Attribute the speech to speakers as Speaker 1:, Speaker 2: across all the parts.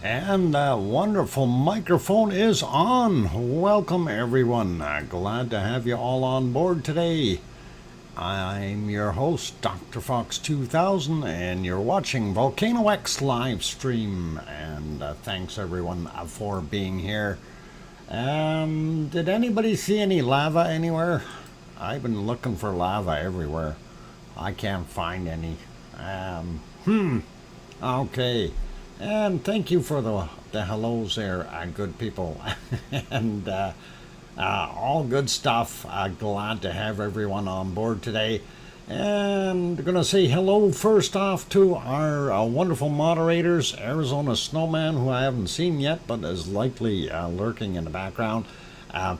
Speaker 1: And wonderful microphone is on. Welcome, everyone. Glad to have you all on board today. I'm your host, DrFox2000, and you're watching VolcanoX live stream. And thanks, everyone, for being here. Did anybody see any lava anywhere? I've been looking for lava everywhere. I can't find any. Okay. And thank you for the hellos there, good people. And all good stuff. Glad to have everyone on board today. And going to say hello first off to our wonderful moderators, Arizona Snowman, who I haven't seen yet, but is likely lurking in the background.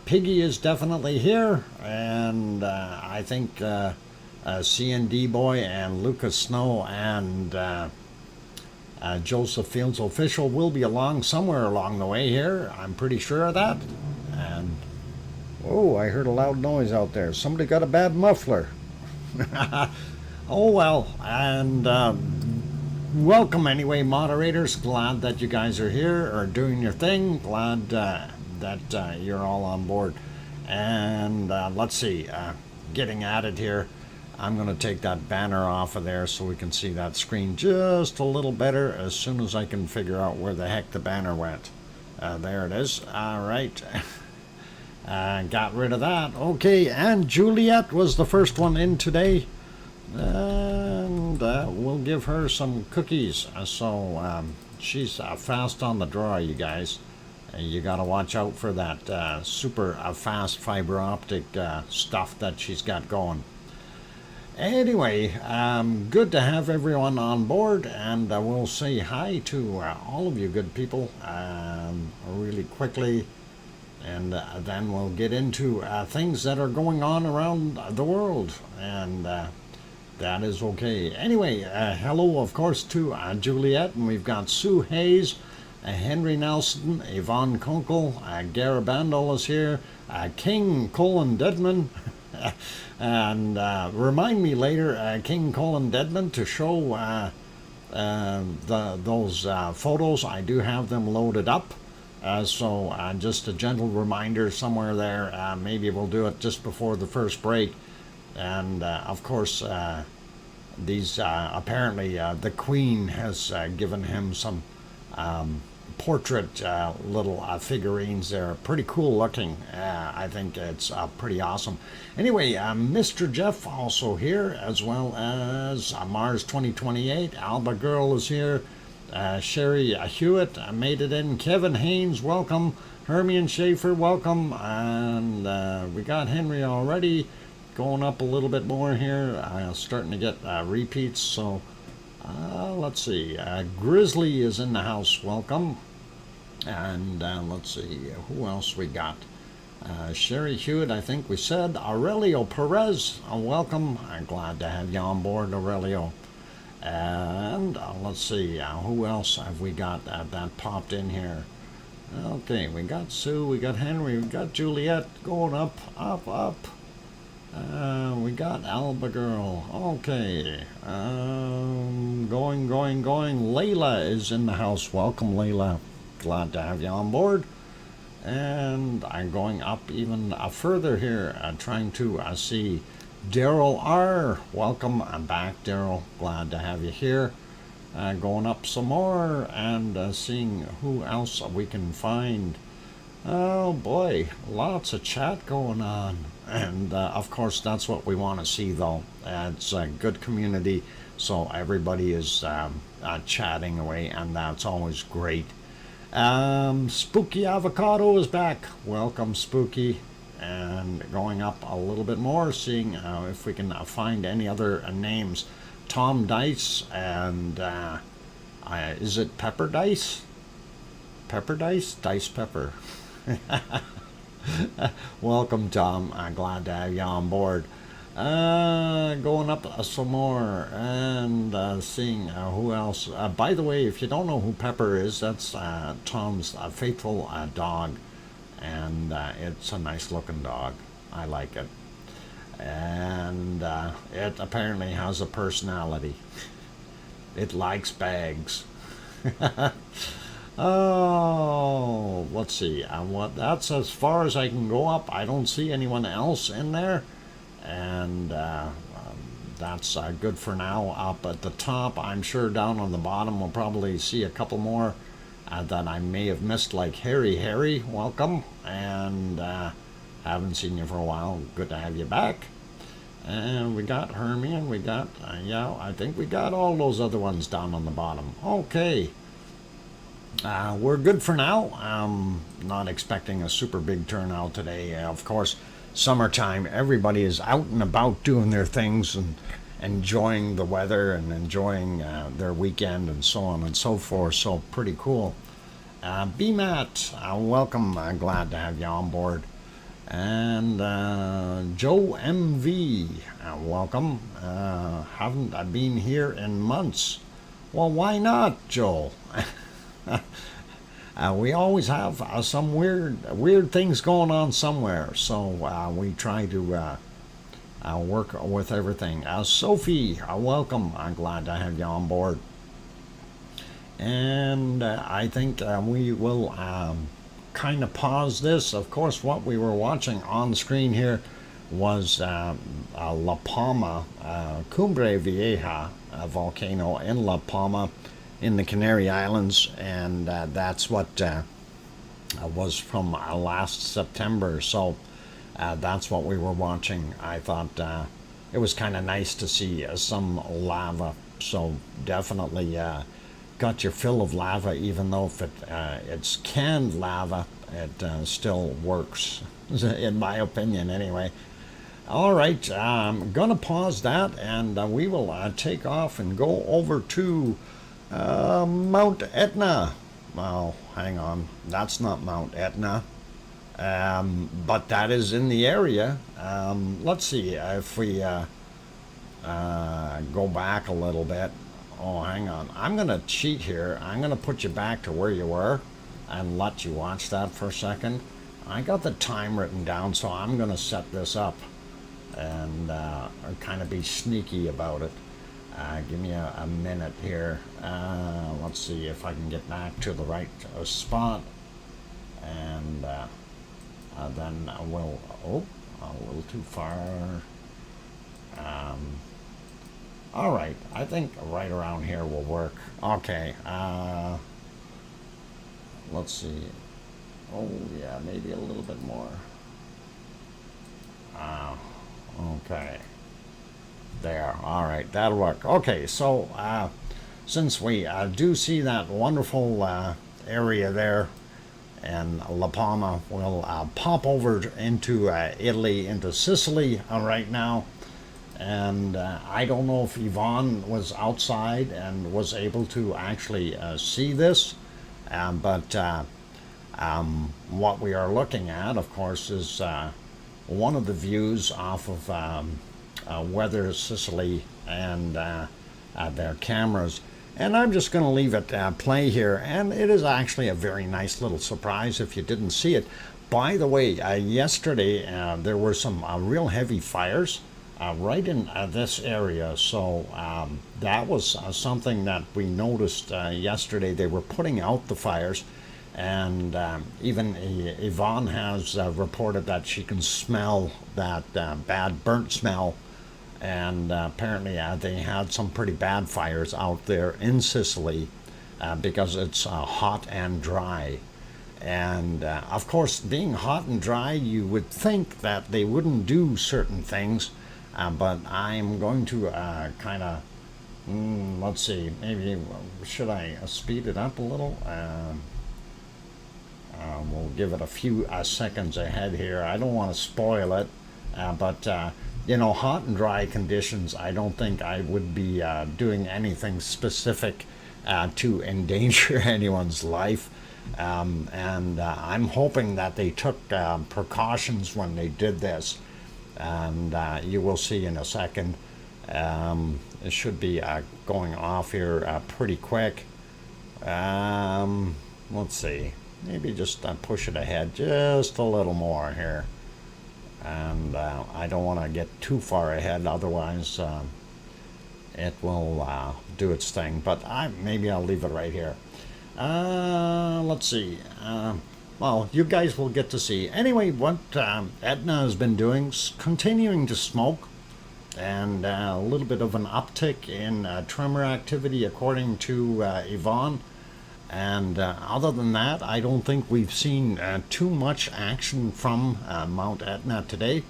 Speaker 1: Piggy is definitely here, and I think CND Boy and Lucas Snow and Joseph Fields Official will be along somewhere along the way here. I'm pretty sure of that. And oh, I heard a loud noise out there. Somebody got a bad muffler. Oh well, and welcome anyway, moderators. Glad that you guys are here or doing your thing. Glad that you're all on board. And let's see, getting at it here. I'm going to take that banner off of there so we can see that screen just a little better as soon as I can figure out where the heck the banner went. There it is. All right. Got rid of that. Okay, and Juliet was the first one in today. And we'll give her some cookies. So she's fast on the draw, you guys. You got to watch out for that super fast fiber optic stuff that she's got going. Anyway, good to have everyone on board, and we'll say hi to all of you good people really quickly, and then we'll get into things that are going on around the world, and that is okay. Anyway, hello, of course, to Juliet, and we've got Sue Hayes, Henry Nelson, Yvonne Kunkel, Garabandol is here, King Colin Deadman, and remind me later, King Colin Deadman, to show those photos. I do have them loaded up, so just a gentle reminder somewhere there. Maybe we'll do it just before the first break. And of course, these apparently the Queen has given him some portrait little figurines. They're pretty cool looking. I think it's pretty awesome. Anyway, Mr. Jeff also here, as well as Mars 2028. Alba Girl is here. Sherry Hewitt made it in. Kevin Haynes, welcome. Hermione Schaefer, welcome. And we got Henry already. Going up a little bit more here. Starting to get repeats. So let's see. Grizzly is in the house. Welcome. And let's see. Who else we got? Sherry Hewitt, I think we said. Aurelio Perez, welcome. I'm glad to have you on board, Aurelio. And let's see. Who else have we got that popped in here? Okay, we got Sue, we got Henry, we got Juliet going up, up, up. We got Alba Girl. Okay. Going. Layla is in the house. Welcome, Layla. Glad to have you on board. And I'm going up even further here, trying to see Daryl R. Welcome. I'm back, Daryl. Glad to have you here. Going up some more and seeing who else we can find. Oh boy, lots of chat going on. And of course, that's what we want to see, though. It's a good community, so everybody is chatting away, and that's always great. Spooky Avocado is back. Welcome, Spooky. And going up a little bit more, seeing if we can find any other names. Tom Dice, and is it Pepper Dice? Pepper Dice? Dice Pepper. Welcome, Tom. I'm glad to have you on board. Going up some more and seeing who else. By the way, if you don't know who Pepper is, that's Tom's faithful dog, and it's a nice looking dog. I like it, and it apparently has a personality. It likes bags. Oh, let's see. That's as far as I can go up. I don't see anyone else in there, and that's good for now. Up at the top, I'm sure down on the bottom we'll probably see a couple more that I may have missed, like Harry. Welcome, and haven't seen you for a while. Good to have you back. And we got Hermione. We got yeah. I think we got all those other ones down on the bottom. Okay. We're good for now. Not expecting a super big turnout today. Of course, summertime, everybody is out and about doing their things and enjoying the weather and enjoying their weekend and so on and so forth. So pretty cool. BMAT, welcome. Glad to have you on board. And Joe MV, welcome. Haven't been here in months. Well, why not, Joe? We always have some weird things going on somewhere, so we try to work with everything. Sophie, welcome. I'm glad to have you on board. And I think we will kind of pause this. Of course, what we were watching on the screen here was La Palma, Cumbre Vieja volcano in La Palma in the Canary Islands, and that's what was from last September. So that's what we were watching. I thought it was kind of nice to see some lava. So definitely got your fill of lava, even though if it's canned lava, it still works, in my opinion anyway. All right, I'm gonna pause that, and we will take off and go over to Mount Etna. Well, hang on, that's not Mount Etna, but that is in the area. Let's see if we go back a little bit. Oh, hang on, I'm gonna cheat here. I'm gonna put you back to where you were and let you watch that for a second. I got the time written down, so I'm gonna set this up and kind of be sneaky about it. Give me a minute here. Let's see if I can get back to the right spot, and then we'll. Oh, a little too far. All right, I think right around here will work. Okay. Let's see. Oh yeah, maybe a little bit more. Okay. There. All right, that'll work. Okay, so since we do see that wonderful area there in La Palma, we'll pop over into Italy, into Sicily right now. And I don't know if Yvonne was outside and was able to actually see this, but what we are looking at, of course, is one of the views off of Weather Sicily and their cameras. And I'm just going to leave it play here, and it is actually a very nice little surprise if you didn't see it. By the way, yesterday there were some real heavy fires right in this area, so that was something that we noticed yesterday. They were putting out the fires, and even Yvonne has reported that she can smell that bad burnt smell, and apparently they had some pretty bad fires out there in Sicily because it's hot and dry. And of course, being hot and dry, you would think that they wouldn't do certain things, but I'm going to kind of, let's see, maybe should I speed it up a little? We'll give it a few seconds ahead here. I don't want to spoil it, but you know, hot and dry conditions, I don't think I would be doing anything specific to endanger anyone's life. And I'm hoping that they took precautions when they did this. And you will see in a second. It should be going off here pretty quick. Let's see. Maybe just push it ahead just a little more here. And I don't want to get too far ahead, otherwise it will do its thing. But maybe I'll leave it right here. Let's see. Well, you guys will get to see. Anyway, what Etna has been doing, continuing to smoke, and a little bit of an uptick in tremor activity, according to Yvonne. And other than that, I don't think we've seen too much action from Mount Etna today.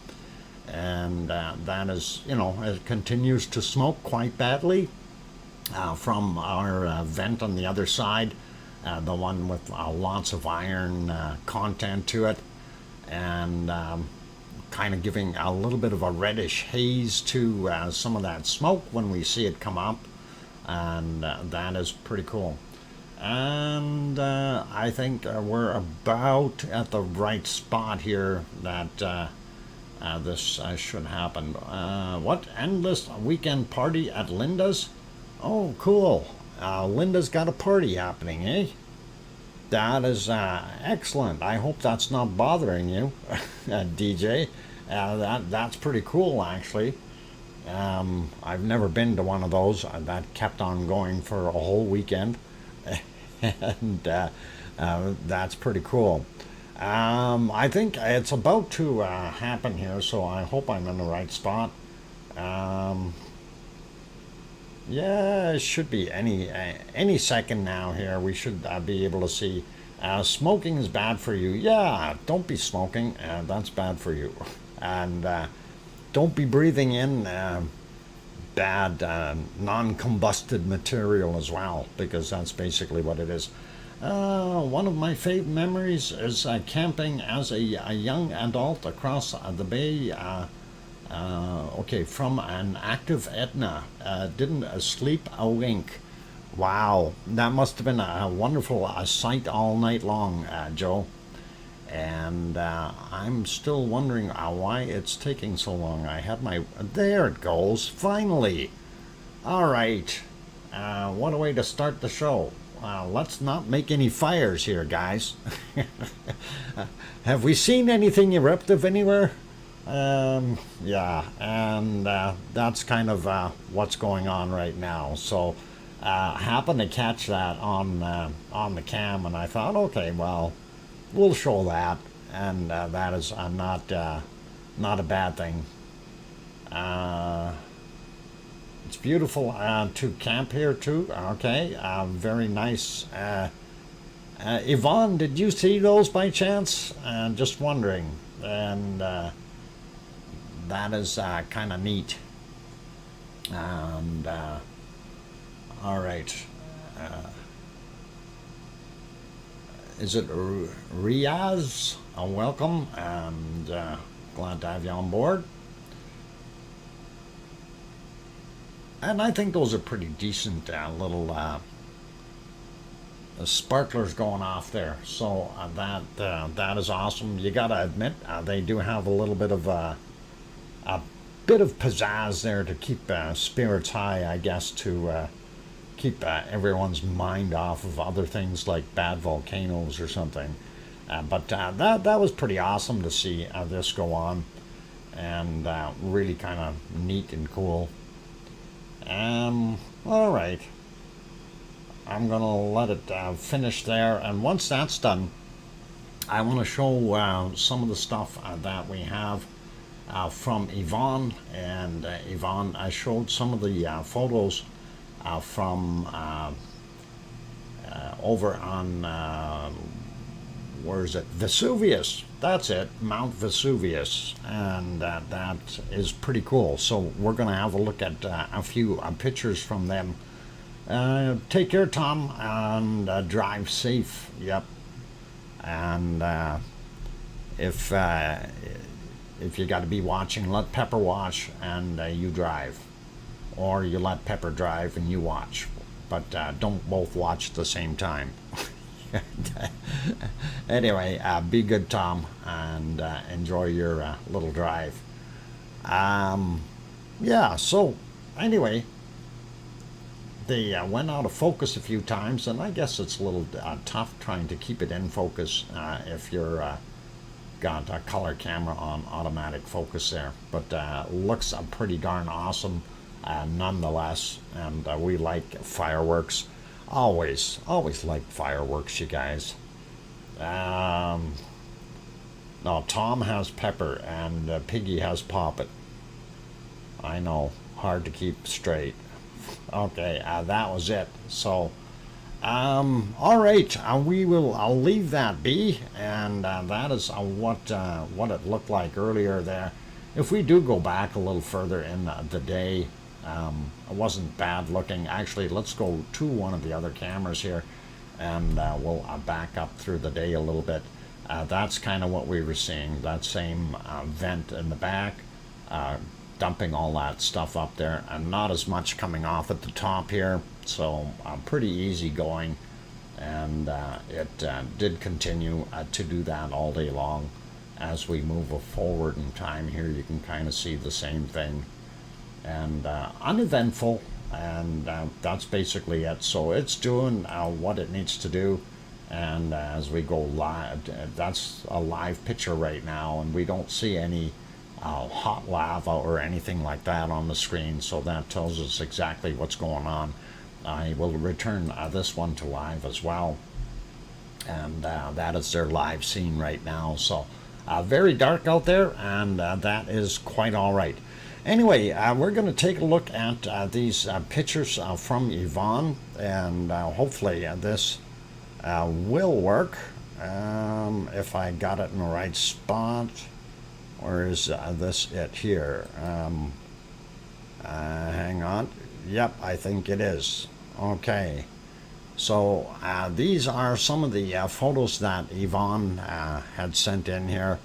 Speaker 1: And that is, it continues to smoke quite badly from our vent on the other side, the one with lots of iron content to it, and kind of giving a little bit of a reddish haze to some of that smoke when we see it come up, and that is pretty cool. And I think we're about at the right spot here that this should happen. What? Endless weekend party at Linda's? Oh, cool. Linda's got a party happening, eh? That is excellent. I hope that's not bothering you, DJ. That's pretty cool, actually. I've never been to one of those. That kept on going for a whole weekend. And that's pretty cool. I think it's about to happen here, so I hope I'm in the right spot. Yeah, it should be any second now here. We should be able to see. Smoking is bad for you. Yeah, don't be smoking. That's bad for you. And don't be breathing in bad non-combusted material as well, because that's basically what it is. One of my favorite memories is camping as a young adult across the bay. Okay, from an active Etna. Didn't sleep a wink. Wow, that must have been a wonderful sight all night long, Joe. And I'm still wondering why it's taking so long. I had my... There it goes, finally. All right, what a way to start the show. Let's not make any fires here, guys. Have we seen anything eruptive anywhere? Yeah, and that's kind of what's going on right now. So happened to catch that on the cam, and I thought, okay, well, we'll show that, and that is not a bad thing. It's beautiful to camp here too. Okay, very nice. Yvonne, did you see those by chance? Just wondering, and that is kind of neat. And all right. Is it Riaz? Welcome, and glad to have you on board. And I think those are pretty decent little sparklers going off there. So that is awesome. You gotta admit, they do have a little bit of a bit of pizzazz there to keep spirits high, I guess, to keep everyone's mind off of other things like bad volcanoes or something. But that was pretty awesome to see this go on, and really kind of neat and cool. All right. I'm gonna let it finish there, and once that's done, I want to show some of the stuff that we have from Yvonne. And Yvonne showed some of the photos from over on where is it? Vesuvius. That's it, Mount Vesuvius, and that is pretty cool. So we're going to have a look at a few pictures from them. Take care, Tom, and drive safe. Yep. And if you got to be watching, let Pepper watch and you drive, or you let Pepper drive and you watch, but don't both watch at the same time. Anyway, be good, Tom, and enjoy your little drive. Yeah, so anyway, they went out of focus a few times, and I guess it's a little tough trying to keep it in focus if you're got a color camera on automatic focus there. But looks pretty darn awesome nonetheless, and we like fireworks. Always like fireworks, you guys. No, Tom has Pepper and Piggy has Poppet. I know, hard to keep straight. Okay, that was it. So, all right, I'll leave that be, and that is what it looked like earlier there. If we do go back a little further in the day, it wasn't bad looking. Actually, let's go to one of the other cameras here, and we'll back up through the day a little bit. That's kind of what we were seeing. That same vent in the back, dumping all that stuff up there, and not as much coming off at the top here. So pretty easy going, and it did continue to do that all day long. As we move forward in time here, you can kind of see the same thing, and uneventful, and that's basically it. So it's doing what it needs to do, and as we go live, that's a live picture right now, and we don't see any hot lava or anything like that on the screen, so that tells us exactly what's going on. I will return this one to live as well, and that is their live scene right now. So very dark out there, and that is quite all right. Anyway, we're going to take a look at these pictures from Yvonne, and hopefully this will work if I got it in the right spot. Or is this it here? Hang on. Yep, I think it is. Okay. So these are some of the photos that Yvonne had sent in here.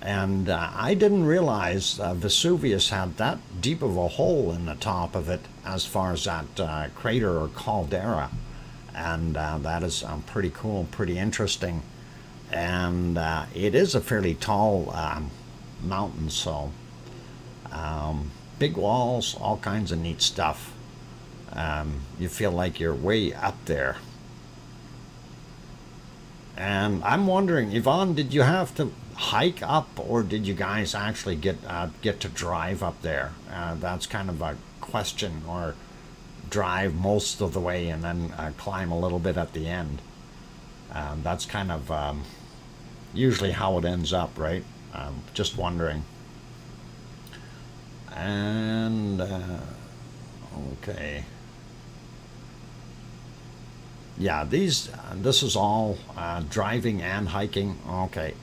Speaker 1: And I didn't realize Vesuvius had that deep of a hole in the top of it as far as that crater or caldera. And that is pretty cool, pretty interesting. And it is a fairly tall mountain, so big walls, all kinds of neat stuff. You feel like you're way up there. And I'm wondering, Yvonne, did you have to hike up, or did you guys actually get to drive up there? That's kind of a question. Or drive most of the way and then climb a little bit at the end. That's kind of usually how it ends up, right? Just wondering. And okay, yeah, this is all driving and hiking. Okay,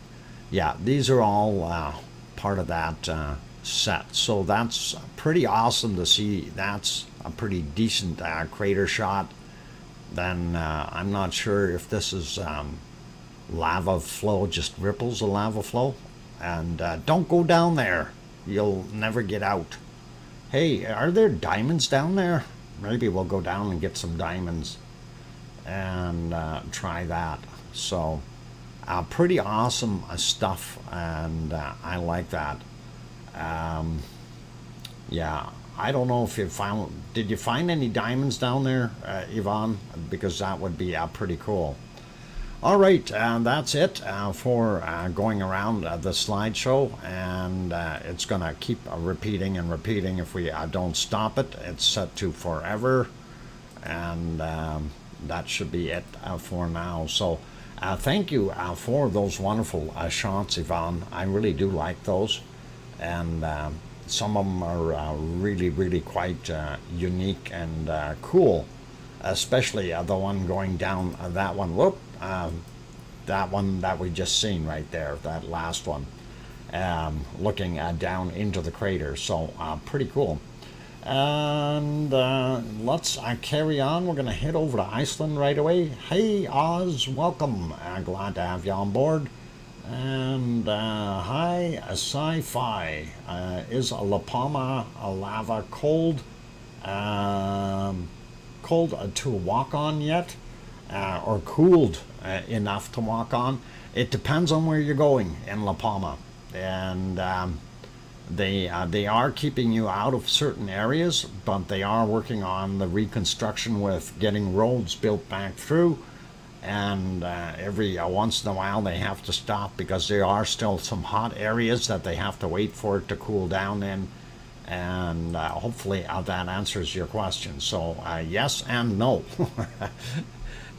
Speaker 1: yeah, these are all part of that set. So that's pretty awesome to see. That's a pretty decent crater shot. Then I'm not sure if this is lava flow, just ripples of lava flow. And don't go down there. You'll never get out. Hey, are there diamonds down there? Maybe we'll go down and get some diamonds and try that. So pretty awesome stuff, and I like that. Yeah, I don't know if you did you find any diamonds down there, Yvonne? Because that would be pretty cool. All right, that's it for going around the slideshow, and it's going to keep repeating and repeating if we don't stop it. It's set to forever, and that should be it for now. So thank you for those wonderful shots, Yvonne. I really do like those, and some of them are really, really quite unique and cool, especially the one going down that one. Whoop. That one that we just seen right there, that last one, looking down into the crater. So pretty cool. And let's carry on. We're going to head over to Iceland right away. Hey Oz, welcome. Glad to have you on board. And hi Sci-Fi. Is La Palma lava cold? Cold to walk on yet? Or cooled enough to walk on? It depends on where you're going in La Palma, and they are keeping you out of certain areas, but they are working on the reconstruction with getting roads built back through, and every once in a while they have to stop because there are still some hot areas that they have to wait for it to cool down in, And hopefully that answers your question. So yes and no.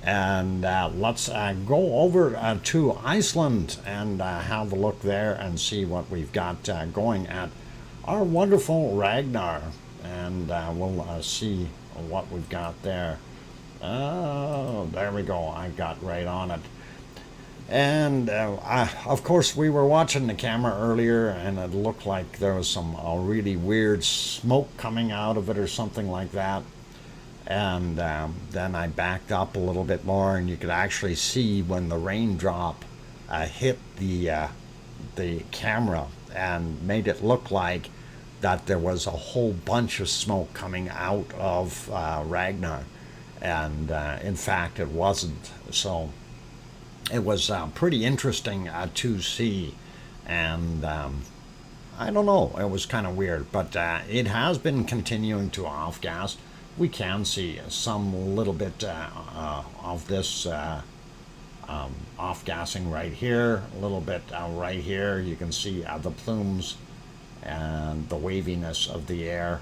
Speaker 1: And let's go over to Iceland and have a look there and see what we've got going at our wonderful Ragnar. And we'll see what we've got there. Oh, there we go. I got right on it. And of course, we were watching the camera earlier, and it looked like there was some really weird smoke coming out of it or something like that. And then I backed up a little bit more, and you could actually see when the raindrop hit the camera and made it look like that there was a whole bunch of smoke coming out of Ragnar. And in fact, it wasn't. So it was pretty interesting to see. And I don't know, it was kind of weird. But it has been continuing to off-gas. We can see some little bit of this off-gassing right here, a little bit right here. You can see the plumes and the waviness of the air.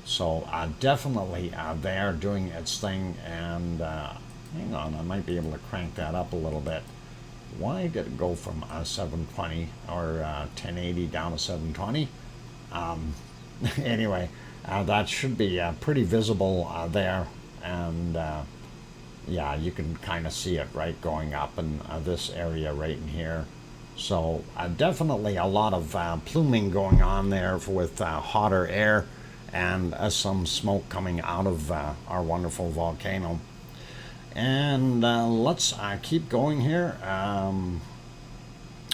Speaker 1: So definitely there doing its thing. And hang on, I might be able to crank that up a little bit. Why did it go from 720 or 1080 down to 720? Anyway, that should be pretty visible there. And yeah, you can kind of see it right going up in this area right in here. So definitely a lot of pluming going on there with hotter air and some smoke coming out of our wonderful volcano. And let's keep going here.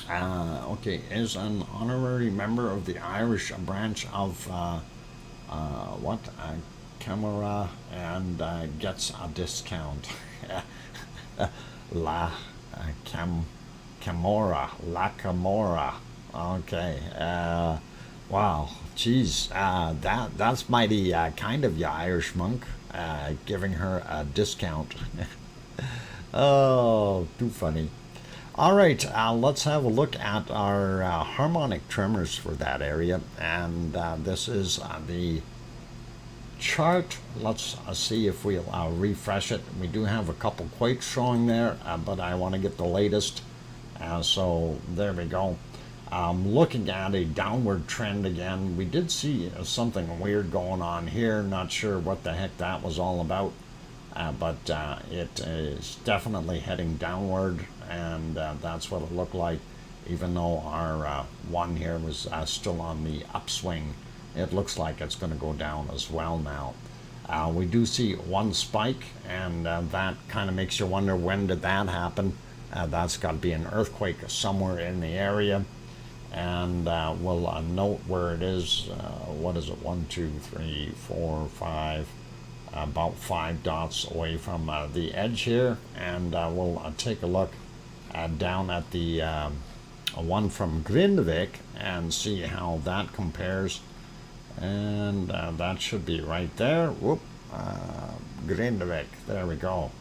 Speaker 1: Okay, is an honorary member of the Irish branch of Camera and gets a discount. La Camorra. Okay. Wow. Geez. That's mighty kind of you, Irish monk. Giving her a discount. Oh, too funny. All right, let's have a look at our harmonic tremors for that area. And this is the chart. Let's see if we'll refresh it. We do have a couple quakes showing there, but I want to get the latest. So there we go. Looking at a downward trend again. We did see something weird going on here. Not sure what the heck that was all about. But it is definitely heading downward, and that's what it looked like, even though our one here was still on the upswing. It looks like it's going to go down as well now. We do see one spike, and that kind of makes you wonder, when did that happen? That's got to be an earthquake somewhere in the area. And we'll note where it is. What is it? 1, 2, 3, 4, 5. About 5 dots away from the edge here. And we'll take a look down at the one from Grindavik and see how that compares. And that should be right there. Whoop, Grindavik. There we go.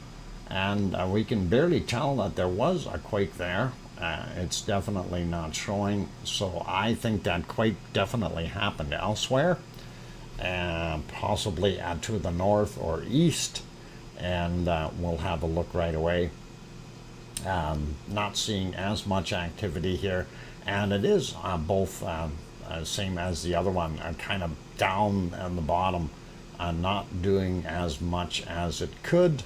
Speaker 1: And we can barely tell that there was a quake there. It's definitely not showing. So I think that quake definitely happened elsewhere. Possibly to the north or east. And we'll have a look right away. Not seeing as much activity here. And it is both same as the other one, kind of down on the bottom, not doing as much as it could.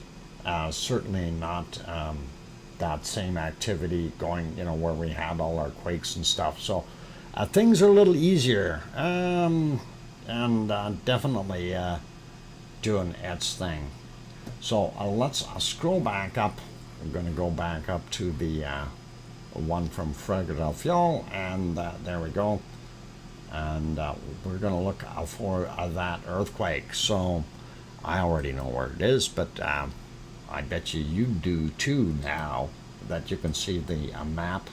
Speaker 1: Certainly not that same activity going, where we had all our quakes and stuff. So things are a little easier, and definitely doing its thing. So let's scroll back up. I'm going to go back up to the one from Philadelphia, and there we go. And we're going to look for that earthquake. So I already know where it is, but I bet you do too now that you can see the map.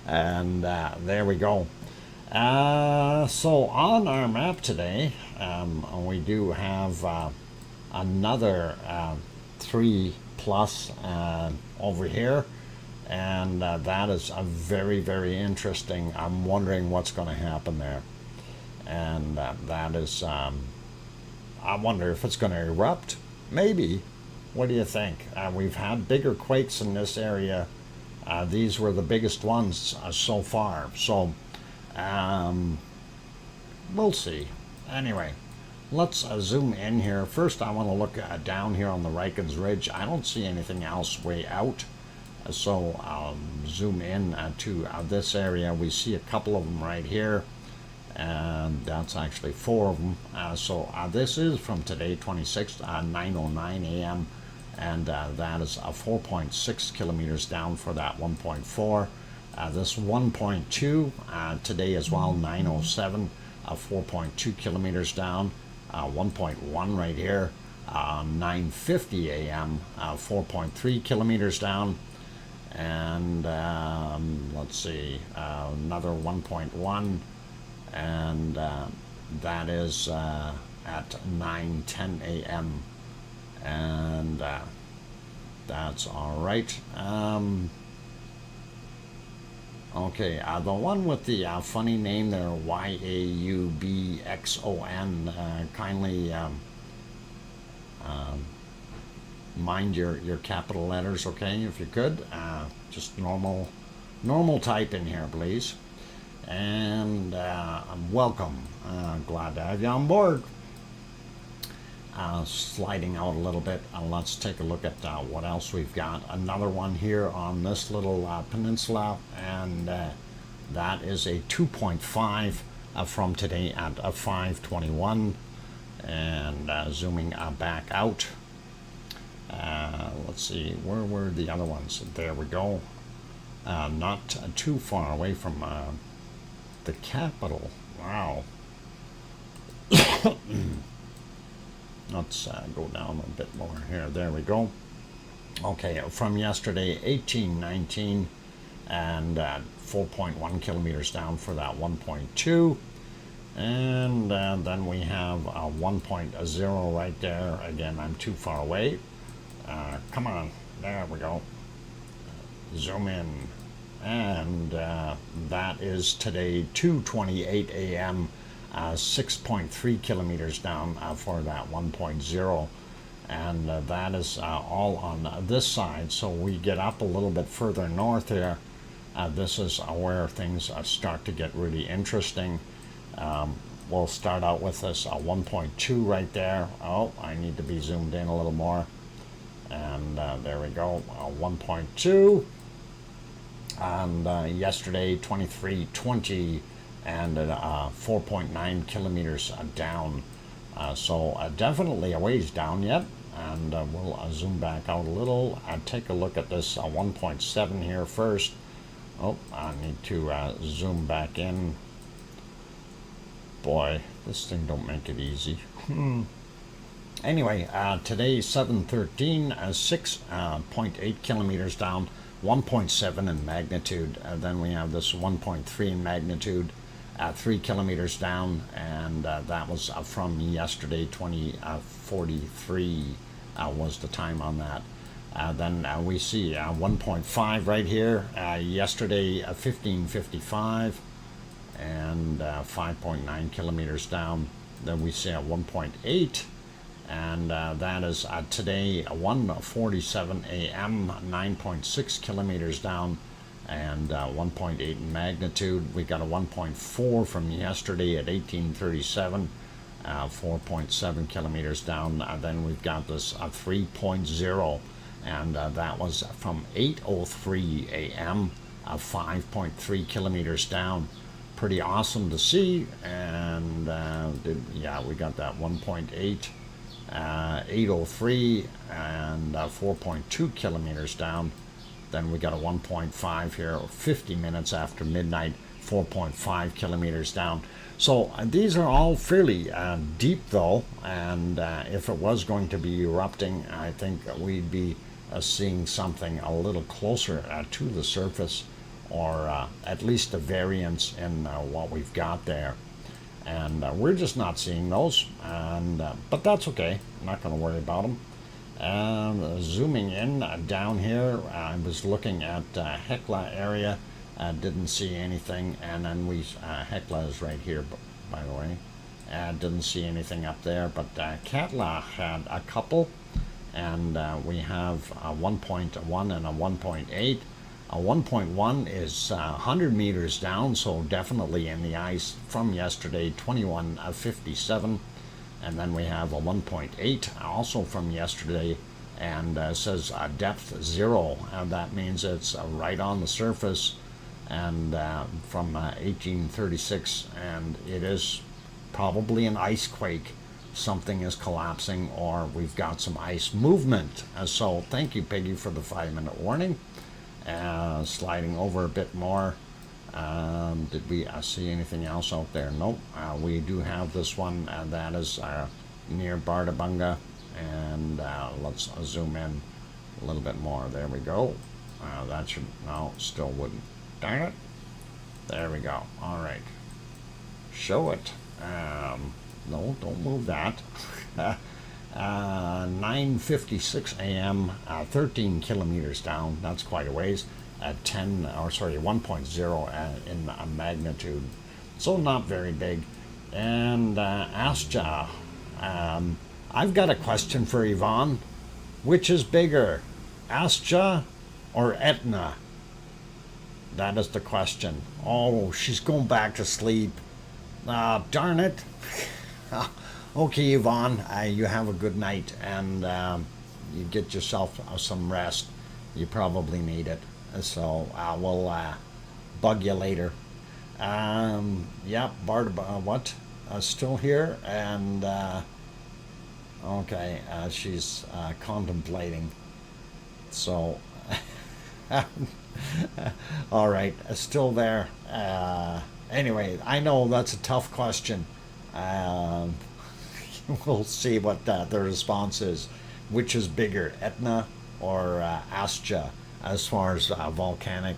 Speaker 1: And there we go. So on our map today, we do have another 3+ over here. And that is a very, very interesting. I'm wondering what's going to happen there. and that is, I wonder if it's going to erupt. Maybe. What do you think? We've had bigger quakes in this area. These were the biggest ones so far. So we'll see. Anyway, let's zoom in here. First, I want to look down here on the Rikens Ridge. I don't see anything else way out. So I'll zoom in to this area. We see a couple of them right here. And that's actually 4 of them. So this is from today, 26th, 9:09 a.m. And that is 4.6 kilometers down for that 1.4. This 1.2 today as well, 9:07, 4.2 kilometers down. 1.1 right here, 9:50 a.m., 4.3 kilometers down. And let's see, another 1.1. And that is at 9:10 a.m. and that's all right. Okay, the one with the funny name there, YAUBXON, kindly mind your capital letters, okay, if you could. Just normal type in here, please. And welcome. Glad to have you on board. Sliding out a little bit, let's take a look at what else we've got. Another one here on this little peninsula, and that is a 2.5 from today at 5:21. And zooming back out. Let's see, where were the other ones? There we go. Not too far away from the capital. Wow. Let's go down a bit more here. There we go. Okay, from yesterday, 1819, and 4.1 kilometers down for that 1.2. And then we have 1.0 right there. Again, I'm too far away. Come on. There we go. Zoom in. And that is today, 2:28 a.m., 6.3 kilometers down for that 1.0. And that is all on this side. So we get up a little bit further north here. This is where things start to get really interesting. We'll start out with this 1.2 right there. Oh, I need to be zoomed in a little more. And there we go, 1.2. And yesterday, 2320, and 4.9 kilometers down. So definitely a ways down yet. And we'll zoom back out a little and take a look at this 1.7 here first. Oh, I need to zoom back in. Boy, this thing don't make it easy. Anyway, today 7:13, 6.8 kilometers down, 1.7 in magnitude. Then we have this 1.3 in magnitude, 3 kilometers down, and that was from yesterday, 20:43 was the time on that. Then we see 1.5 right here, yesterday 15:55, and 5.9 kilometers down. Then we see 1.8, and that is today 1:47 a.m., 9.6 kilometers down, and 1.8 in magnitude. We got a 1.4 from yesterday at 18:37, 4.7 kilometers down. Then we've got this 3.0, and that was from 8:03 a.m., 5.3 kilometers down. Pretty awesome to see. And yeah, we got that 1.8, 8:03, and 4.2 kilometers down. Then we got a 1.5 here, 50 minutes after midnight, 4.5 kilometers down. So these are all fairly deep though, and if it was going to be erupting, I think we'd be seeing something a little closer to the surface, or at least a variance in what we've got there. And we're just not seeing those, and but that's okay. I'm not going to worry about them. Zooming in down here, I was looking at Hekla area, didn't see anything, and then Hekla is right here by the way. Didn't see anything up there, but Katla had a couple, and we have a 1.1 and a 1.8. A 1.1 is 100 meters down, so definitely in the ice from yesterday, 2157. And then we have a 1.8, also from yesterday, and says depth 0. That means it's right on the surface, and from 1836, and it is probably an ice quake. Something is collapsing, or we've got some ice movement. So thank you, Peggy, for the 5-minute warning. Sliding over a bit more. Did we see anything else out there? Nope. We do have this one, that is near Bardabunga, and let's zoom in a little bit more. There we go. That should, no, still wouldn't. Darn it. There we go. All right. Show it. No, don't move that. 9:56 a.m. 13 kilometers down. That's quite a ways. At 1.0 in magnitude. So not very big. And Astja, I've got a question for Yvonne. Which is bigger, Astja or Etna? That is the question. Oh, she's going back to sleep. Darn it. Okay, Yvonne, you have a good night, and you get yourself some rest. You probably need it. So we'll bug you later. Yep, what? Still here, and okay, she's contemplating. So, all right, still there. Anyway, I know that's a tough question. We'll see what the response is. Which is bigger, Etna or Astja, as far as volcanic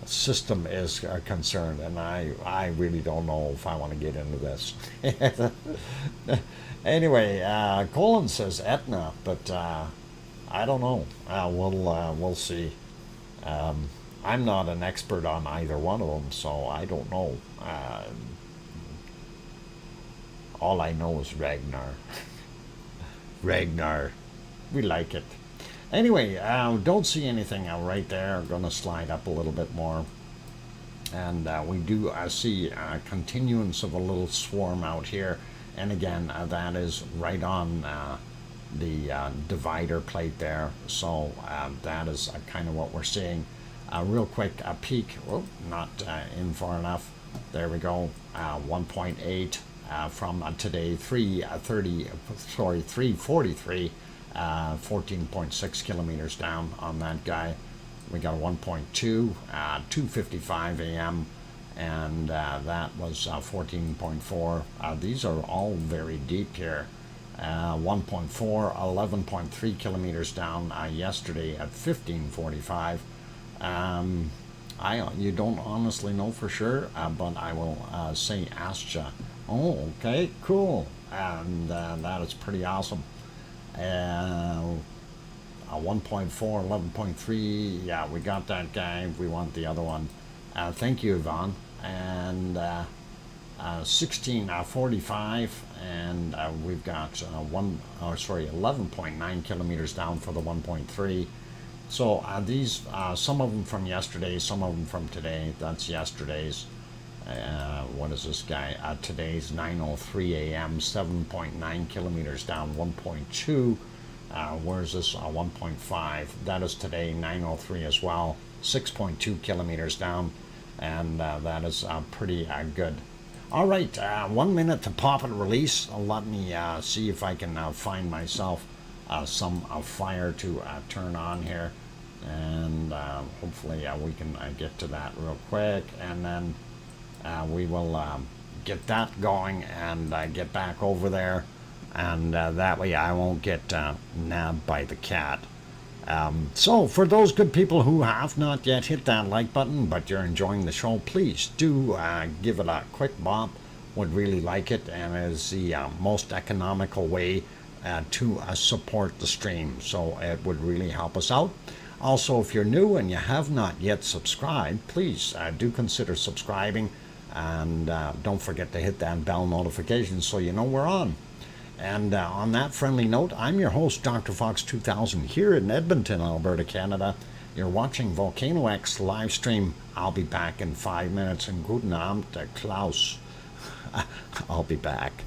Speaker 1: system is concerned? And I really don't know if I want to get into this. Anyway, Colin says Etna, but I don't know. We'll see. I'm not an expert on either one of them, so I don't know. All I know is Ragnar. Ragnar. We like it. Anyway, don't see anything right there. I'm going to slide up a little bit more. And we do see a continuance of a little swarm out here. And again, that is right on the divider plate there. So that is kind of what we're seeing. Real quick, a peek. Oh, not in far enough. There we go. 1.8 from today. 343. 14.6 kilometers down on that guy. We got a 1.2, 2:55 a.m. and that was 14.4. These are all very deep here. 1.4, 11.3 kilometers down yesterday at 15:45. You don't honestly know for sure, but I will say Astja. Oh, okay, cool, and that is pretty awesome. A 1.4, 11.3, yeah, we got that guy. We want the other one. Thank you, Yvonne. And 16:45, and we've got 11.9 kilometers down for the 1.3. So these, some of them from yesterday, some of them from today. That's yesterday's. What is this guy? Today's 9:03 a.m. 7.9 kilometers down, 1.2. Where's this? 1.5. That is today, 9:03 as well, 6.2 kilometers down, and that is pretty good. All right, 1 minute to pop and release. Let me see if I can find myself some fire to turn on here, and hopefully we can get to that real quick, and then we will get that going and get back over there, and that way I won't get nabbed by the cat. So for those good people who have not yet hit that like button, but you're enjoying the show, please do give it a quick bop. Would really like it, and it is the most economical way to support the stream, so it would really help us out. Also, if you're new and you have not yet subscribed, please do consider subscribing. And don't forget to hit that bell notification so you know we're on. And on that friendly note, I'm your host, DrFox2000, here in Edmonton, Alberta, Canada. You're watching VolcanoX live stream. I'll be back in 5 minutes. And guten Abend, Klaus. I'll be back.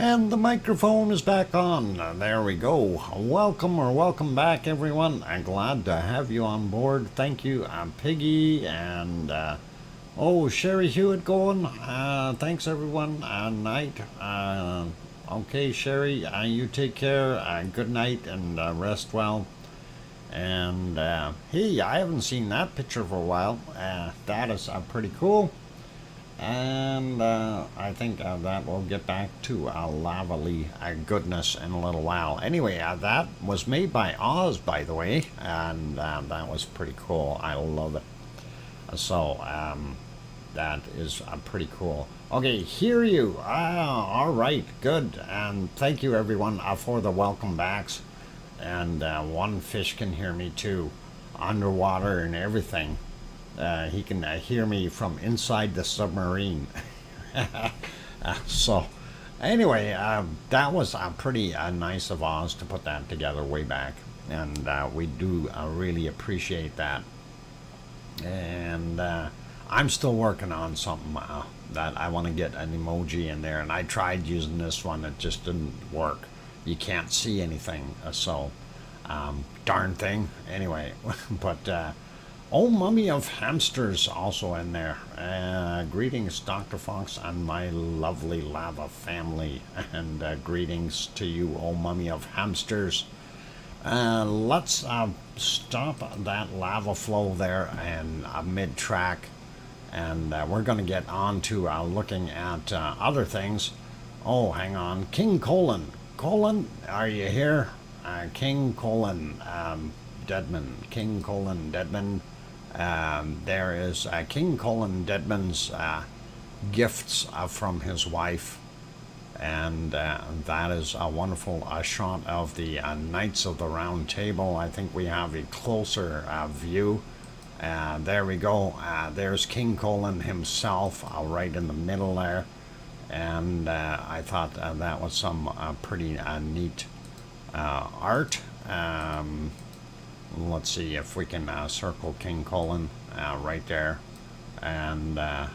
Speaker 1: And the microphone is back on. There we go. Welcome back, everyone. I'm glad to have you on board. Thank you. I'm Piggy and Sherry Hewitt going. Thanks, everyone. Night. Okay, Sherry, you take care. Good night and rest well. And hey, I haven't seen that picture for a while. That is pretty cool. And I think that we'll get back to lavally goodness in a little while. Anyway, that was made by Oz, by the way, and that was pretty cool. I love it. So that is pretty cool. Okay, hear you. All right, good. And thank you, everyone, for the welcome backs. And one fish can hear me too, underwater and everything. He can hear me from inside the submarine. So, anyway, that was pretty nice of Oz to put that together way back. And we do really appreciate that. And I'm still working on something that I want to get an emoji in there. And I tried using this one, it just didn't work. You can't see anything. So, darn thing. Anyway, but... Oh, mummy of hamsters also in there. Greetings, Dr. Fox, and my lovely lava family. And greetings to you, oh, mummy of hamsters. Let's stop that lava flow there and mid-track. And we're going to get on to looking at other things. Oh, hang on. King Colin. Colin, are you here? King Colin Deadman. King Colin Deadman. There is King Colin Deadman's gifts from his wife, and that is a wonderful shot of the Knights of the Round Table. I think we have a closer view. There we go. There's King Colin himself right in the middle there, and I thought that was some pretty neat art. Let's see if we can circle King Colin right there, and that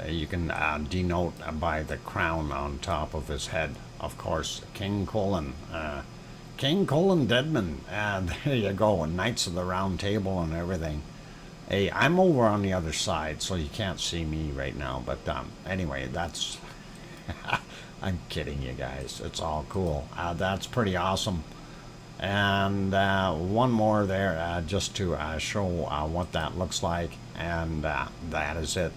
Speaker 1: you can denote by the crown on top of his head, of course. King Colin Deadman. There you go, Knights of the Round Table and everything. Hey, I'm over on the other side, so you can't see me right now, but anyway, that's I'm kidding you guys, it's all cool. That's pretty awesome. And one more there just to show what that looks like, and that is it.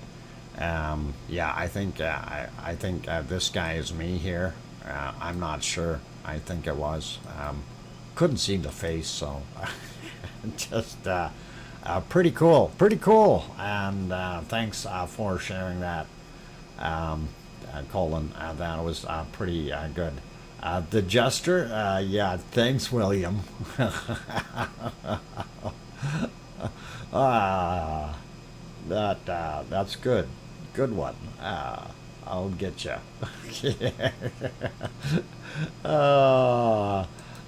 Speaker 1: Yeah, I think this guy is me here. I'm not sure. I think it was. Couldn't see the face, so just pretty cool. And thanks for sharing that, Colin. That was pretty good. The Jester, yeah, thanks, William. That's good. Good one. I'll get you.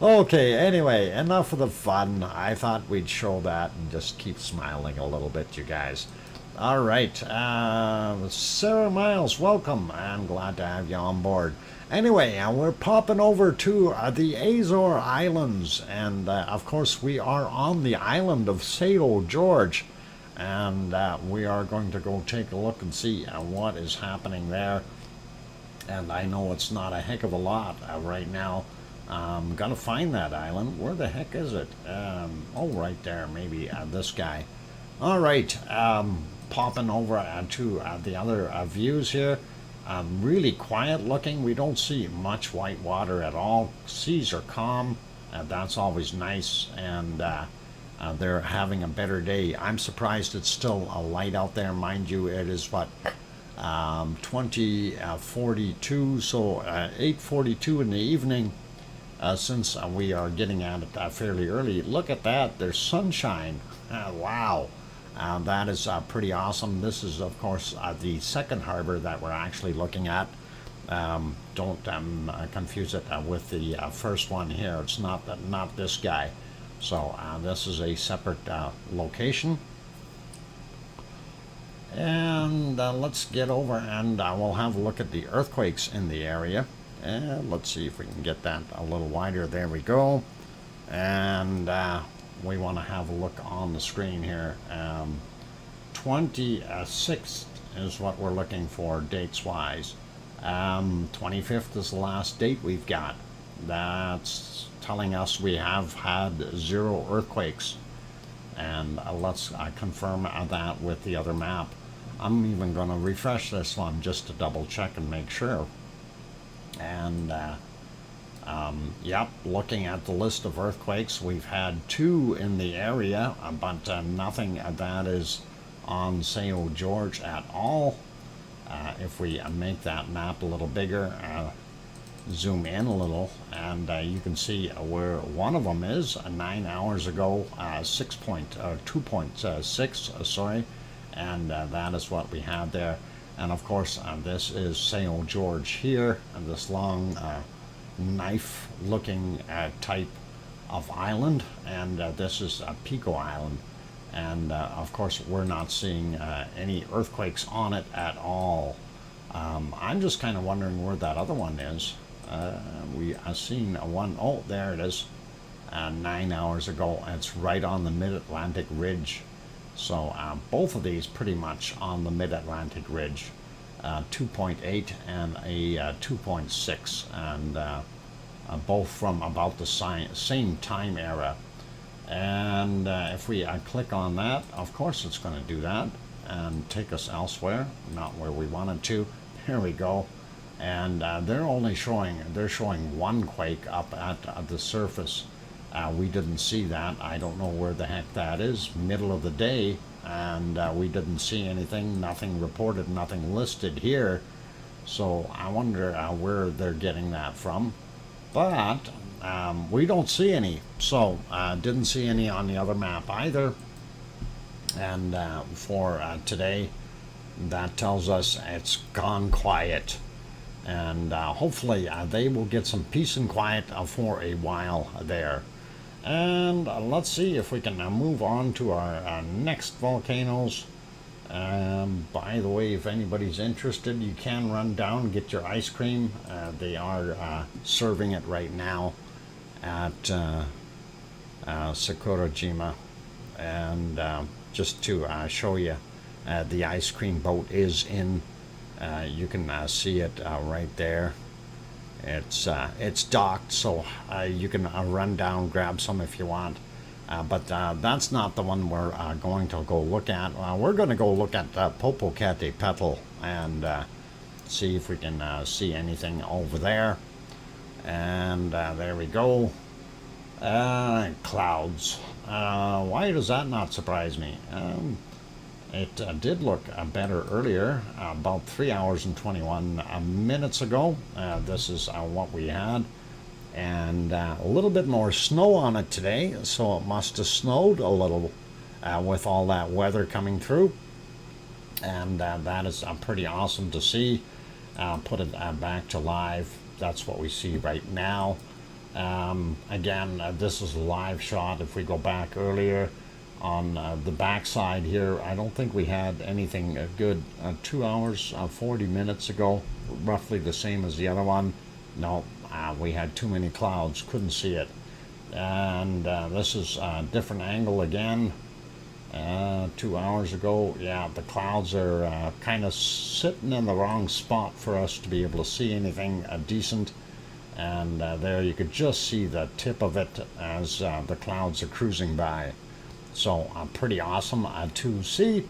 Speaker 1: Okay, anyway, enough of the fun. I thought we'd show that and just keep smiling a little bit, you guys. All right, Sarah Miles, welcome. I'm glad to have you on board. Anyway, we're popping over to the Azore Islands, and of course we are on the island of St. George, and we are going to go take a look and see what is happening there. And I know it's not a heck of a lot right now. I'm gonna find that island. Where the heck is it? Oh, right there, maybe this guy. All right, popping over to the other views here. Really quiet looking. We don't see much white water at all. Seas are calm. That's always nice, and they're having a better day. I'm surprised it's still light out there. Mind you, it is what, 20:42, so 8:42 in the evening, since we are getting at it fairly early. Look at that. There's sunshine. Wow. That is pretty awesome. This is, of course, the second harbor that we're actually looking at. Don't confuse it with the first one here. It's not this guy. So this is a separate location. And let's get over and we'll have a look at the earthquakes in the area. And let's see if we can get that a little wider. There we go. And we want to have a look on the screen here. 26th is what we're looking for dates wise. 25th is the last date we've got. That's telling us we have had 0 earthquakes. And let's confirm that with the other map. I'm even going to refresh this one just to double check and make sure. And yep, looking at the list of earthquakes, we've had 2 in the area, but nothing that is on St. George at all. If we make that map a little bigger, zoom in a little, and you can see where one of them is 9 hours ago, 2.6, sorry, and that is what we had there. And of course, this is St. George here, and this long knife-looking type of island, and this is Pico Island. And of course, we're not seeing any earthquakes on it at all. I'm just kind of wondering where that other one is. We have seen one, oh, there it is, 9 hours ago. It's right on the Mid-Atlantic Ridge. So both of these pretty much on the Mid-Atlantic Ridge, 2.8 and a 2.6, and both from about the same time era. And if we click on that, of course it's going to do that and take us elsewhere, not where we wanted to. Here we go. And they're showing one quake up at the surface. We didn't see that. I don't know where the heck that is. Middle of the day, and we didn't see anything. Nothing reported, nothing listed here. So I wonder where they're getting that from. But we don't see any. So didn't see any on the other map either. And for today, that tells us it's gone quiet. And hopefully they will get some peace and quiet for a while there. And let's see if we can move on to our next volcanoes. By the way, if anybody's interested, you can run down and get your ice cream. They are serving it right now at Sakurajima. And just to show you, the ice cream boat is in. You can see it right there. It's docked, so you can run down, grab some if you want. But that's not the one we're going to go look at. We're going to go look at Popocatépetl and see if we can see anything over there. And there we go. Clouds. Why does that not surprise me? It did look better earlier, about 3 hours and 21 minutes ago. This is what we had. And a little bit more snow on it today, so it must have snowed a little with all that weather coming through. And that is pretty awesome to see. Put it back to live. That's what we see right now. Again, this is a live shot. If we go back earlier, on the back side here, I don't think we had anything good 2 hours 40 minutes ago, roughly the same as the other one. No, we had too many clouds, couldn't see it. And this is a different angle again. 2 hours ago, yeah, the clouds are kind of sitting in the wrong spot for us to be able to see anything decent. And there you could just see the tip of it as the clouds are cruising by. So pretty awesome to see.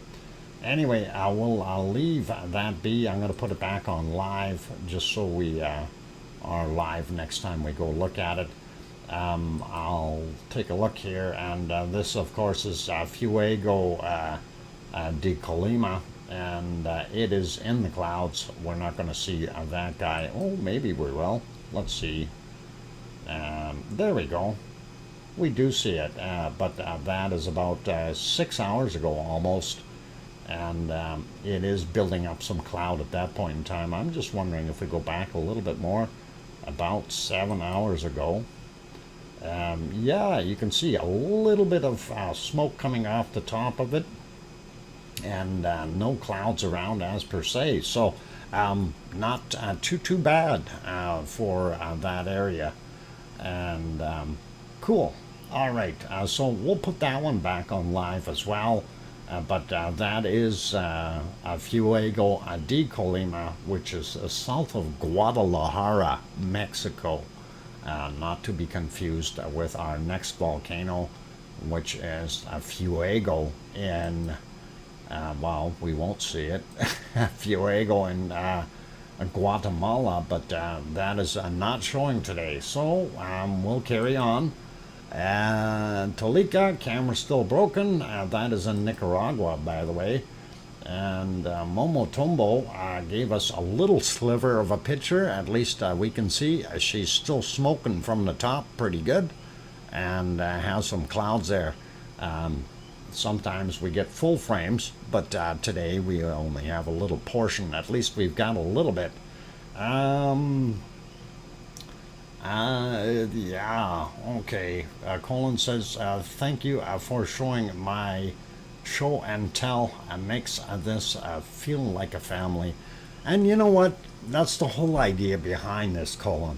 Speaker 1: Anyway, I'll leave that be. I'm going to put it back on live just so we are live next time we go look at it. I'll take a look here, and this of course is Fuego de Colima, and it is in the clouds. We're not going to see that guy. Oh, maybe we will. Let's see. There we go. We do see it, but that is about 6 hours ago almost, and it is building up some cloud at that point in time. I'm just wondering if we go back a little bit more, about 7 hours ago. Yeah, you can see a little bit of smoke coming off the top of it, and no clouds around as per se. So not too bad for that area. And cool. All right, so we'll put that one back on live as well. But that is Fuego de Colima, which is south of Guadalajara, Mexico. Not to be confused with our next volcano, which is Fuego in, well, we won't see it, Fuego in Guatemala, but that is not showing today. So we'll carry on. And Tolica, camera's still broken. That is in Nicaragua, by the way. And Momotombo gave us a little sliver of a picture. At least we can see she's still smoking from the top pretty good, and has some clouds there. Sometimes we get full frames, but today we only have a little portion. At least we've got a little bit. Yeah, okay. Colin says, thank you for showing my show and tell. Makes this feel like a family. And you know what? That's the whole idea behind this, Colin.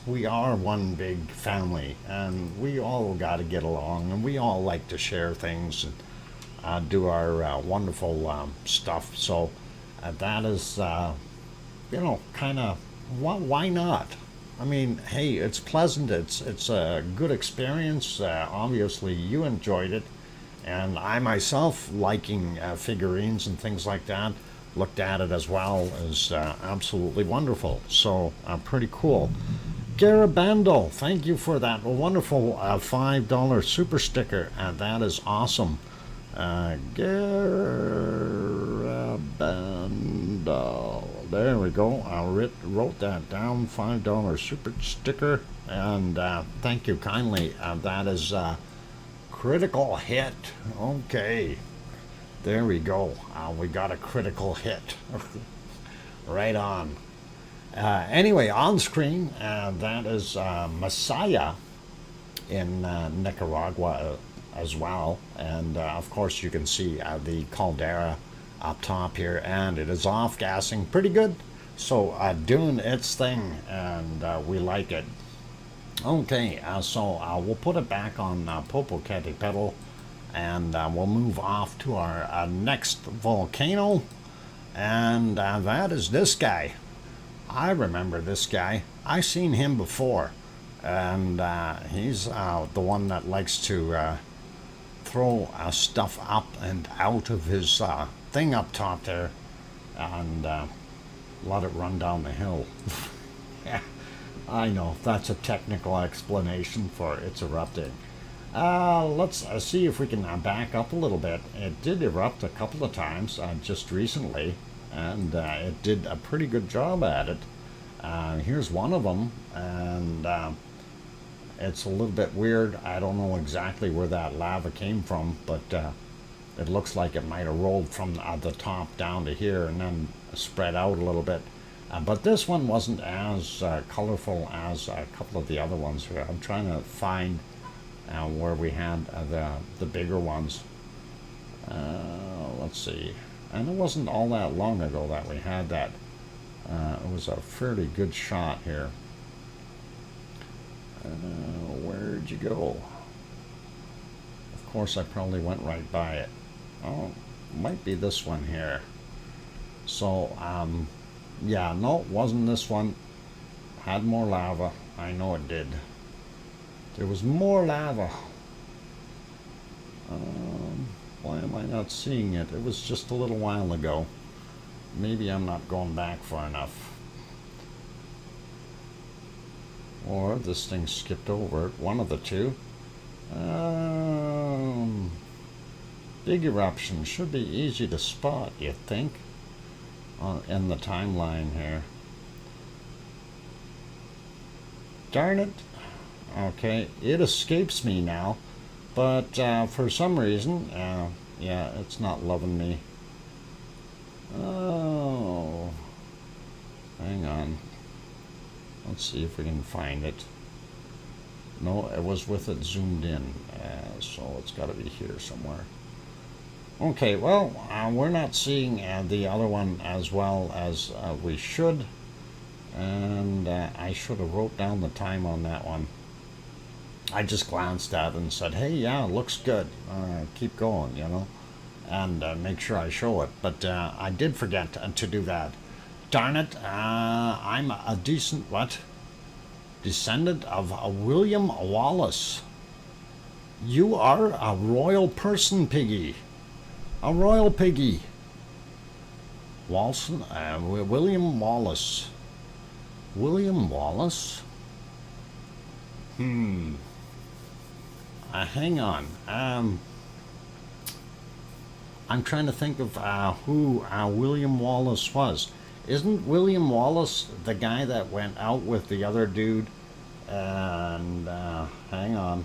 Speaker 1: We are one big family, and we all got to get along, and we all like to share things and do our wonderful stuff. So that is, kind of, why not? I mean, hey, it's pleasant. It's a good experience. Obviously, you enjoyed it, and I myself, liking figurines and things like that, looked at it as well, is absolutely wonderful. So pretty cool. Garabando, thank you for that wonderful $5 super sticker. That is awesome. Garabando. There we go. I wrote that down. $5 super sticker. And thank you kindly. That is critical hit. Okay. There we go. We got a critical hit. Right on. Anyway, on screen, that is Messiah in Nicaragua as well. And of course, you can see the caldera up top here, and it is off gassing pretty good. So doing its thing, and we like it. Okay, so we'll put it back on Popocatépetl, and we'll move off to our next volcano, and that is this guy. I remember this guy. I seen him before, and he's the one that likes to throw stuff up and out of his thing up top there, and let it run down the hill. Yeah, I know, that's a technical explanation for it's erupting. Let's see if we can back up a little bit. It did erupt a couple of times just recently, and it did a pretty good job at it. Here's one of them, and it's a little bit weird. I don't know exactly where that lava came from, but it looks like it might have rolled from the top down to here and then spread out a little bit. But this one wasn't as colorful as a couple of the other ones here. I'm trying to find where we had the bigger ones. Let's see. And it wasn't all that long ago that we had that. It was a fairly good shot here. Where'd you go? Of course, I probably went right by it. Oh, might be this one here. So, yeah, no, it wasn't this one. Had more lava. I know it did. There was more lava. Why am I not seeing it? It was just a little while ago. Maybe I'm not going back far enough. Or this thing skipped over it. One of the two. Big eruption should be easy to spot, you think, in the timeline here. Darn it. Okay, it escapes me now, but for some reason, yeah, it's not loving me. Oh, hang on. Let's see if we can find it. No, it was with it zoomed in, so it's got to be here somewhere. Okay, well, we're not seeing the other one as well as we should. And I should have wrote down the time on that one. I just glanced at it and said, hey, yeah, looks good. Keep going, you know, and make sure I show it. But I did forget to do that. Darn it, I'm a descendant of William Wallace. You are a royal person, Piggy. A royal piggy. William Wallace. William Wallace? Hang on. I'm trying to think of who William Wallace was. Isn't William Wallace the guy that went out with the other dude? And hang on.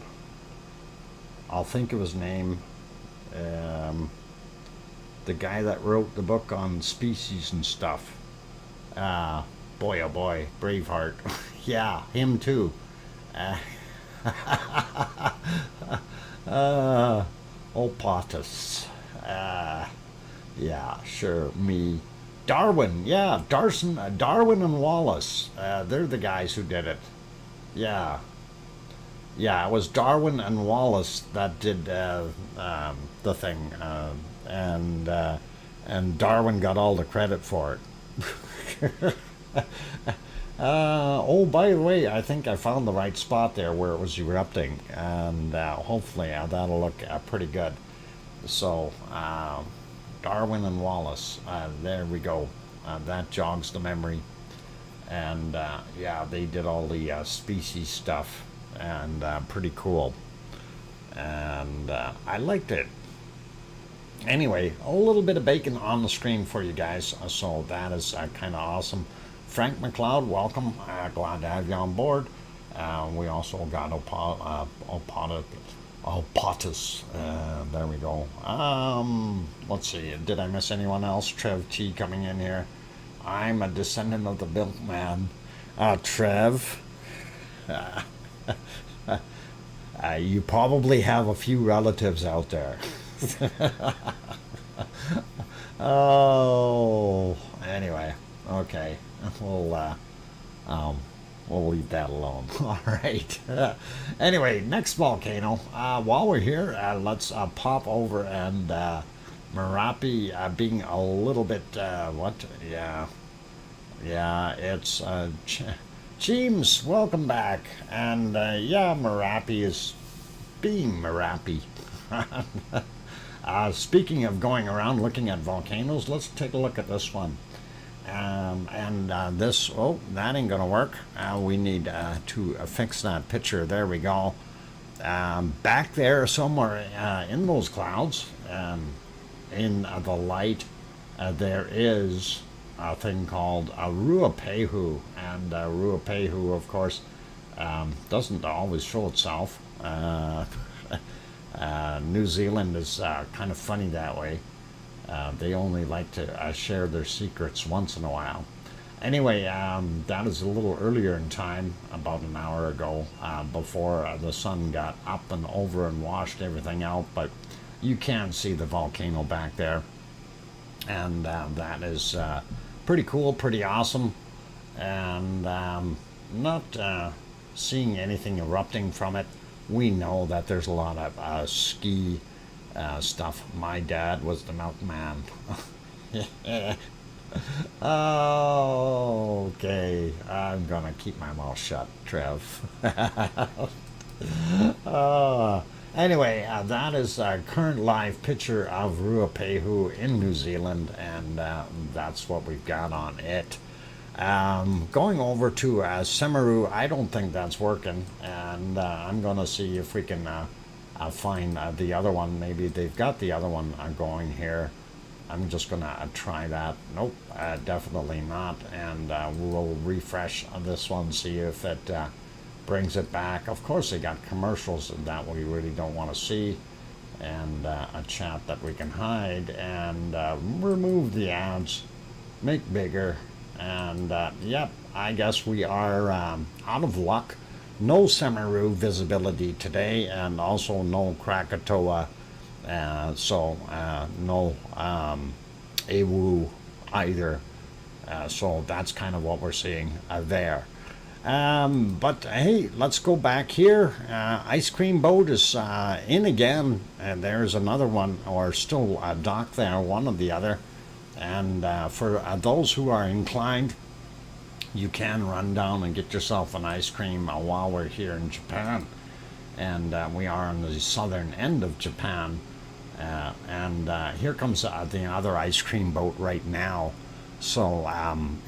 Speaker 1: I'll think of his name. The guy that wrote the book on species and stuff. Boy, oh boy, Braveheart. Yeah, him too. Opotus. Yeah, sure, me. Darwin, yeah, Darwin and Wallace. They're the guys who did it. Yeah. Yeah, it was Darwin and Wallace that did the thing. And Darwin got all the credit for it. Oh, by the way, I think I found the right spot there where it was erupting, and hopefully that'll look pretty good. So, Darwin and Wallace, there we go. That jogs the memory. And yeah, they did all the species stuff, and pretty cool. And I liked it. Anyway, a little bit of bacon on the screen for you guys, so that is kind of awesome. Frank McLeod, welcome. Glad to have you on board. We also got Opotus. There we go. Let's see. Did I miss anyone else? Trev T coming in here. I'm a descendant of the milkman. Trev. You probably have a few relatives out there. Oh, anyway, okay, we'll leave that alone. All right. Anyway, next volcano. While we're here, let's pop over and Merapi being a little bit Yeah, it's James. Welcome back, and yeah, Merapi is being Merapi. Speaking of going around looking at volcanoes, let's take a look at this one. This, oh, that ain't gonna work. We need to fix that picture. There we go. Back there somewhere in those clouds, in the light, there is a thing called a Ruapehu, and Ruapehu, of course, doesn't always show itself. New Zealand is kind of funny that way. They only like to share their secrets once in a while. Anyway, that is a little earlier in time, about an hour ago, before the sun got up and over and washed everything out, but you can see the volcano back there. And that is pretty cool, pretty awesome. And not seeing anything erupting from it. We know that there's a lot of ski stuff. My dad was the milkman. Oh, okay. I'm gonna keep my mouth shut, Trev. Anyway, that is a current live picture of Ruapehu in New Zealand, and that's what we've got on it. Going over to Semeru, I don't think that's working, and I'm going to see if we can find the other one. Maybe they've got the other one going here. I'm just going to try that. Nope, definitely not, and we'll refresh this one, see if it brings it back. Of course, they got commercials that we really don't want to see, and a chat that we can hide, and remove the ads, make bigger. And yep, I guess we are out of luck. No Semeru visibility today, and also no Krakatoa So no AWU either. So that's kind of what we're seeing there. But hey, let's go back here. Ice cream boat is in again, and there's another one, or still docked there, one or the other. And for those who are inclined, you can run down and get yourself an ice cream while we're here in Japan. And we are on the southern end of Japan. And here comes the other ice cream boat right now. So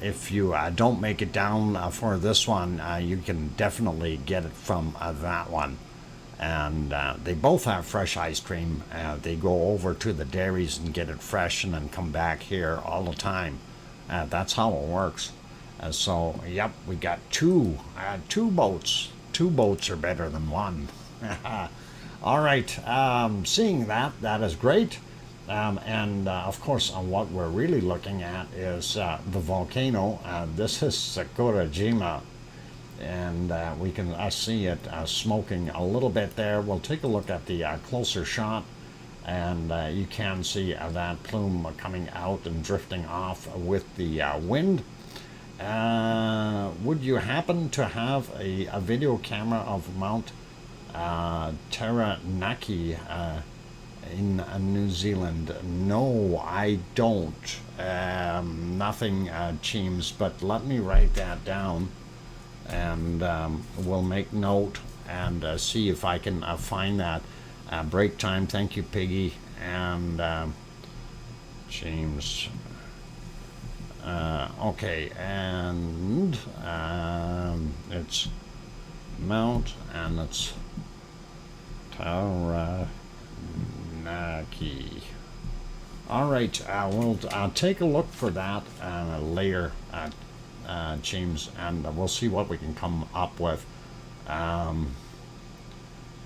Speaker 1: if you don't make it down for this one, you can definitely get it from that one. And they both have fresh ice cream. They go over to the dairies and get it fresh and then come back here all the time. That's how it works. So, yep, we got two boats. Two boats are better than one. All right, seeing that is great. And of course, what we're really looking at is the volcano. This is Sakurajima, and we can see it smoking a little bit there. We'll take a look at the closer shot, and you can see that plume coming out and drifting off with the wind. Would you happen to have a video camera of Mount Taranaki in New Zealand? No, I don't. Nothing, Cheems, but let me write that down, and we'll make note and see if I can find that. Break time, thank you, Piggy, and James. Okay, and it's Mount, and it's Taranaki. All right, we'll take a look for that later, James, and we'll see what we can come up with.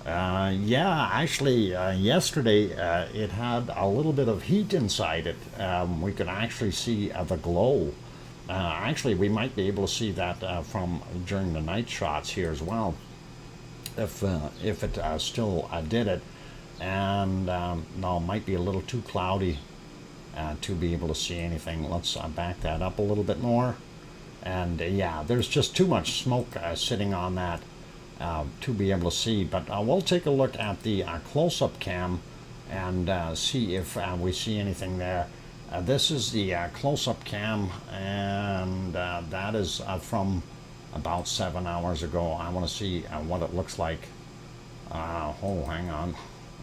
Speaker 1: Yeah, actually, yesterday it had a little bit of heat inside it. We could actually see the glow. Actually, we might be able to see that from during the night shots here as well, if it still did it. And no, it might be a little too cloudy to be able to see anything. Let's back that up a little bit more. And yeah, there's just too much smoke sitting on that to be able to see. But we'll take a look at the close-up cam and see if we see anything there. This is the close-up cam, and that is from about 7 hours ago. I want to see what it looks like. Oh, hang on.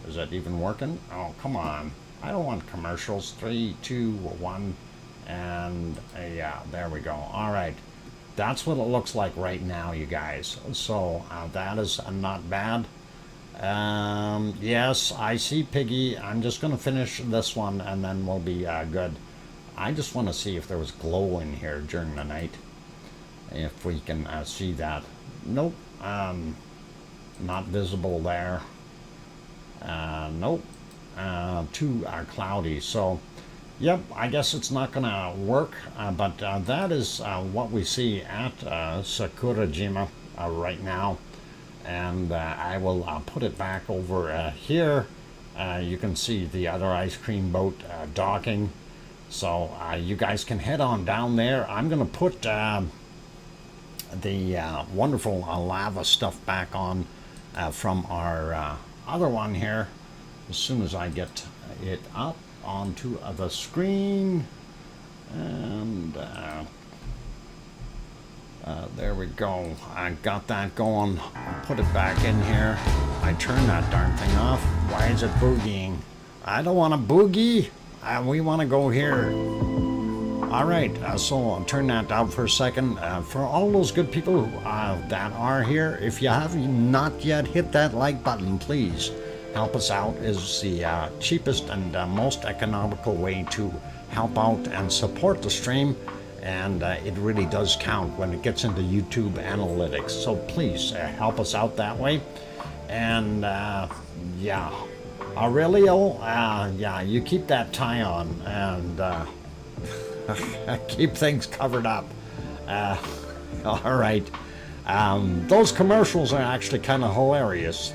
Speaker 1: Is that even working? Oh, come on. I don't want commercials. 3, 2, 1, and yeah, there we go. All right. That's what it looks like right now, you guys. So that is not bad. Yes, I see, Piggy. I'm just going to finish this one, and then we'll be good. I just want to see if there was glow in here during the night. If we can see that. Nope. Not visible there. Nope. Too cloudy. So, yep, I guess it's not going to work. But that is what we see at Sakurajima right now. And I will put it back over here. You can see the other ice cream boat docking. So you guys can head on down there. I'm going to put the wonderful lava stuff back on from our other one here as soon as I get it up onto the screen. And there we go. I got that going. I'll put it back in here. I turned that darn thing off. Why is it boogieing? I don't want to boogie. We want to go here. All right, so I'll turn that down for a second. For all those good people that are here, if you have not yet hit that like button, please help us out. Is the cheapest and most economical way to help out and support the stream. And it really does count when it gets into YouTube analytics. So please help us out that way. And yeah, Aurelio, yeah, you keep that tie on and keep things covered up. All right. Those commercials are actually kind of hilarious.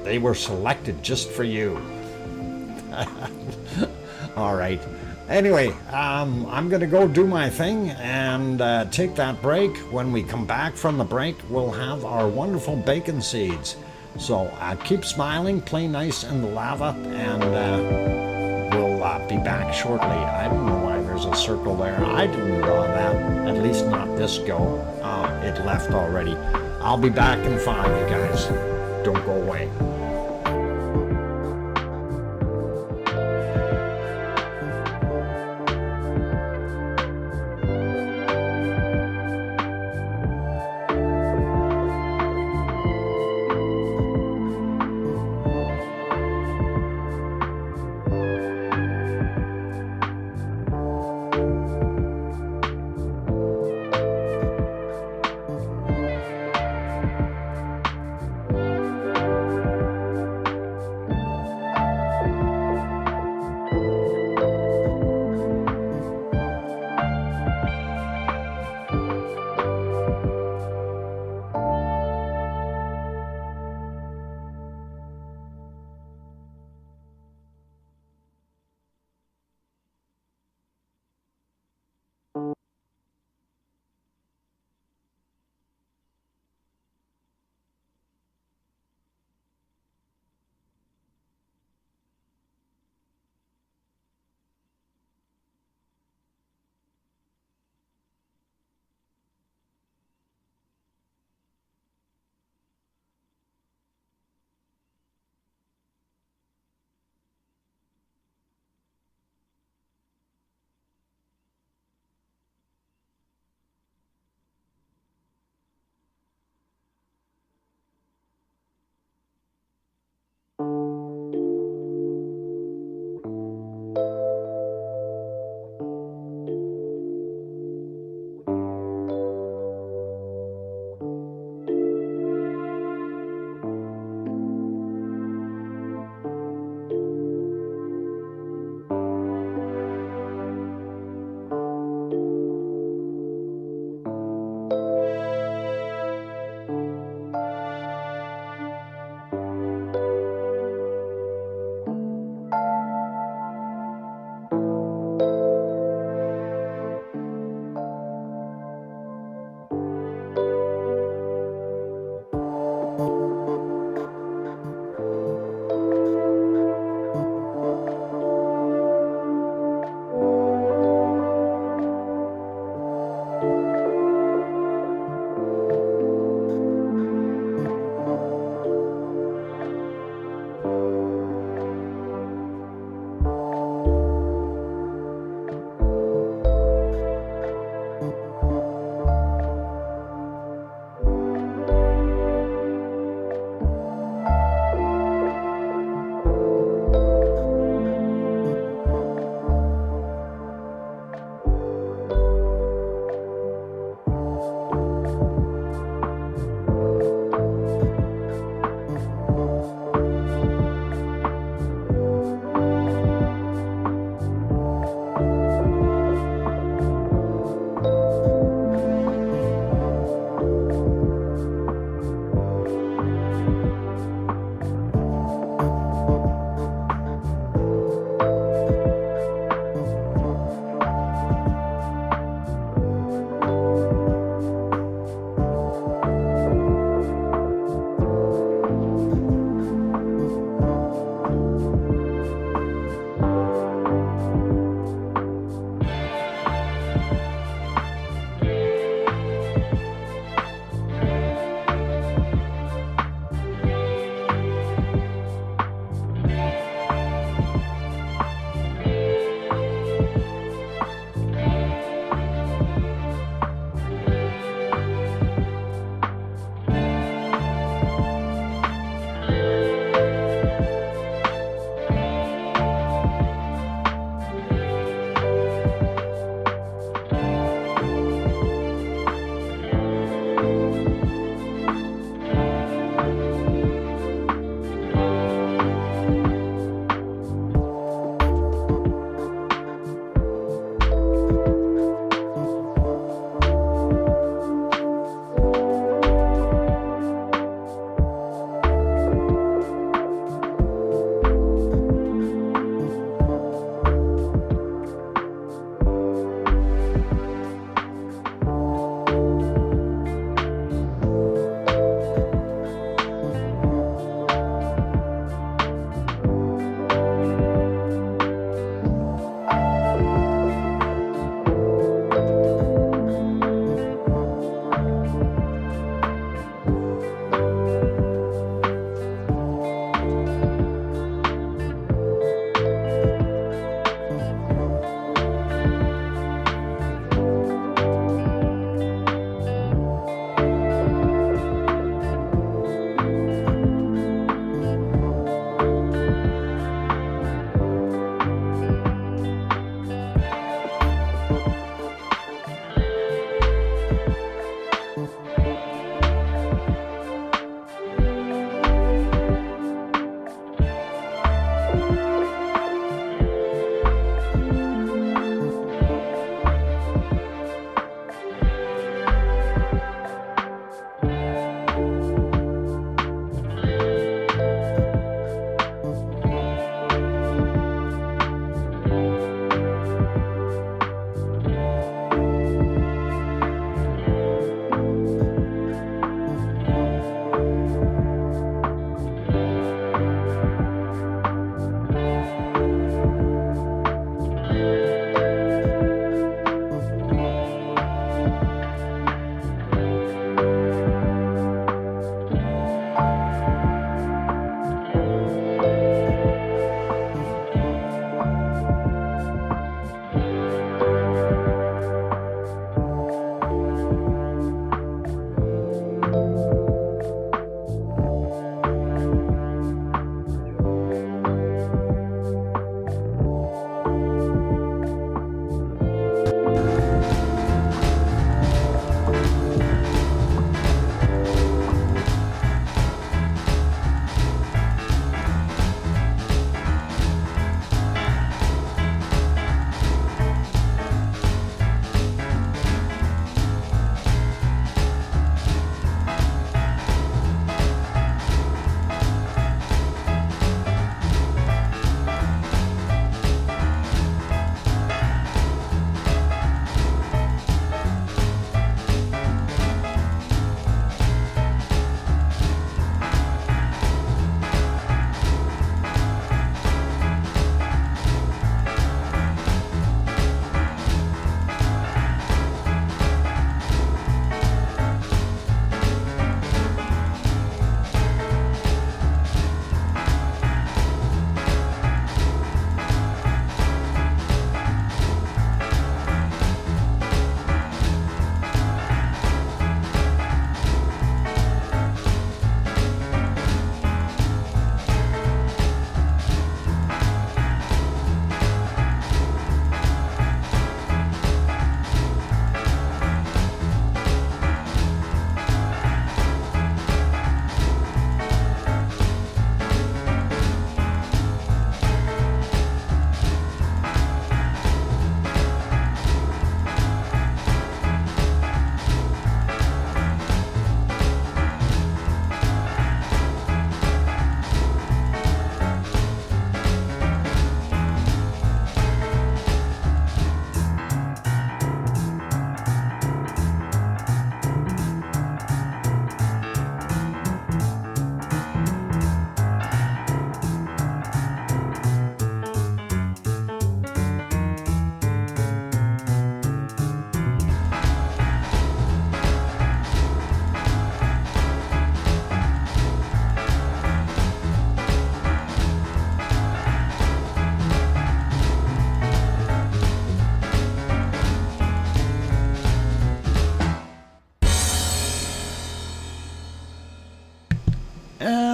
Speaker 1: They were selected just for you. All right. Anyway, I'm going to go do my thing and take that break. When we come back from the break, we'll have our wonderful bacon seeds. So keep smiling, play nice in the lava, and we'll be back shortly. I don't know why there's a circle there. I didn't draw that, at least not this go. It left already. I'll be back in 5, you guys. Don't go away.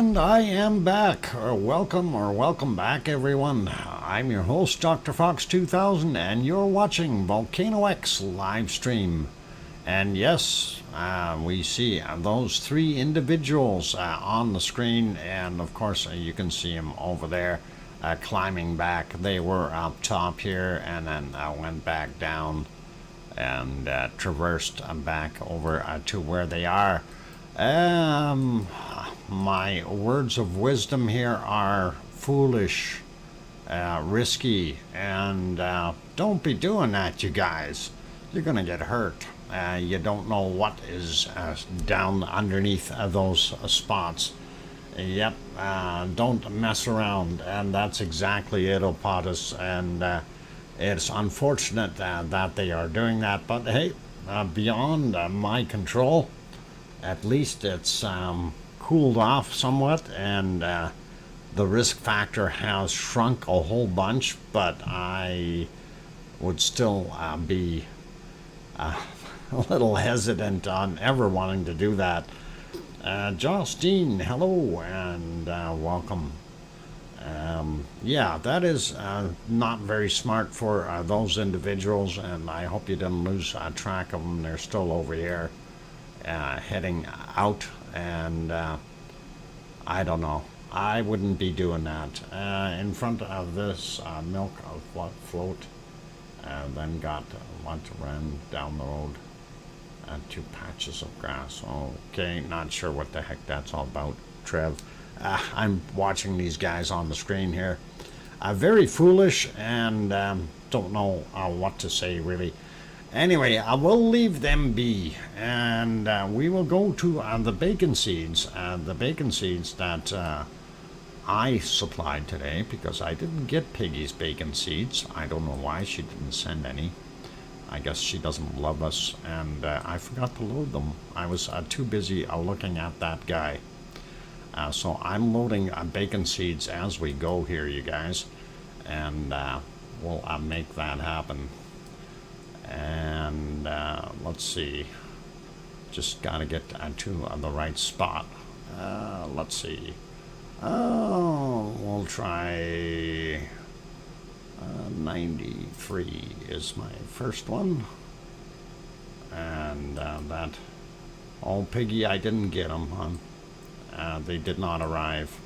Speaker 1: And I am back. Welcome back, everyone. I'm your host, DrFox2000, and you're watching VolcanoX live stream. And yes, we see those three individuals on the screen, and of course you can see them over there climbing back. They were up top here, and then went back down and traversed back over to where they are. My words of wisdom here are foolish, risky, and don't be doing that, you guys. You're gonna get hurt. You don't know what is down underneath those spots. Yep, don't mess around, and that's exactly it, Opotus, and it's unfortunate that they are doing that, but hey, beyond my control. At least it's cooled off somewhat, and the risk factor has shrunk a whole bunch, but I would still be a little hesitant on ever wanting to do that. Justine, hello, and welcome. Yeah, that is not very smart for those individuals, and I hope you didn't lose track of them. They're still over here. Heading out, and I don't know. I wouldn't be doing that. In front of this milk of float, then got ran down the road to patches of grass. Okay, not sure what the heck that's all about, Trev. I'm watching these guys on the screen here. Very foolish, and don't know what to say really. Anyway, I will leave them be, and we will go to the bacon seeds. The bacon seeds that I supplied today, because I didn't get Piggy's bacon seeds. I don't know why she didn't send any. I guess she doesn't love us, and I forgot to load them. I was too busy looking at that guy. So I'm loading bacon seeds as we go here, you guys, and we'll make that happen. And let's see, just gotta get to the right spot. Let's see, we'll try 93 is my first one, and that, Piggy, I didn't get them, huh? They did not arrive.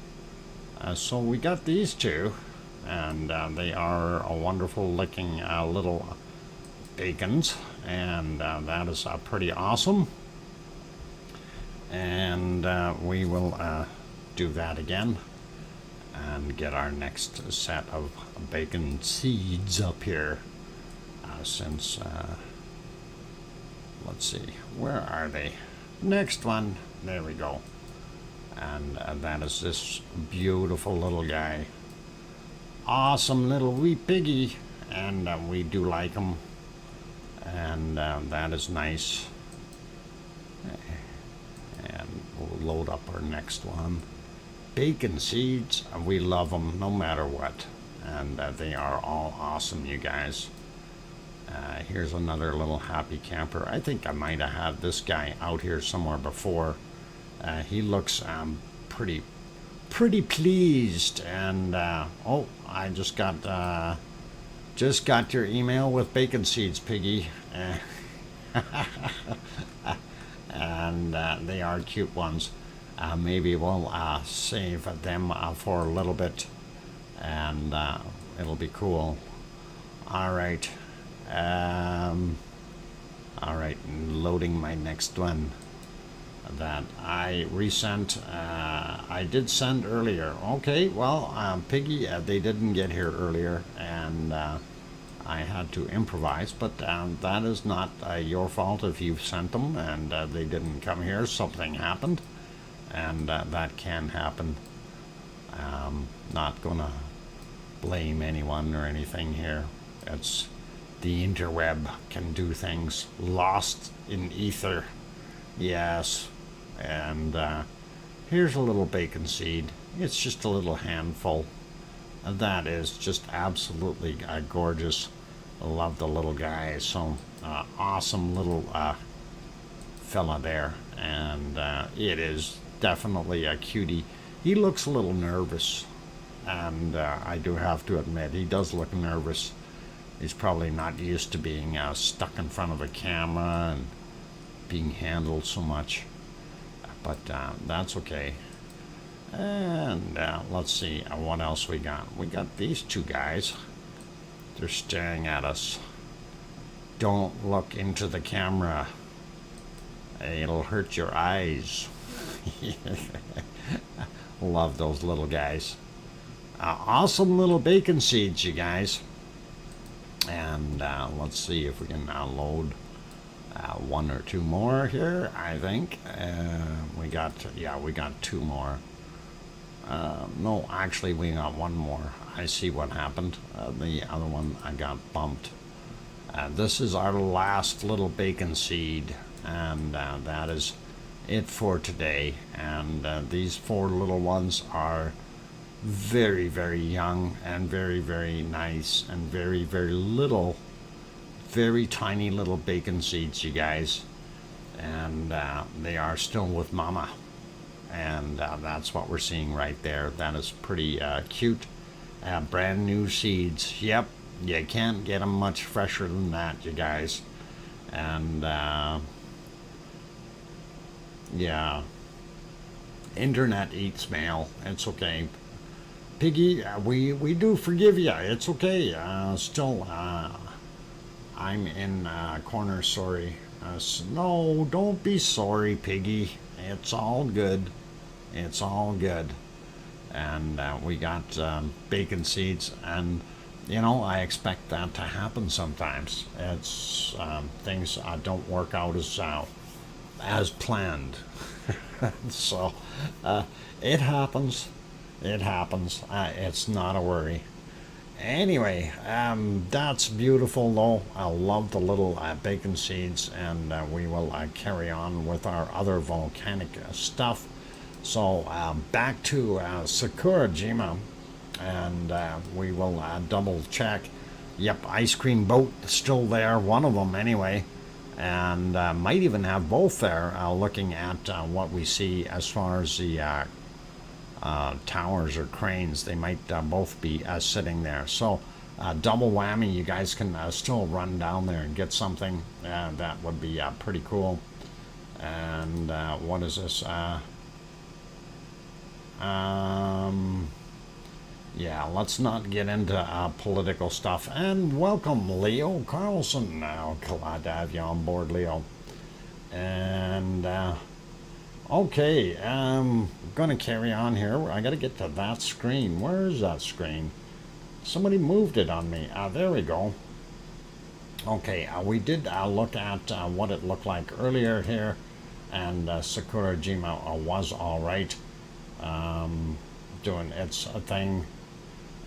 Speaker 1: So we got these two, and they are a wonderful looking little bacons, and that is pretty awesome. And we will do that again and get our next set of bacon seeds up here, since let's see, where are they? Next one, there we go. And that is this beautiful little guy, awesome little wee piggy, and we do like him. And that is nice. And we'll load up our next one. Bacon seeds, we love them no matter what, and they are all awesome, you guys. Here's another little happy camper. I think I might have had this guy out here somewhere before. He looks pretty pleased, and oh, I just got your email with bacon seeds, Piggy. And they are cute ones. Maybe we'll save them for a little bit, and it'll be cool. All right. All right, loading my next one that I resent. I did send earlier. Okay, well, Piggy, they didn't get here earlier, and I had to improvise, but that is not your fault if you sent them and they didn't come here. Something happened, and that can happen. Not gonna blame anyone or anything here. It's the interweb can do things. Lost in ether. Yes. And here's a little bacon seed. It's just a little handful. That is just absolutely gorgeous. I love the little guy. So awesome little fella there. And it is definitely a cutie. he looks a little nervous, and I do have to admit he does look nervous. He's probably not used to being stuck in front of a camera and being handled so much, but that's okay. And let's see what else we got. We got these two guys. They're staring at us. Don't look into the camera. It'll hurt your eyes. Love those little guys. Awesome little bacon seeds, you guys. And let's see if we can load one or two more here. I think we got two more. No, actually we got one more. I see what happened. The other one I got bumped. This is our last little bacon seed, and that is it for today. And these four little ones are very, very young and very, very nice and very, very little, very tiny little bacon seeds, you guys. And they are still with mama. And that's what we're seeing right there. That is pretty cute. Brand new seeds. Yep, you can't get them much fresher than that, you guys. And yeah, internet eats mail. It's okay. Piggy, we do forgive you. It's okay. Still, I'm in corner. Sorry. No, don't be sorry, Piggy. It's all good. It's all good. And we got bacon seeds, and you know, I expect that to happen sometimes. It's things don't work out as planned. So it happens. It happens. It's not a worry. Anyway, that's beautiful though. I love the little bacon seeds, and we will carry on with our other volcanic stuff. So back to Sakurajima, and we will double check. Yep, ice cream boat still there, one of them anyway, and might even have both there, looking at what we see as far as the towers or cranes. They might both be sitting there. So double whammy, you guys can still run down there and get something. That would be pretty cool. And what is this? Yeah, let's not get into political stuff. And welcome, Leo Carlson. Now, glad to have you on board, Leo. And okay, I'm gonna carry on here. I gotta get to that screen. Where is that screen? Somebody moved it on me. There we go. Okay, we did look at what it looked like earlier here, and Sakurajima was all right, doing its thing,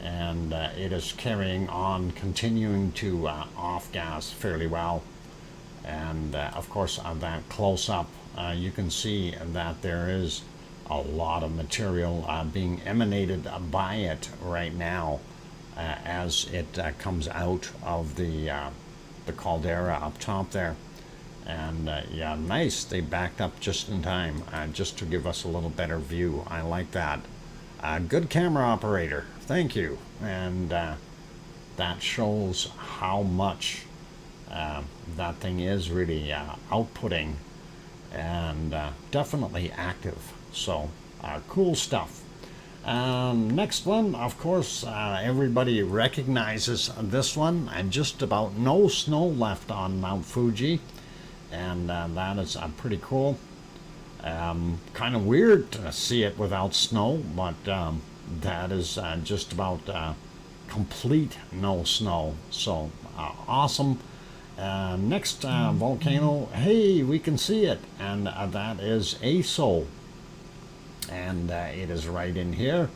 Speaker 1: and it is carrying on, continuing to off-gas fairly well. And of course, that close-up, you can see that there is a lot of material being emanated by it right now as it comes out of the caldera up top there. And yeah, nice. They backed up just in time, just to give us a little better view. I like that. Good camera operator. Thank you. And that shows how much that thing is really outputting, and definitely active. So cool stuff. Next one, of course, everybody recognizes this one, and just about no snow left on Mount Fuji, and that is pretty cool. Kind of weird to see it without snow, but that is just about complete no snow. So awesome. Next volcano, hey, we can see it, and that is Aso, and it is right in here.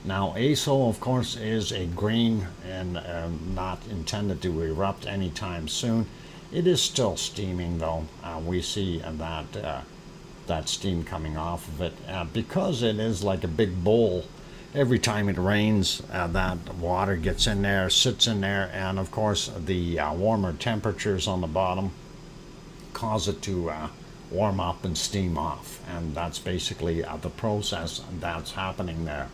Speaker 1: Now Aso, of course, is a green and not intended to erupt anytime soon. It is still steaming though. We see that steam coming off of it, because it is like a big bowl. Every time it rains, that water gets in there, sits in there, and of course the warmer temperatures on the bottom cause it to warm up and steam off, and that's basically the process that's happening there.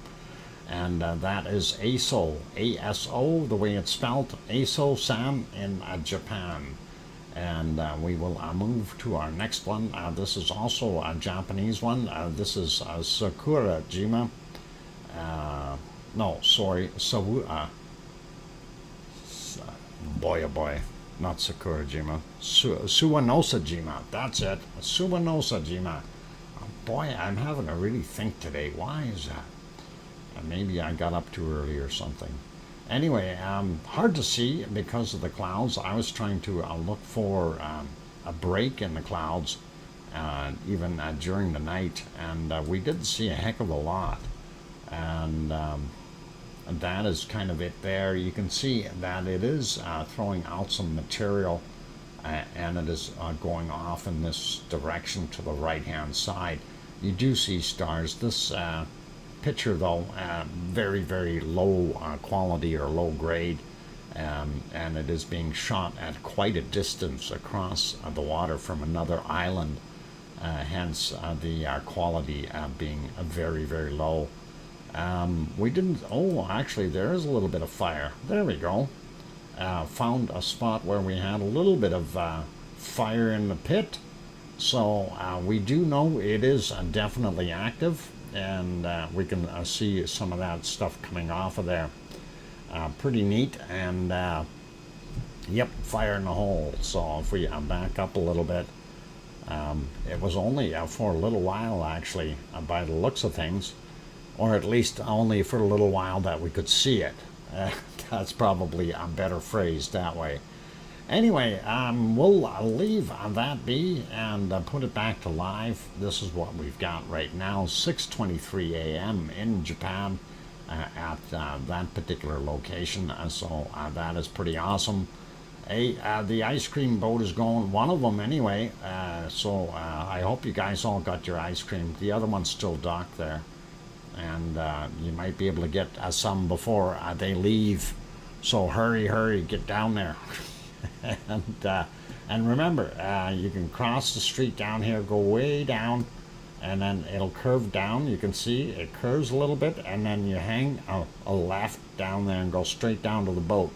Speaker 1: And that is ASO, ASO, the way it's spelled, ASO-san in Japan. And we will move to our next one. This is also a Japanese one. This is Sakurajima. No, sorry, boy oh boy, not Sakurajima, Suwanosajima, that's it, Suwanosajima. Boy, I'm having to really think today. Why is that? Maybe I got up too early or something. Anyway, hard to see because of the clouds. I was trying to look for a break in the clouds, even during the night, and we did see a heck of a lot. And that is kind of it there. You can see that it is throwing out some material, and it is going off in this direction to the right hand side. You do see stars. This picture though, very, very low quality or low grade, and it is being shot at quite a distance across the water from another island, hence the quality being very, very low. We didn't, oh, actually there is a little bit of fire. There we go. Found a spot where we had a little bit of fire in the pit. So we do know it is definitely active, and we can see some of that stuff coming off of there. Pretty neat. And yep, fire in the hole. So if we back up a little bit, it was only for a little while actually, by the looks of things, or at least only for a little while that we could see it. That's probably a better phrase that way. Anyway, we'll leave that be and put it back to live. This is what we've got right now, 6:23 a.m. in Japan at that particular location. So that is pretty awesome. The ice cream boat is going, one of them anyway. So I hope you guys all got your ice cream. The other one's still docked there, and you might be able to get some before they leave. So hurry, get down there. And remember, you can cross the street down here, go way down, and then it'll curve down. You can see it curves a little bit, and then you hang a left down there and go straight down to the boat.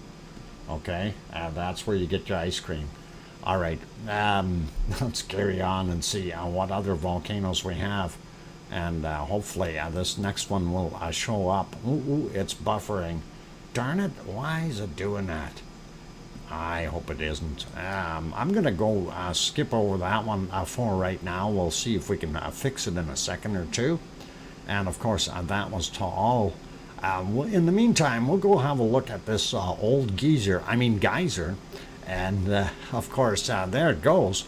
Speaker 1: Okay, that's where you get your ice cream. All right, let's carry on and see what other volcanoes we have, and hopefully this next one will show up. Ooh, it's buffering. Darn it, why is it doing that? I hope it isn't. I'm going to go skip over that one for right now. We'll see if we can fix it in a second or two. And of course, that was Ta'al. In the meantime, we'll go have a look at this old geyser. And of course, there it goes.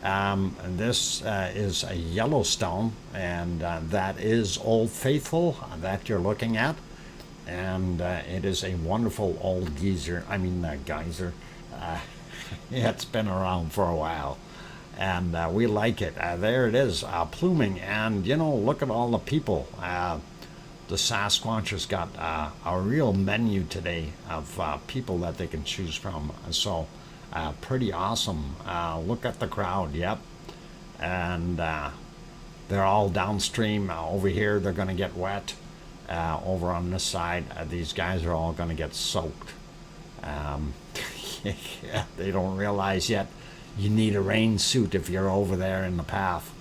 Speaker 1: This is a Yellowstone, and that is Old Faithful that you're looking at. And it is a wonderful old geyser. Geyser. It's been around for a while, and we like it. There it is, pluming, and look at all the people. The Sasquatch has got a real menu today of people that they can choose from. So pretty awesome. Look at the crowd. Yep, and they're all downstream. Over here, they're going to get wet. Over on this side, these guys are all going to get soaked. They don't realize yet you need a rain suit if you're over there in the path.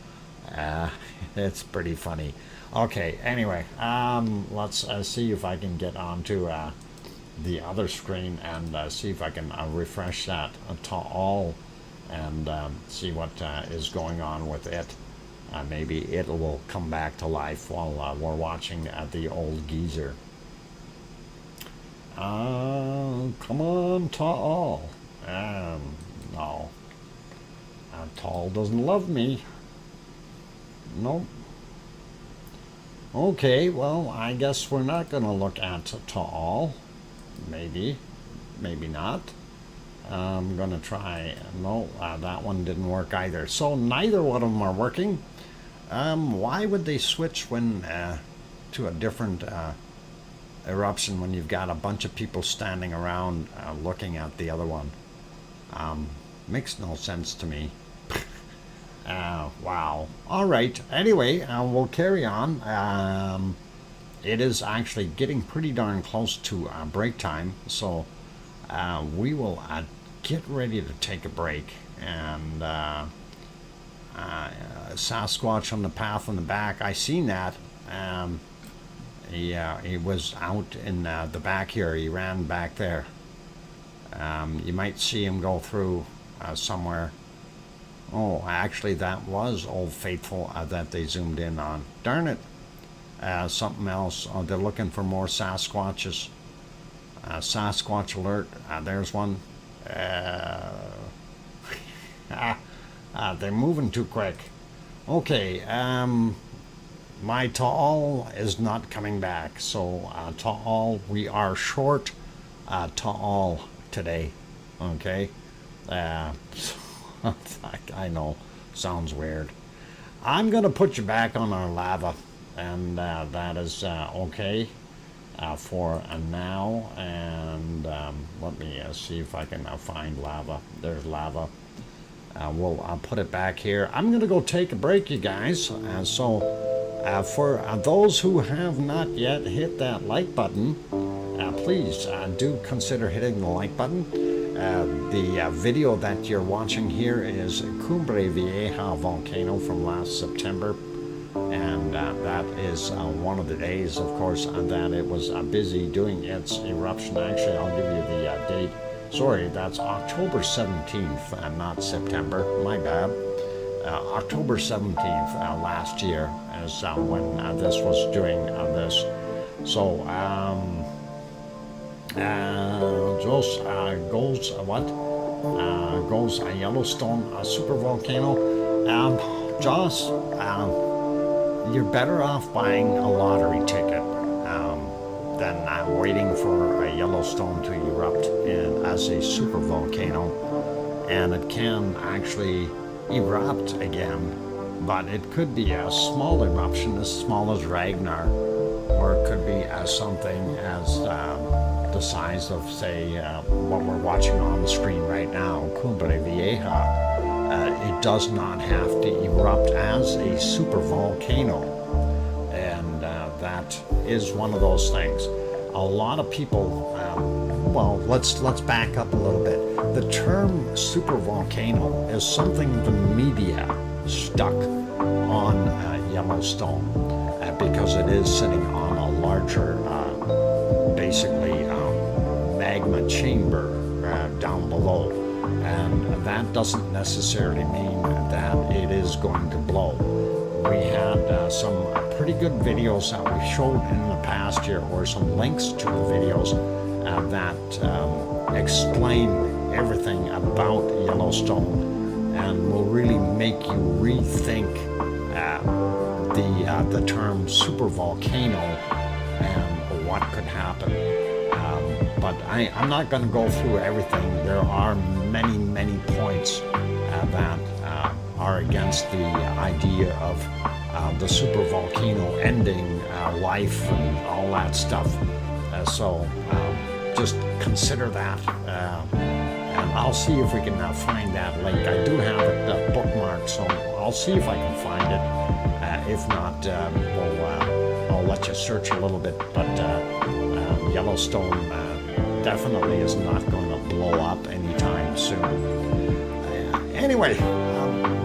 Speaker 1: It's pretty funny. Okay, anyway, let's see if I can get onto the other screen and see if I can refresh that to all, and see what is going on with it. Maybe it will come back to life while we're watching the old geyser. Come on, Ta'al. No. Ta'al doesn't love me. Nope. Okay, well, I guess we're not going to look at Ta'al. Maybe. Maybe not. I'm going to try. No, that one didn't work either. So neither one of them are working. Why would they switch when to a different eruption when you've got a bunch of people standing around looking at the other one? Makes no sense to me. Wow. All right. Anyway, we'll carry on. It is actually getting pretty darn close to break time, so we will get ready to take a break. And Sasquatch on the path in the back, I seen that. He was out in the back here. He ran back there. You might see him go through somewhere. Oh, actually, that was Old Faithful that they zoomed in on. Darn it. Something else. Oh, they're looking for more Sasquatches. Sasquatch alert. There's one. They're moving too quick. Okay. My Ta'al is not coming back. So, Ta'al, we are short Ta'al today. Okay. I know, sounds weird. I'm going to put you back on our lava, and that is okay for now. And let me see if I can find lava. There's lava. I'll put it back here. I'm going to go take a break, you guys. So for those who have not yet hit that like button, please do consider hitting the like button. The video that you're watching here is Cumbre Vieja volcano from last September, and that is one of the days, of course, that it was busy doing its eruption. Actually, I'll give you the date. Sorry, that's October 17th, not September. My bad. October 17th last year is when this was doing this. So, goes a Yellowstone super volcano. Joss, you're better off buying a lottery ticket than waiting for a Yellowstone to erupt as a super volcano. And it can actually erupt again, but it could be a small eruption as small as Ragnar, or it could be as something as the size of, say, what we're watching on the screen right now, Cumbre Vieja. It does not have to erupt as a super volcano, and that is one of those things. A lot of people, well, let's back up a little bit. The term super volcano is something the media stuck on Yellowstone because it is sitting on a larger, basically, magma chamber down below, and that doesn't necessarily mean that it is going to blow. We had some pretty good videos that we showed in the past year, or some links to the videos that explain everything about Yellowstone, and will really make you rethink the term super volcano and what could happen. But I'm not going to go through everything. There are many, many points that are against the idea of the super volcano ending life and all that stuff. So just consider that. And I'll see if we can find that link. I do have it bookmarked, so I'll see if I can find it. If not, I'll let you search a little bit. But Yellowstone definitely is not going to blow up anytime soon. Anyway,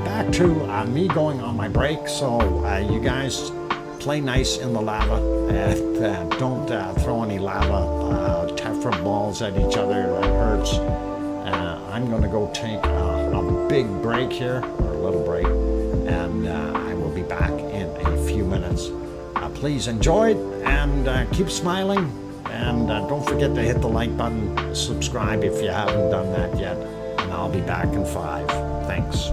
Speaker 1: back to me going on my break. So you guys play nice in the lava. Don't throw any lava tephra balls at each other. That hurts. I'm going to go take a big break here, or a little break, and I will be back in a few minutes. Please enjoy it and keep smiling. And don't forget to hit the like button, subscribe if you haven't done that yet, and I'll be back in 5. Thanks.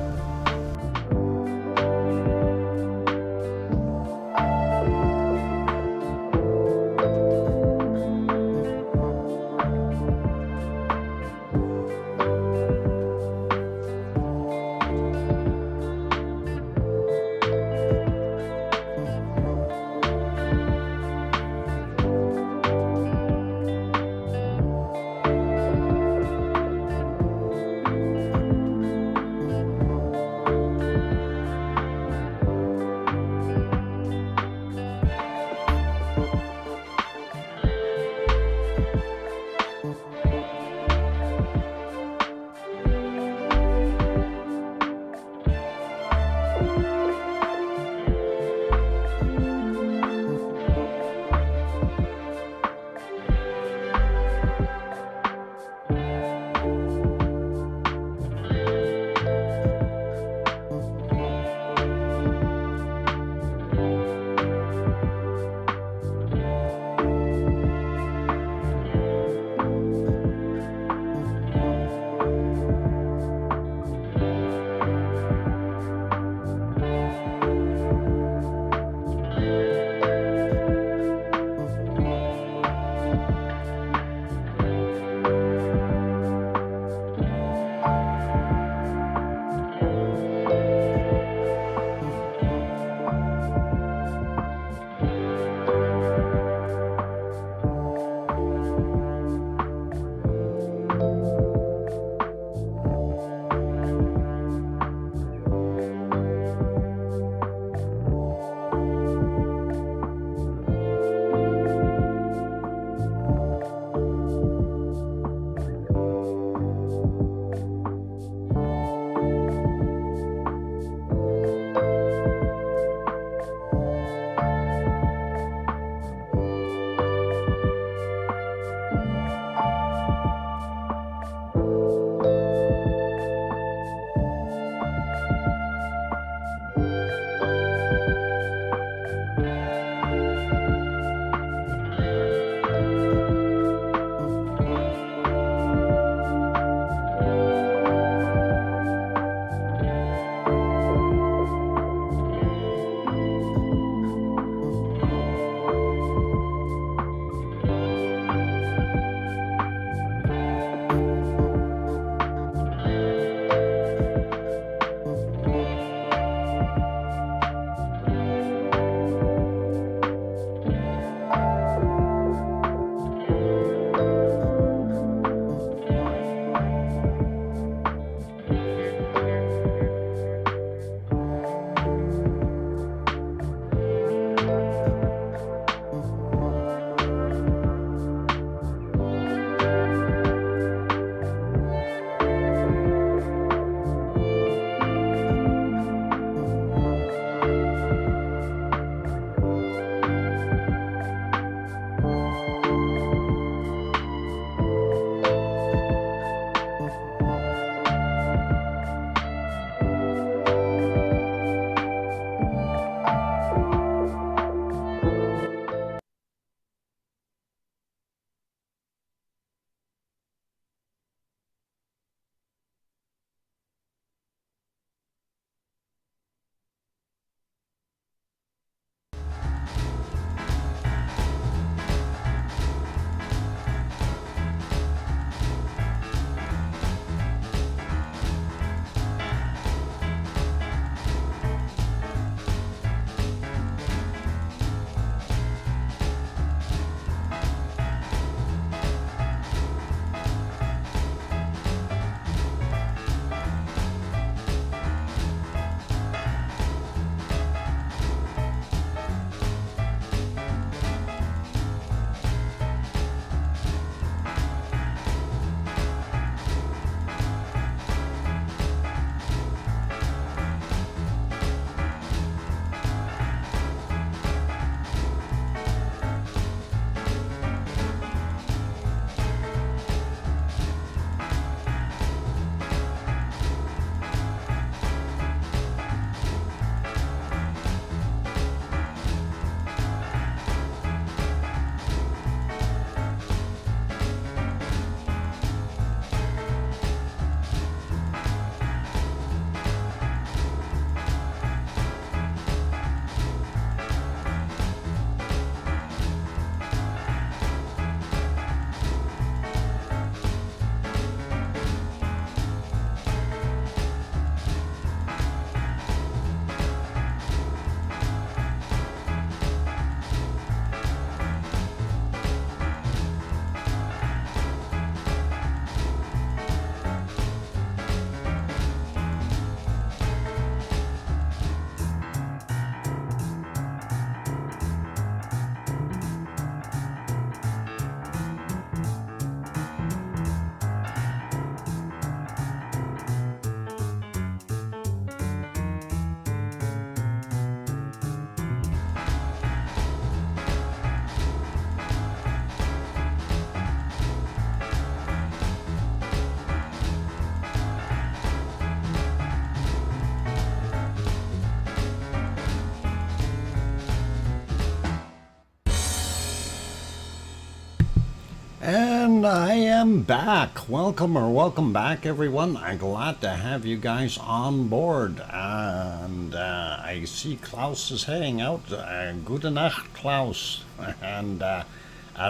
Speaker 1: And I am back. Welcome back, everyone. I'm glad to have you guys on board. And I see Klaus is heading out. Gute Nacht, Klaus. And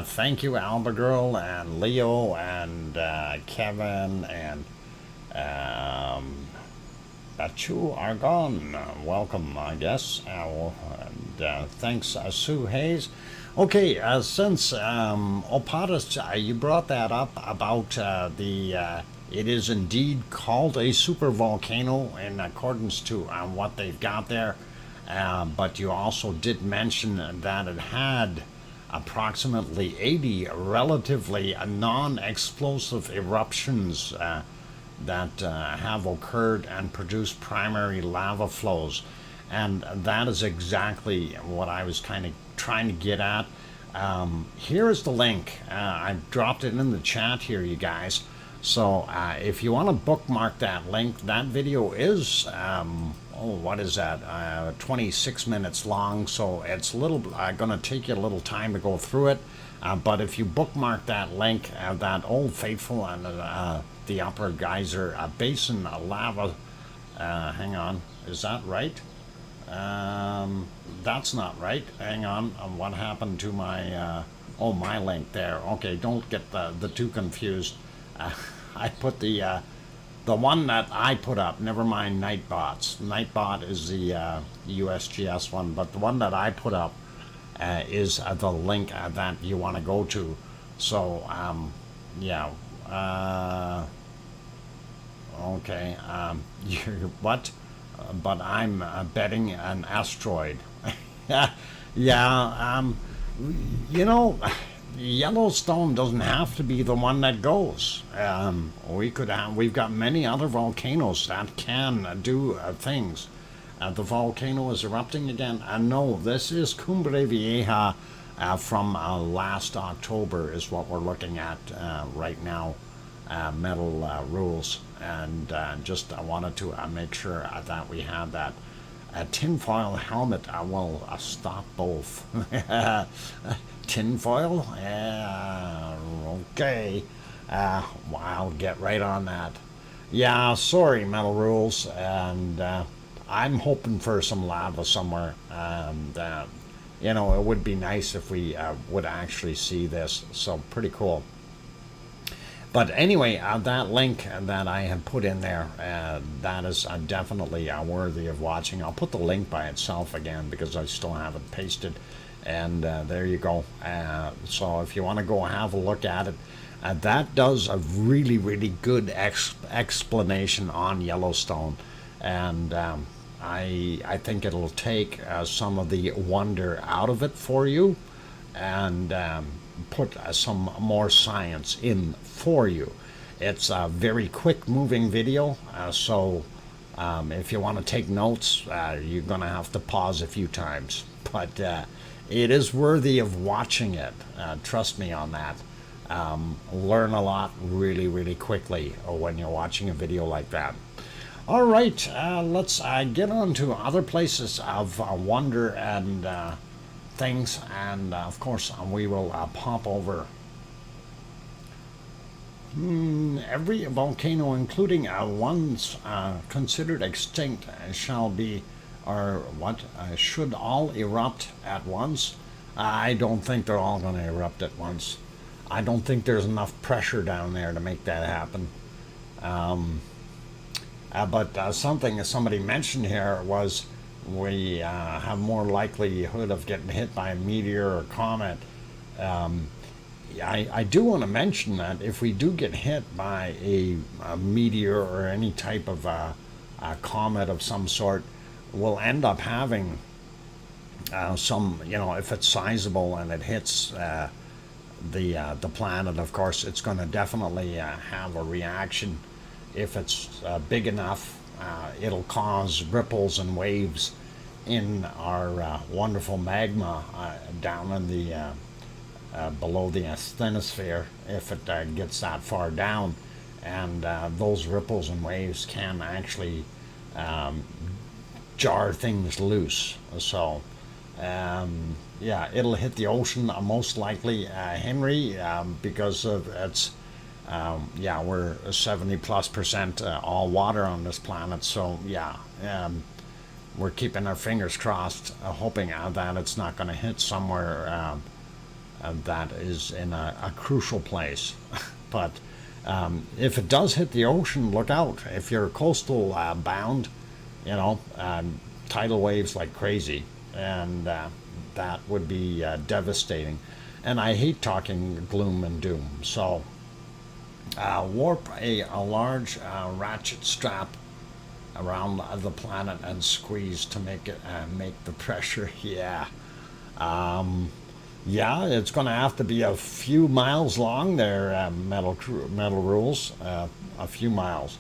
Speaker 1: thank you, Albagirl and Leo and Kevin and Bachu Argon. Welcome, I guess. And thanks, Sue Hayes. Okay, since Opatis, you brought that up about it is indeed called a supervolcano in accordance to what they've got there, but you also did mention that it had approximately 80 relatively non-explosive eruptions that have occurred and produced primary lava flows. And that is exactly what I was kind of trying to get at. Here is the link. I dropped it in the chat here, you guys. So if you want to bookmark that link, that video is, what is that? 26 minutes long. So it's a little, going to take you a little time to go through it. But if you bookmark that link, that Old Faithful and the Upper Geyser Basin lava, hang on, is that right? That's not right. Hang on. What happened to my my link there? Okay, don't get the two confused. I put the one that I put up. Never mind Nightbot's. Nightbot is the USGS one, but the one that I put up is the link that you want to go to. So yeah. Okay. What? But I'm betting an asteroid. Yeah, Yellowstone doesn't have to be the one that goes. We've got many other volcanoes that can do things. The volcano is erupting again. No, this is Cumbre Vieja from last October is what we're looking at right now. Metal rules, and just I wanted to make sure that we had that tinfoil helmet. Will stop both. Tinfoil? Okay. I'll get right on that. Yeah, sorry, Metal Rules, and I'm hoping for some lava somewhere. And it would be nice if we would actually see this. So pretty cool. But anyway, that link that I have put in there, that is definitely worthy of watching. I'll put the link by itself again because I still haven't pasted. And there you go. So if you want to go have a look at it, that does a really, really good explanation on Yellowstone. And I think it'll take some of the wonder out of it for you. And put some more science in for you. It's a very quick moving video, so if you want to take notes, you're going to have to pause a few times. But it is worthy of watching it. Trust me on that. Learn a lot really, really quickly when you're watching a video like that. All right, let's get on to other places of wonder and things, and of course we will pop over every volcano, including ones considered extinct, shall be, or what, should all erupt at once. I don't think they're all going to erupt at once. I don't think there's enough pressure down there to make that happen. But something somebody mentioned here was we have more likelihood of getting hit by a meteor or comet. I do want to mention that if we do get hit by a meteor or any type of a comet of some sort, we'll end up having some, if it's sizable and it hits the planet, of course, it's going to definitely have a reaction. If it's big enough, it'll cause ripples and waves in our wonderful magma down in the below the asthenosphere, if it gets that far down, and those ripples and waves can actually jar things loose. So Yeah, it'll hit the ocean most likely, Henry, because of its yeah, we're 70+% all water on this planet. So yeah, we're keeping our fingers crossed, hoping that it's not going to hit somewhere that is in a crucial place. But if it does hit the ocean, look out. If you're coastal bound, you know, tidal waves like crazy, and that would be devastating. And I hate talking gloom and doom. So warp a large ratchet strap around the planet and squeeze to make it make the pressure. Yeah. Yeah, it's going to have to be a few miles long there, metal rules, a few miles.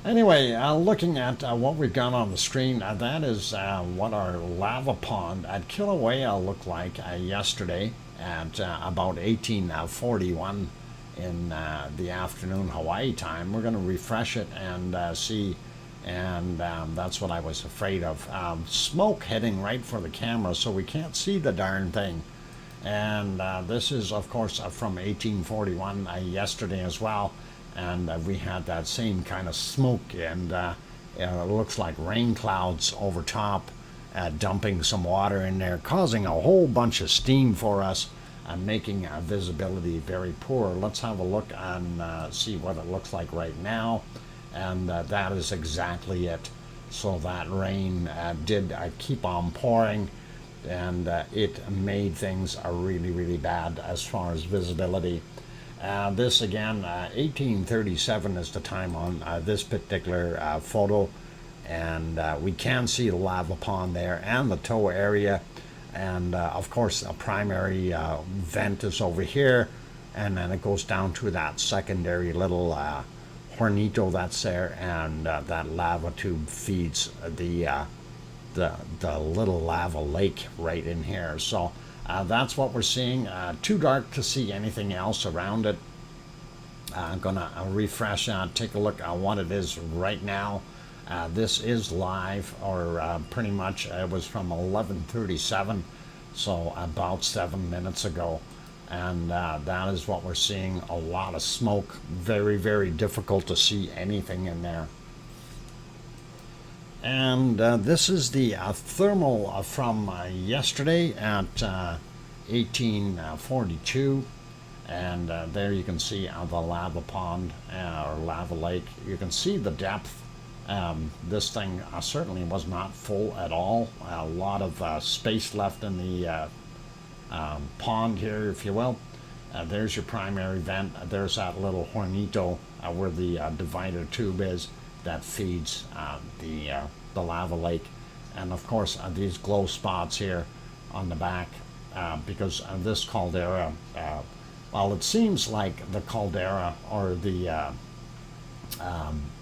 Speaker 1: Anyway, looking at what we've got on the screen, that is what our lava pond at Kilauea looked like yesterday at about 1841 in the afternoon Hawaii time. We're going to refresh it and see, and that's what I was afraid of. Smoke heading right for the camera, so we can't see the darn thing. And this is, of course, from 1841 yesterday as well. And we had that same kind of smoke, and it looks like rain clouds over top, dumping some water in there, causing a whole bunch of steam for us, and making visibility very poor. Let's have a look and see what it looks like right now. And that is exactly it. So that rain did keep on pouring, and it made things really, really bad as far as visibility. This again, 1837 is the time on this particular photo, and we can see the lava pond there and the tow area, and of course a primary vent is over here, and then it goes down to that secondary little hornito that's there, and that lava tube feeds the little lava lake right in here. So that's what we're seeing. Too dark to see anything else around it. I'm gonna refresh, take a look at what it is right now. This is live, or pretty much it was from 11:37, so about 7 minutes ago. And that is what we're seeing. A lot of smoke. Very, very difficult to see anything in there. And this is the thermal from yesterday at 1842. And there you can see the lava pond or lava lake. You can see the depth. This thing certainly was not full at all. A lot of space left in the pond here, if you will. There's your primary vent. There's that little hornito where the divider tube is that feeds the lava lake. And of course these glow spots here on the back, because this caldera, well, it seems like the caldera or the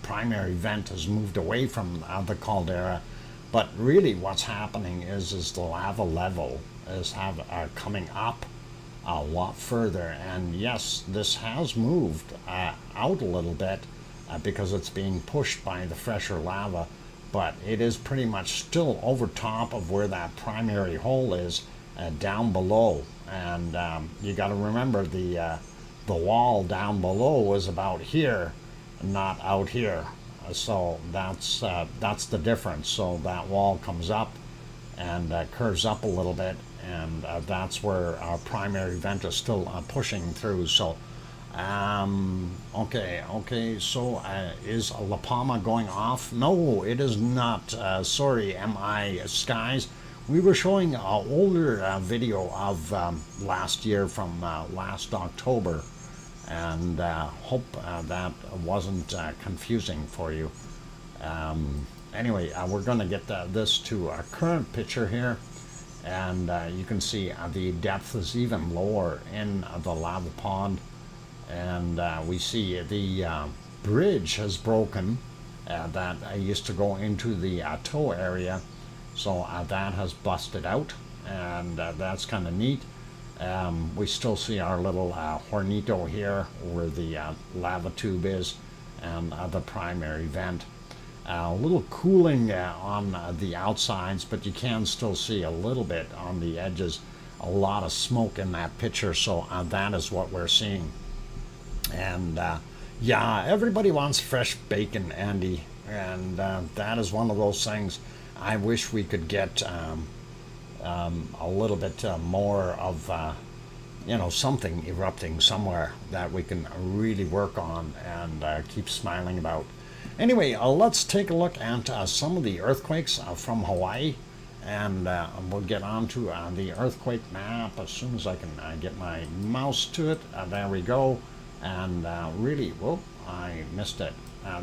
Speaker 1: primary vent has moved away from the caldera, but really what's happening is the lava level is coming up a lot further. And yes, this has moved out a little bit because it's being pushed by the fresher lava, but it is pretty much still over top of where that primary hole is, down below. And you got to remember the wall down below is about here, not out here. So that's the difference. So that wall comes up and curves up a little bit, and that's where our primary vent is still pushing through. So okay, so is La Palma going off? No, it is not. Sorry, MI Skies. We were showing an older video of last year from last October, and hope that wasn't confusing for you. Anyway, we're going to get this to our current picture here, and you can see the depth is even lower in the lava pond, and we see the bridge has broken that used to go into the tow area. So that has busted out, and that's kind of neat. We still see our little hornito here where the lava tube is, and the primary vent. A little cooling on the outsides, but you can still see a little bit on the edges. A lot of smoke in that picture, so that is what we're seeing. And yeah, everybody wants fresh bacon, Andy, and that is one of those things. I wish we could get a little bit more of something erupting somewhere that we can really work on and keep smiling about. Anyway, let's take a look at some of the earthquakes from Hawaii, and we'll get on to the earthquake map as soon as I can get my mouse to it. There we go. And really, whoop, I missed it.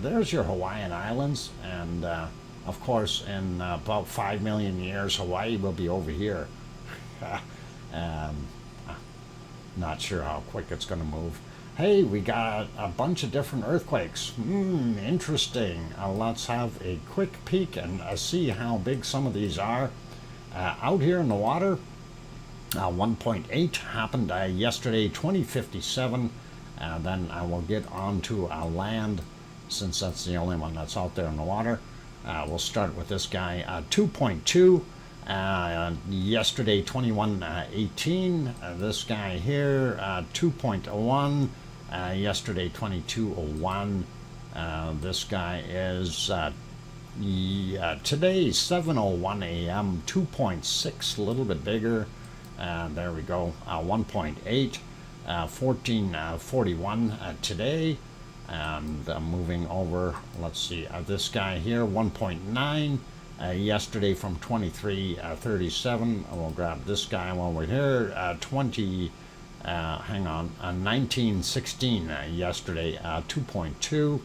Speaker 1: There's your Hawaiian Islands, and of course, in about 5 million years, Hawaii will be over here. Not sure how quick it's going to move. Hey, we got a bunch of different earthquakes. Interesting. Let's have a quick peek and see how big some of these are. Out here in the water, 1.8 happened yesterday, 2057. Then I will get on to land, since that's the only one that's out there in the water. We'll start with this guy, 2.2. Yesterday, 2118. This guy here, 2.01. Yesterday, 2201. This guy is today, 7:01 a.m. 2.6, a little bit bigger. There we go, 1.8. 1441 today, and moving over, let's see, this guy here, 1.9 yesterday from 2337. We'll grab this guy while we're here, 1916 yesterday, 2.2,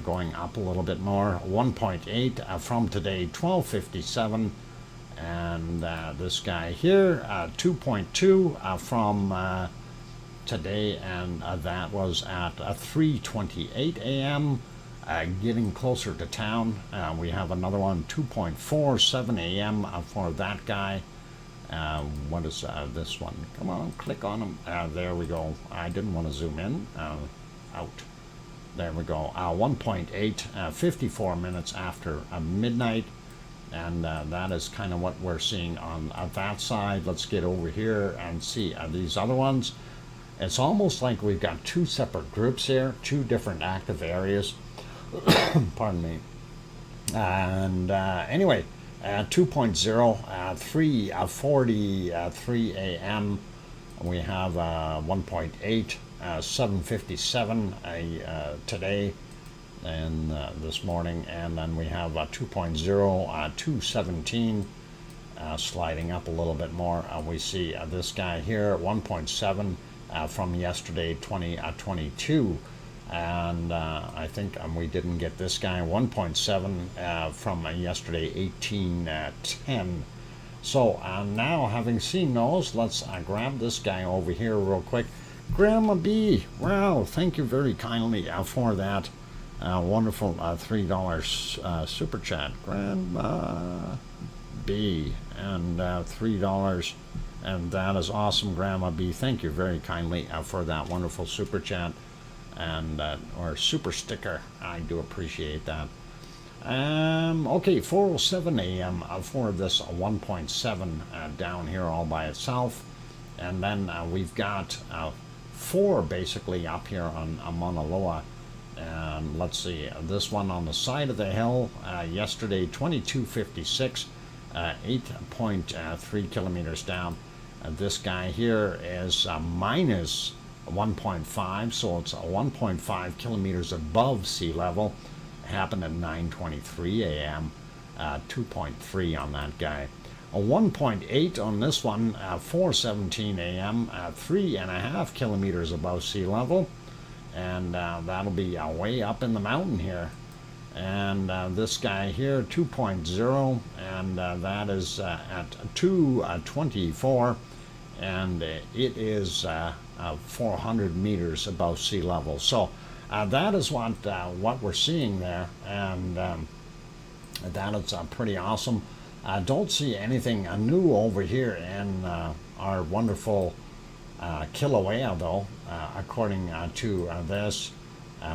Speaker 1: going up a little bit more, 1.8 from today, 1257. And this guy here, 2.2 from today, and that was at 3:28 a.m. Getting closer to town. We have another one, 2.47 a.m. For that guy. What is this one? Come on, click on him. There we go. I didn't want to zoom in. Out. There we go. 1.8, 54 minutes after midnight. And that is kind of what we're seeing on that side. Let's get over here and see these other ones. It's almost like we've got two separate groups here, two different active areas. Pardon me. And anyway, 2.0, 3:43 a.m. We have 1.8, 7:57 today and this morning, and then we have 2.0, 2:17. Sliding up a little bit more. We see this guy here, 1.7. From yesterday, 2022, and I think we didn't get this guy, 1.7 from yesterday, 1810. So now, having seen those, let's grab this guy over here real quick. Grandma B, wow, thank you very kindly for that wonderful $3 super chat, Grandma B, and $3. And that is awesome, Grandma B. Thank you very kindly for that wonderful super chat and or super sticker. I do appreciate that. Okay, 4:07 a.m. For this 1.7 down here all by itself, and then we've got 4 basically up here on Mauna Loa. And let's see, this one on the side of the hill yesterday, 2256, 8.3 kilometers down. This guy here is minus 1.5, so it's 1.5 kilometers above sea level. Happened at 9:23 a.m. 2.3 on that guy. A 1.8 on this one, 4:17 a.m. 3.5 kilometers above sea level, and that'll be way up in the mountain here. And this guy here, 2.0, and that is at 2:24, and it is 400 meters above sea level. So that is what we're seeing there, and that is pretty awesome. I don't see anything new over here in our wonderful Kilauea, though, according to this.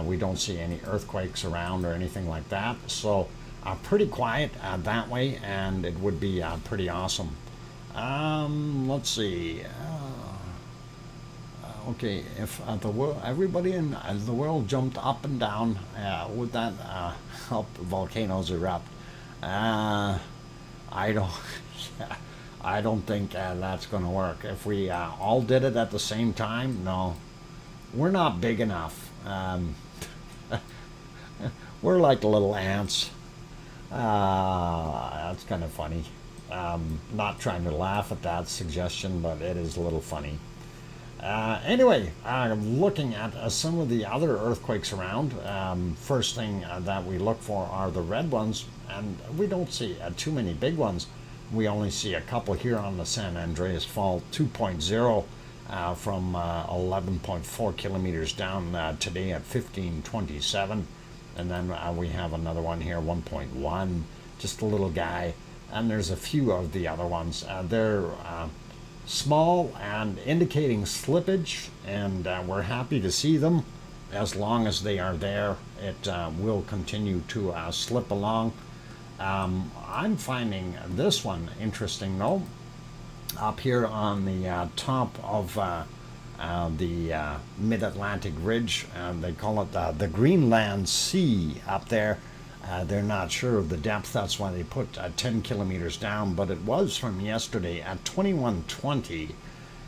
Speaker 1: We don't see any earthquakes around or anything like that. So pretty quiet that way, and it would be pretty awesome. Let's see. Okay, if the world, everybody in the world jumped up and down, would that help volcanoes erupt? I don't. I don't think that's going to work. If we all did it at the same time, no, we're not big enough. We're like little ants. That's kind of funny. Not trying to laugh at that suggestion, but it is a little funny. Anyway, looking at some of the other earthquakes around, first thing that we look for are the red ones, and we don't see too many big ones. We only see a couple here on the San Andreas Fault, 2.0 from 11.4 kilometers down today at 1527. And then we have another one here, 1.1, just a little guy. And there's a few of the other ones. They're small and indicating slippage, and we're happy to see them. As long as they are there, it will continue to slip along. I'm finding this one interesting though. Up here on the top of the mid-Atlantic ridge, they call it the Greenland Sea up there. They're not sure of the depth, that's why they put 10 kilometers down, but it was from yesterday at 2120.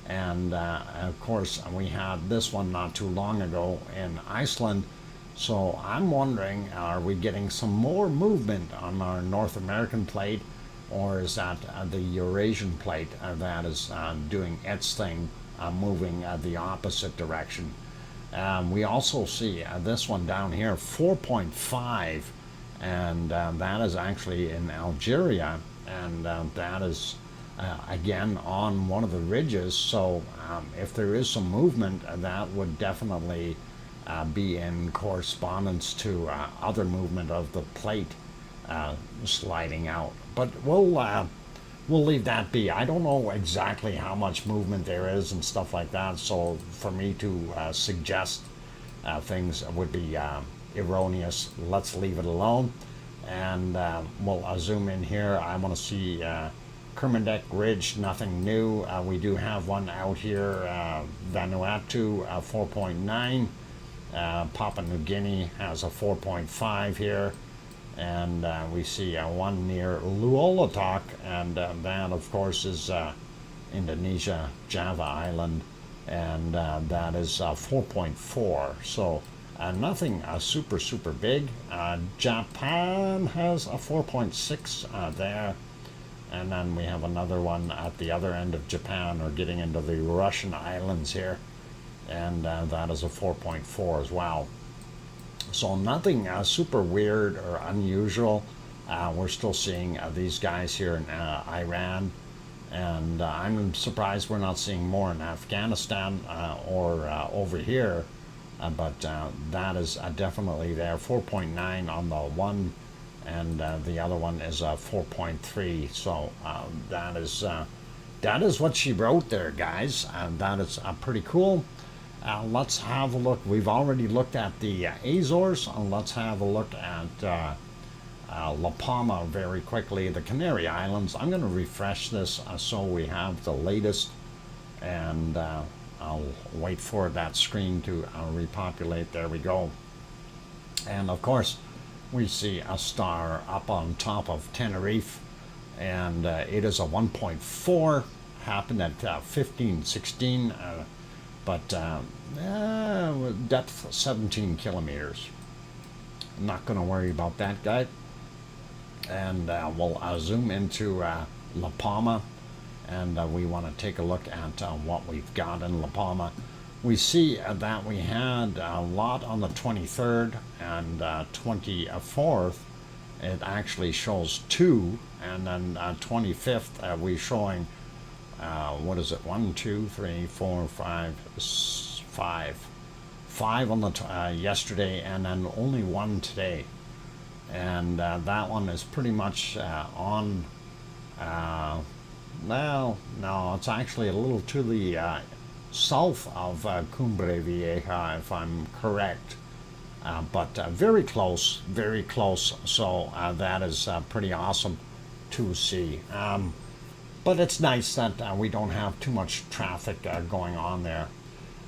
Speaker 1: And of course, we had this one not too long ago in Iceland. So I'm wondering, are we getting some more movement on our North American plate, or is that the Eurasian plate that is doing its thing, moving the opposite direction? We also see this one down here, 4.5, and that is actually in Algeria, and that is again on one of the ridges. So if there is some movement, that would definitely be in correspondence to other movement of the plate sliding out. But we'll leave that be. I don't know exactly how much movement there is and stuff like that, so for me to suggest things would be erroneous. Let's leave it alone, and we'll zoom in here. I want to see Kermadec Ridge, nothing new. We do have one out here, Vanuatu, 4.9. Papua New Guinea has a 4.5 here, and we see one near Luolatok, and that of course is Indonesia, Java Island, and that is 4.4. So nothing super big. Japan has a 4.6 there, and then we have another one at the other end of Japan, or getting into the Russian islands here, and that is a 4.4 as well. So nothing super weird or unusual. We're still seeing these guys here in Iran, and I'm surprised we're not seeing more in Afghanistan or over here, but that is definitely there. 4.9 on the one, and the other one is 4.3. So that is what she wrote there, guys, and that is pretty cool. Let's have a look. We've already looked at the Azores. Let's have a look at La Palma very quickly, the Canary Islands. I'm going to refresh this so we have the latest, and I'll wait for that screen to repopulate. There we go. And of course, we see a star up on top of Tenerife, and it is a 1.4, happened at 1516. But depth 17 kilometers. I'm not going to worry about that guy. And we'll zoom into La Palma, and we want to take a look at what we've got in La Palma. We see that we had a lot on the 23rd and 24th. It actually shows 2, and then 25th we're showing what is it? 1, 2, 3, 4, 5, 5 on the yesterday, and then only 1 today. And that one is pretty much on. Well, no, it's actually a little to the south of Cumbre Vieja, if I'm correct. but very close, very close. So that is pretty awesome to see. But it's nice that we don't have too much traffic going on there.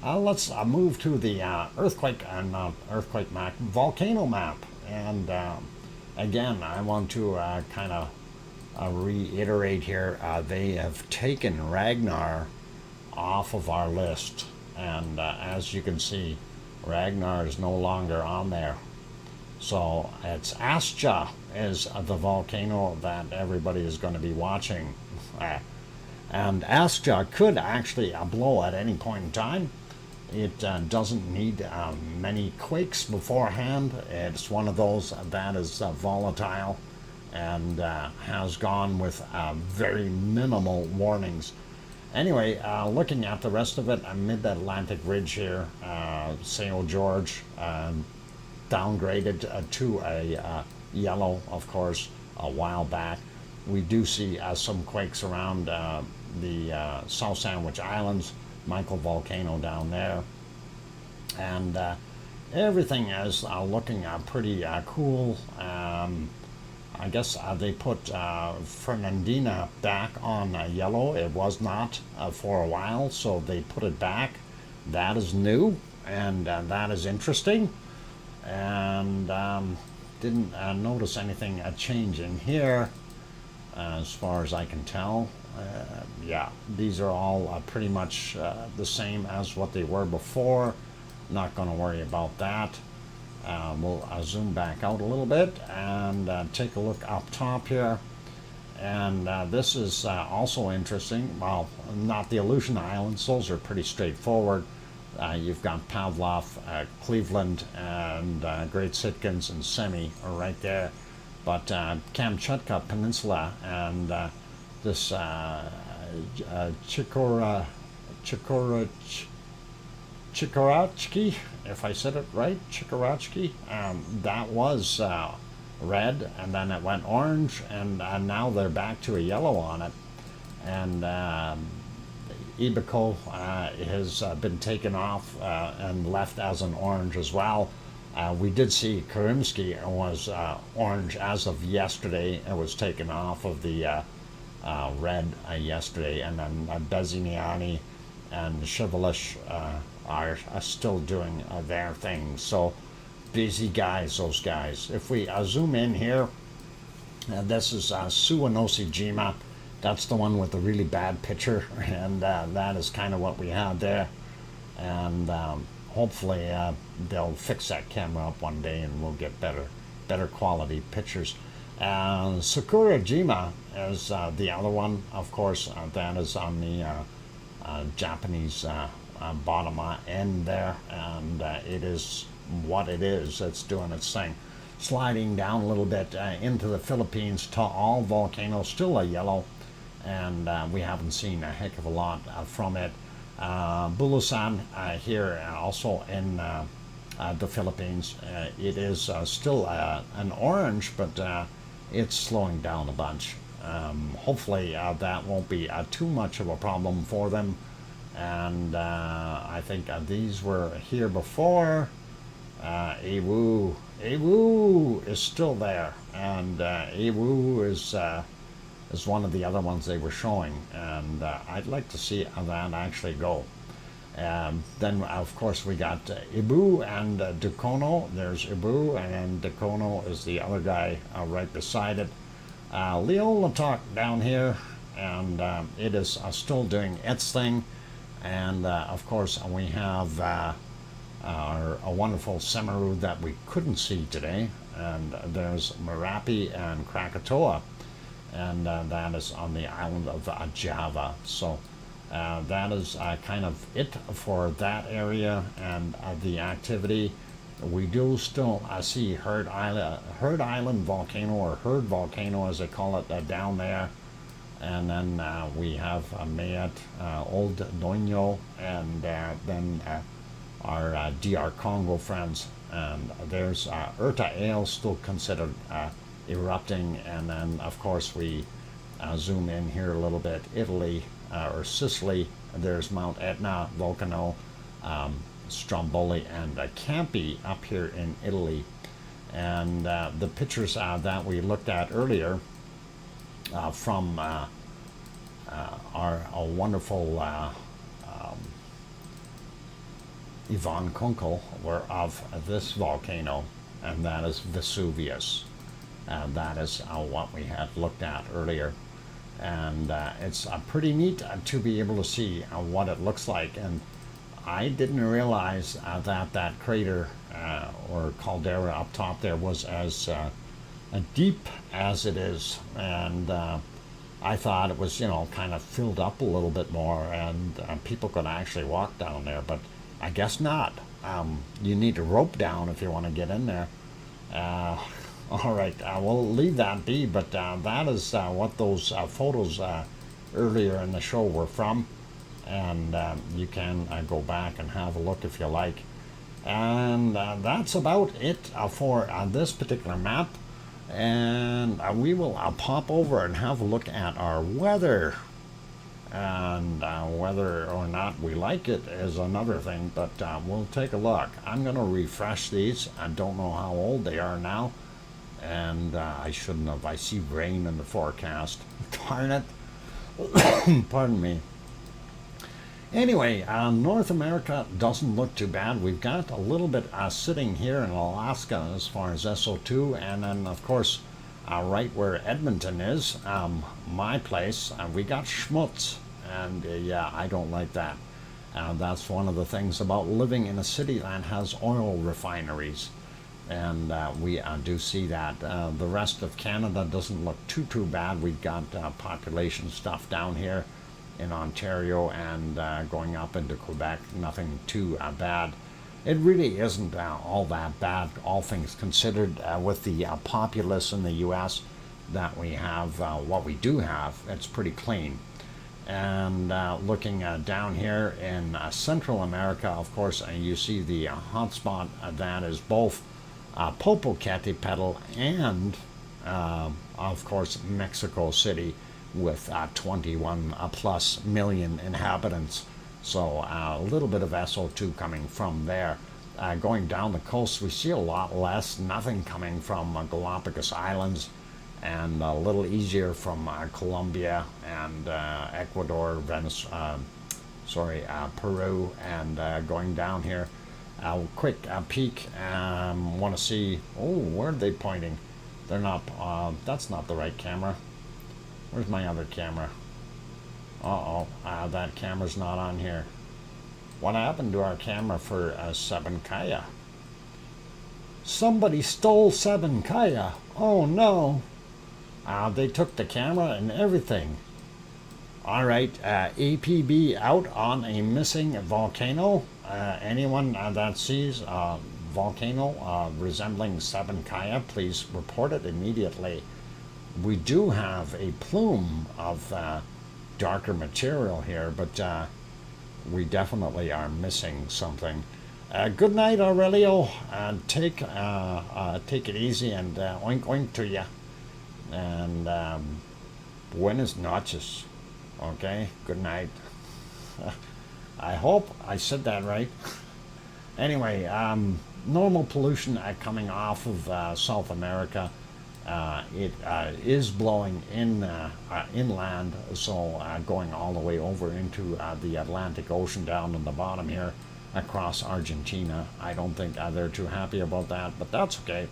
Speaker 1: Let's move to the earthquake map, volcano map. And again, I want to kind of reiterate here, they have taken Ragnar off of our list. And as you can see, Ragnar is no longer on there. So it's Astja is the volcano that everybody is going to be watching. And Astja could actually blow at any point in time. It doesn't need many quakes beforehand. It's one of those that is volatile and has gone with very minimal warnings. Anyway, looking at the rest of it, mid-Atlantic ridge here, St. George, downgraded to a yellow, of course, a while back. We do see some quakes around the South Sandwich Islands, Michael Volcano down there. And everything is looking pretty cool. I guess they put Fernandina back on yellow. It was not for a while, so they put it back. That is new, and that is interesting. And didn't notice anything change in here as far as I can tell. Yeah, these are all pretty much the same as what they were before. Not going to worry about that. We'll zoom back out a little bit and take a look up top here. And this is also interesting. Well, not the Aleutian Islands. Those are pretty straightforward. You've got Pavlov, Cleveland, and Great Sitkins and Semi are right there. But Kamchatka Peninsula and this Chikorochki, if I said it right, Chikorochki, that was red, and then it went orange, and now they're back to a yellow on it. And Ibico has been taken off and left as an orange as well. We did see Karimsky was orange as of yesterday. It was taken off of the red yesterday, and then Beziniani and Chevalish are still doing their thing. So busy guys, those guys. If we zoom in here, this is Suwanosi-jima. That's the one with the really bad picture, and that is kind of what we had there. And hopefully they'll fix that camera up one day and we'll get better quality pictures. Sakurajima is the other one, of course. That is on the Japanese bottom end there, and it is what it is. It's doing its thing. Sliding down a little bit into the Philippines, Taal volcano, still a yellow, and we haven't seen a heck of a lot from it. Bulusan here, also in the Philippines, it is still an orange, but it's slowing down a bunch. Hopefully that won't be too much of a problem for them. And I think these were here before. Ewu is still there, and Ewu is one of the other ones they were showing, and I'd like to see how that actually go. Then of course we got Ibu and Dukono. There's Ibu, and Dukono is the other guy right beside it. Leolatok down here, and it is still doing its thing. And of course we have a wonderful Semeru that we couldn't see today, and there's Merapi and Krakatoa, and that is on the island of Java. So that is kind of it for that area and the activity. We do still see Herd Island volcano, or Herd volcano as they call it, down there. And then we have Mayat, Old Doño, and then our DR Congo friends. And there's Erta Ale, still considered erupting. And then, of course, we zoom in here a little bit. Italy, or Sicily, there's Mount Etna, Volcano, Stromboli and Campi up here in Italy. And the pictures that we looked at earlier from our wonderful Yvonne Kunkel were of this volcano, and that is Vesuvius. That is what we had looked at earlier. And it's pretty neat to be able to see what it looks like. And I didn't realize that crater or caldera up top there was as deep as it is. And I thought it was, kind of filled up a little bit more, and people could actually walk down there, but I guess not. You need to rope down if you want to get in there. All right, we'll leave that be, but that is what those photos earlier in the show were from, and you can go back and have a look if you like. And that's about it for this particular map, and we will pop over and have a look at our weather. And whether or not we like it is another thing, but we'll take a look. I'm going to refresh these. I don't know how old they are now, and I shouldn't have. I see rain in the forecast. Darn it. Pardon me. Anyway, North America doesn't look too bad. We've got a little bit sitting here in Alaska as far as SO2, and then, of course, right where Edmonton is, my place, we got schmutz. And yeah, I don't like that. That's one of the things about living in a city that has oil refineries. And we do see that. The rest of Canada doesn't look too bad. We've got population stuff down here in Ontario and going up into Quebec. Nothing too bad. It really isn't all that bad, all things considered, with the populace in the U.S. that we have. What we do have, it's pretty clean. And looking down here in Central America, of course, you see the hotspot that is both Popocatépetl and, of course, Mexico City with 21 plus million inhabitants. So a little bit of SO2 coming from there. Going down the coast, we see a lot less, nothing coming from Galapagos Islands, and a little easier from Colombia and Ecuador, Peru, and going down here. Quick peek. Want to see? Oh, where are they pointing? They're not. That's not the right camera. Where's my other camera? That camera's not on here. What happened to our camera for Sabancaya? Somebody stole Sabancaya. Oh no. They took the camera and everything. All right, APB out on a missing volcano. Anyone that sees a volcano resembling Sabancaya, please report it immediately. We do have a plume of darker material here, but we definitely are missing something. Good night, Aurelio. Take it easy, and oink oink to you. And buenas noches. Okay, good night. I hope I said that right. Anyway, normal pollution coming off of South America. It is blowing inland, so going all the way over into the Atlantic Ocean down in the bottom here across Argentina. I don't think they're too happy about that, but that's okay.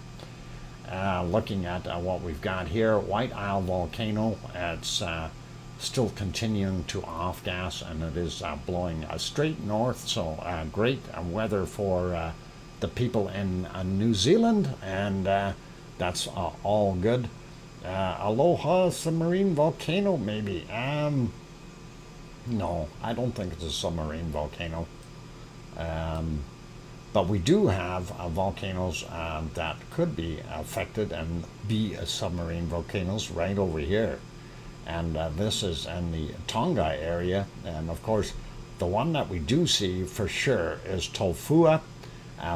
Speaker 1: Looking at what we've got here, White Isle Volcano, it's still continuing to off gas, and it is blowing straight north, so great weather for the people in New Zealand, and that's all good. Aloha submarine volcano, maybe. No, I don't think it's a submarine volcano. But we do have volcanoes that could be affected and be submarine volcanoes right over here. And this is in the Tonga area. And of course, the one that we do see for sure is Tofua.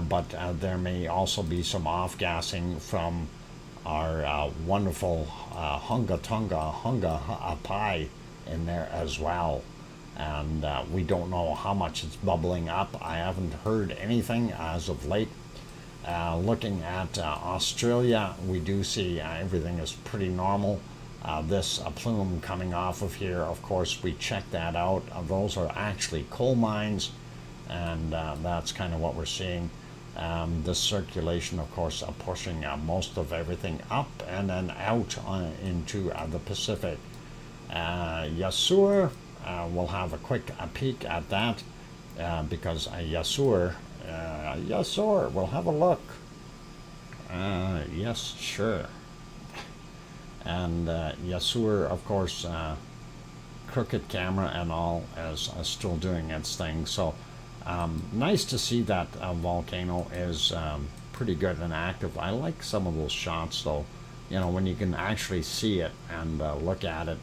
Speaker 1: But there may also be some off-gassing from our wonderful Hunga Tonga Hunga Ha'apai in there as well. and we don't know how much it's bubbling up. I haven't heard anything as of late. Looking at Australia, we do see everything is pretty normal. This plume coming off of here, of course, we checked that out. Those are actually coal mines, and that's kind of what we're seeing. This circulation, of course, pushing most of everything up and then out into the Pacific. Yasur, we'll have a quick peek at that because Yasur, we'll have a look. Yes, sure. And Yasur, of course, crooked camera and all is still doing its thing. So nice to see that volcano is pretty good and active. I like some of those shots though, you know, when you can actually see it and look at it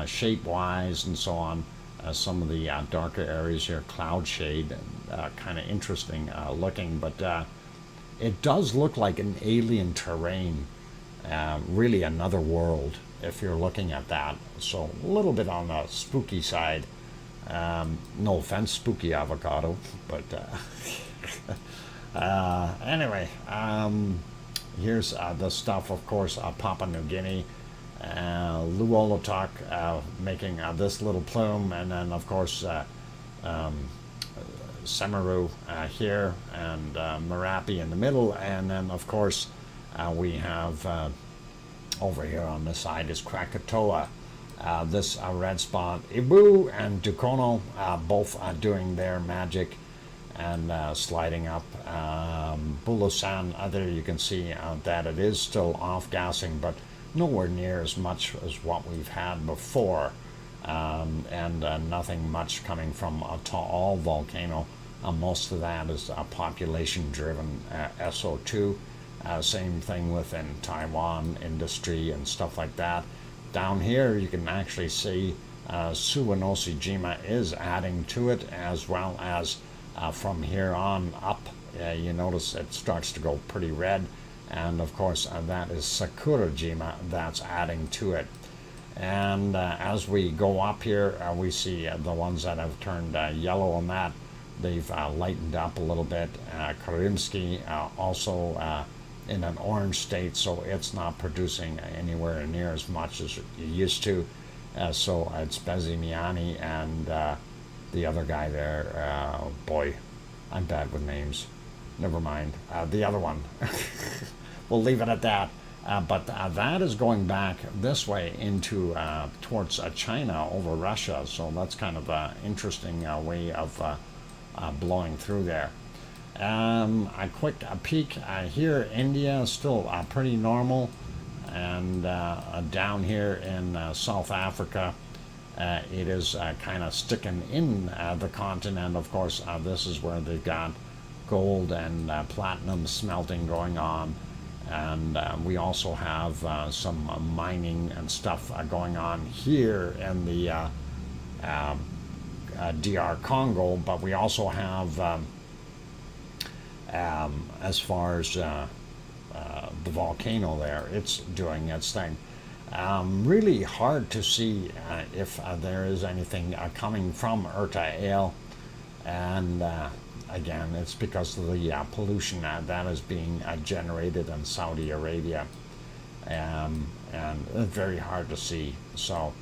Speaker 1: shape wise and so on. Some of the darker areas here, cloud shade, kind of interesting looking, but it does look like an alien terrain, really another world if you're looking at that. So a little bit on the spooky side. No offense, spooky avocado, but anyway, here's the stuff, of course, Papua New Guinea, Luolatok making this little plume, and then of course Semaru here, and Merapi in the middle, and then of course we have over here on this side is Krakatoa. This red spot, Ibu and Dukono, both doing their magic and sliding up. Bulasan, there you can see that it is still off-gassing, but nowhere near as much as what we've had before, and nothing much coming from Taal volcano. Most of that is population-driven SO2. Same thing within Taiwan industry and stuff like that. Down here you can actually see Suwanoshi-jima is adding to it, as well as from here on up, you notice it starts to go pretty red, and of course that is Sakura-jima that's adding to it. And as we go up here, we see the ones that have turned yellow on that, they've lightened up a little bit. Karinsky also in an orange state, so it's not producing anywhere near as much as it used to. So it's Bezimiani and the other guy there, boy, I'm bad with names. Never mind. The other one. We'll leave it at that. But that is going back this way into towards China over Russia. So that's kind of an interesting way of blowing through there. A quick peek here. India is still pretty normal, and down here in South Africa, it is kind of sticking in the continent. Of course, this is where they've got gold and platinum smelting going on, and we also have some mining and stuff going on here in the DR Congo, but we also have as far as the volcano there, it's doing its thing. Really hard to see if there is anything coming from RTVE, and again, it's because of the pollution that is being generated in Saudi Arabia, and it's very hard to see. So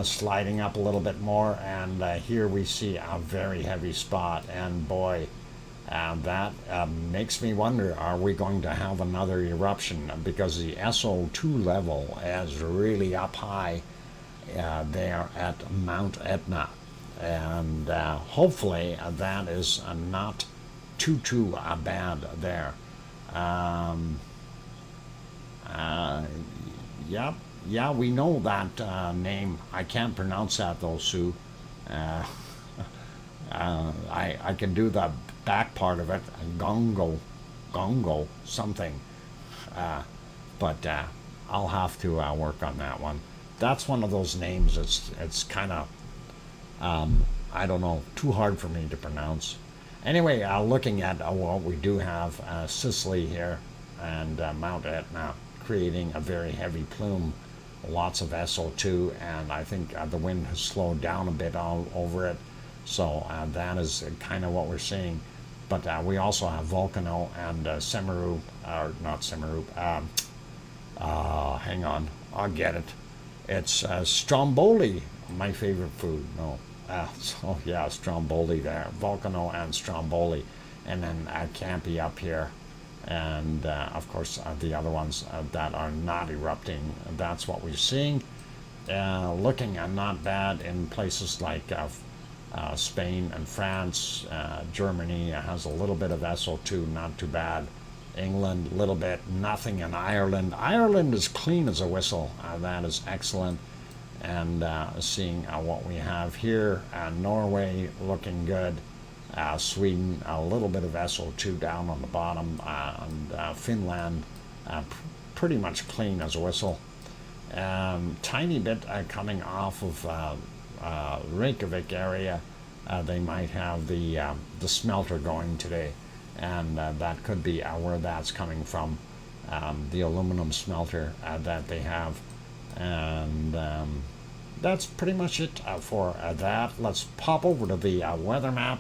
Speaker 1: sliding up a little bit more, and here we see a very heavy spot, and boy, that makes me wonder, are we going to have another eruption? Because the SO2 level is really up high there at Mount Etna, and hopefully that is not too bad there. Yep, yeah, we know that name. I can't pronounce that though, Sue. I can do the back part of it, gongo something, but I'll have to work on that one. That's one of those names. It's kind of I don't know, too hard for me to pronounce. Anyway, looking at what we do have, Sicily here and Mount Etna creating a very heavy plume lots of SO2, and I think the wind has slowed down a bit all over it. So that is kind of what we're seeing. But we also have Volcano and Semiru, or not Semiru, hang on, I'll get it. It's Stromboli, my favorite food. No, so yeah, Stromboli there, Volcano and Stromboli, and then Campi up here, and of course the other ones that are not erupting. That's what we're seeing. Looking not bad in places like Spain and France. Germany has a little bit of SO2, not too bad. England, a little bit. Nothing in Ireland. Ireland is clean as a whistle. That is excellent. And seeing what we have here. Norway looking good. Sweden, a little bit of SO2 down on the bottom. And Finland, pretty much clean as a whistle. Tiny bit coming off of Reykjavik area. They might have the smelter going today, and that could be where that's coming from, the aluminum smelter that they have. And that's pretty much it for that. Let's pop over to the weather map,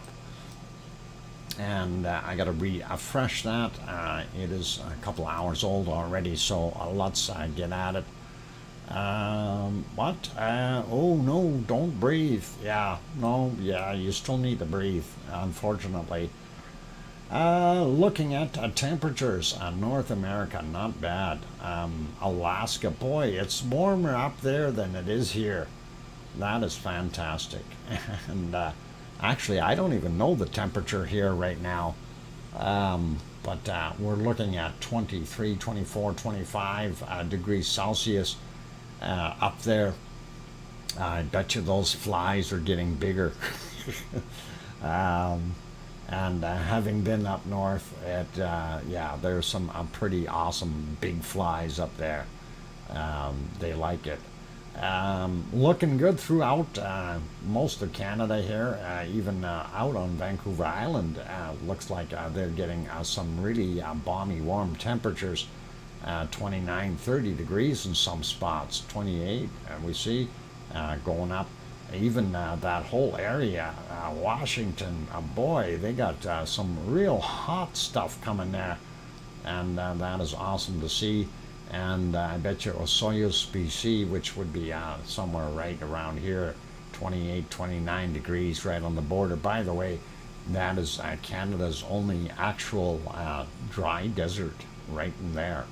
Speaker 1: and I got to refresh that. It is a couple hours old already, so let's get at it. What? Oh no, don't breathe. Yeah, no, yeah, you still need to breathe, unfortunately. Looking at temperatures, North America, not bad. Alaska, boy, it's warmer up there than it is here. That is fantastic. And actually, I don't even know the temperature here right now. But we're looking at 23, 24, 25 degrees Celsius. Up there, I bet you those flies are getting bigger. And having been up north, yeah, there's some pretty awesome big flies up there. They like it. Looking good throughout most of Canada here, even out on Vancouver Island. Looks like they're getting some really balmy warm temperatures. 29, 30 degrees in some spots, 28, we see going up. Even that whole area, Washington, boy, they got some real hot stuff coming there, and that is awesome to see. And I bet you Osoyoos, BC, which would be somewhere right around here, 28, 29 degrees right on the border. By the way, that is Canada's only actual dry desert right in there.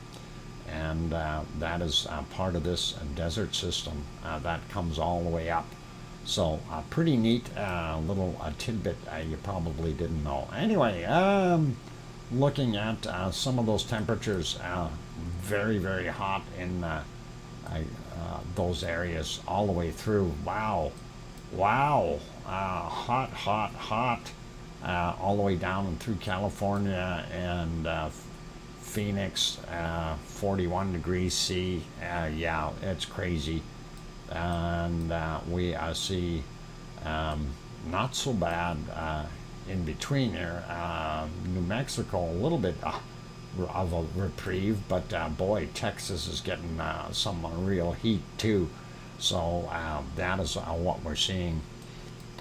Speaker 1: And that is part of this desert system that comes all the way up. So pretty neat little tidbit you probably didn't know. Anyway, looking at some of those temperatures, very, very hot in those areas all the way through. Wow, wow, hot, hot, hot, all the way down and through California and Phoenix, 41 degrees C. Yeah, it's crazy. And we see not so bad in between here. New Mexico, a little bit of a reprieve, but boy, Texas is getting some real heat too. So that is what we're seeing.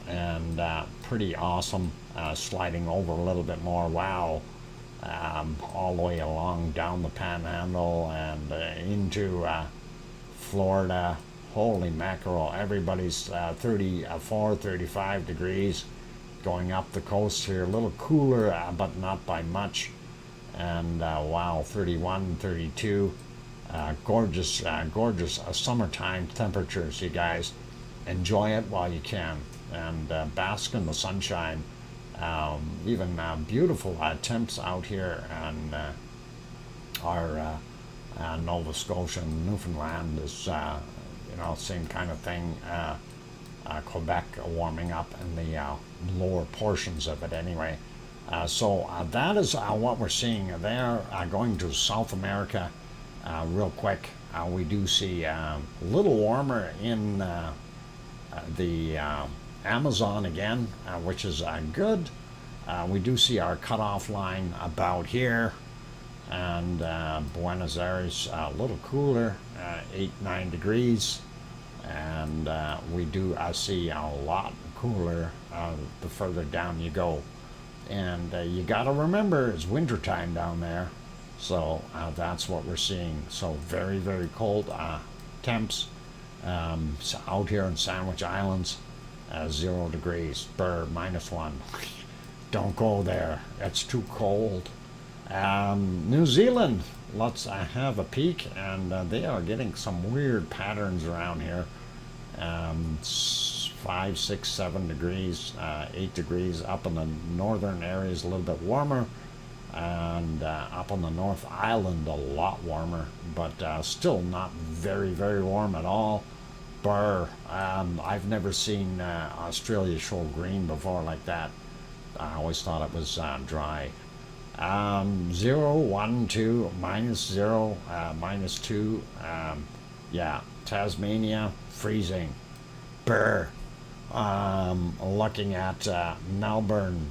Speaker 1: And pretty awesome. Sliding over a little bit more. Wow. All the way along down the Panhandle and into Florida. Holy mackerel, everybody's 34, 35 degrees going up the coast here. A little cooler, but not by much. And wow, 31, 32. Gorgeous, gorgeous summertime temperatures, you guys. Enjoy it while you can. And bask in the sunshine. Even beautiful temps out here and our Nova Scotia and Newfoundland is same kind of thing. Quebec warming up in the lower portions of it anyway. So that is what we're seeing there. Going to South America real quick. We do see a little warmer in the Amazon again, which is good. We do see our cutoff line about here, and Buenos Aires a little cooler 8, 9 degrees. And we do see a lot cooler the further down you go. And you got to remember it's wintertime down there. So that's what we're seeing. So very, very cold temps out here in Sandwich Islands. 0 degrees, -1. Don't go there. It's too cold. New Zealand, let's have a peek, and they are getting some weird patterns around here. 5, 6, 7 degrees, 8 degrees. Up in the northern areas a little bit warmer, and up on the North Island a lot warmer, but still not very, very warm at all. I've never seen Australia show green before like that. I always thought it was dry. 0, 1, 2, -0, -2. Yeah, Tasmania, freezing. Looking at Melbourne,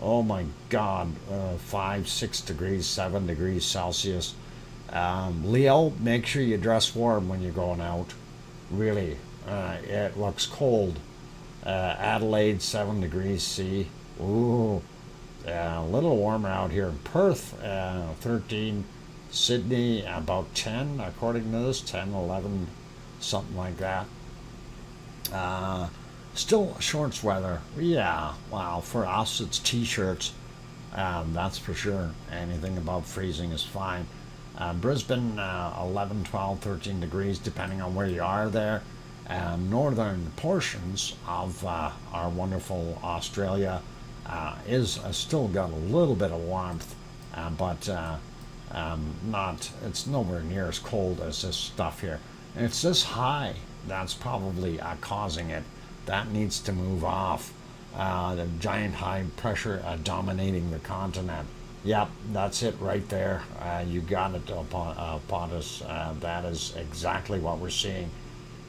Speaker 1: oh my God, 5, 6 degrees, 7 degrees Celsius. Leo, make sure you dress warm when you're going out. Really, it looks cold. Adelaide, 7 degrees C. Ooh, a little warmer out here in Perth, 13. Sydney, about 10, according to this, 10, 11, something like that. Still shorts weather. Yeah, wow, for us it's t-shirts. That's for sure. Anything above freezing is fine. Brisbane, 11, 12, 13 degrees, depending on where you are there. Northern portions of our wonderful Australia is still got a little bit of warmth, but it's nowhere near as cold as this stuff here. And it's this high that's probably causing it. That needs to move off. The giant high pressure dominating the continent. Yep, that's it right there. You got it upon us. That is exactly what we're seeing.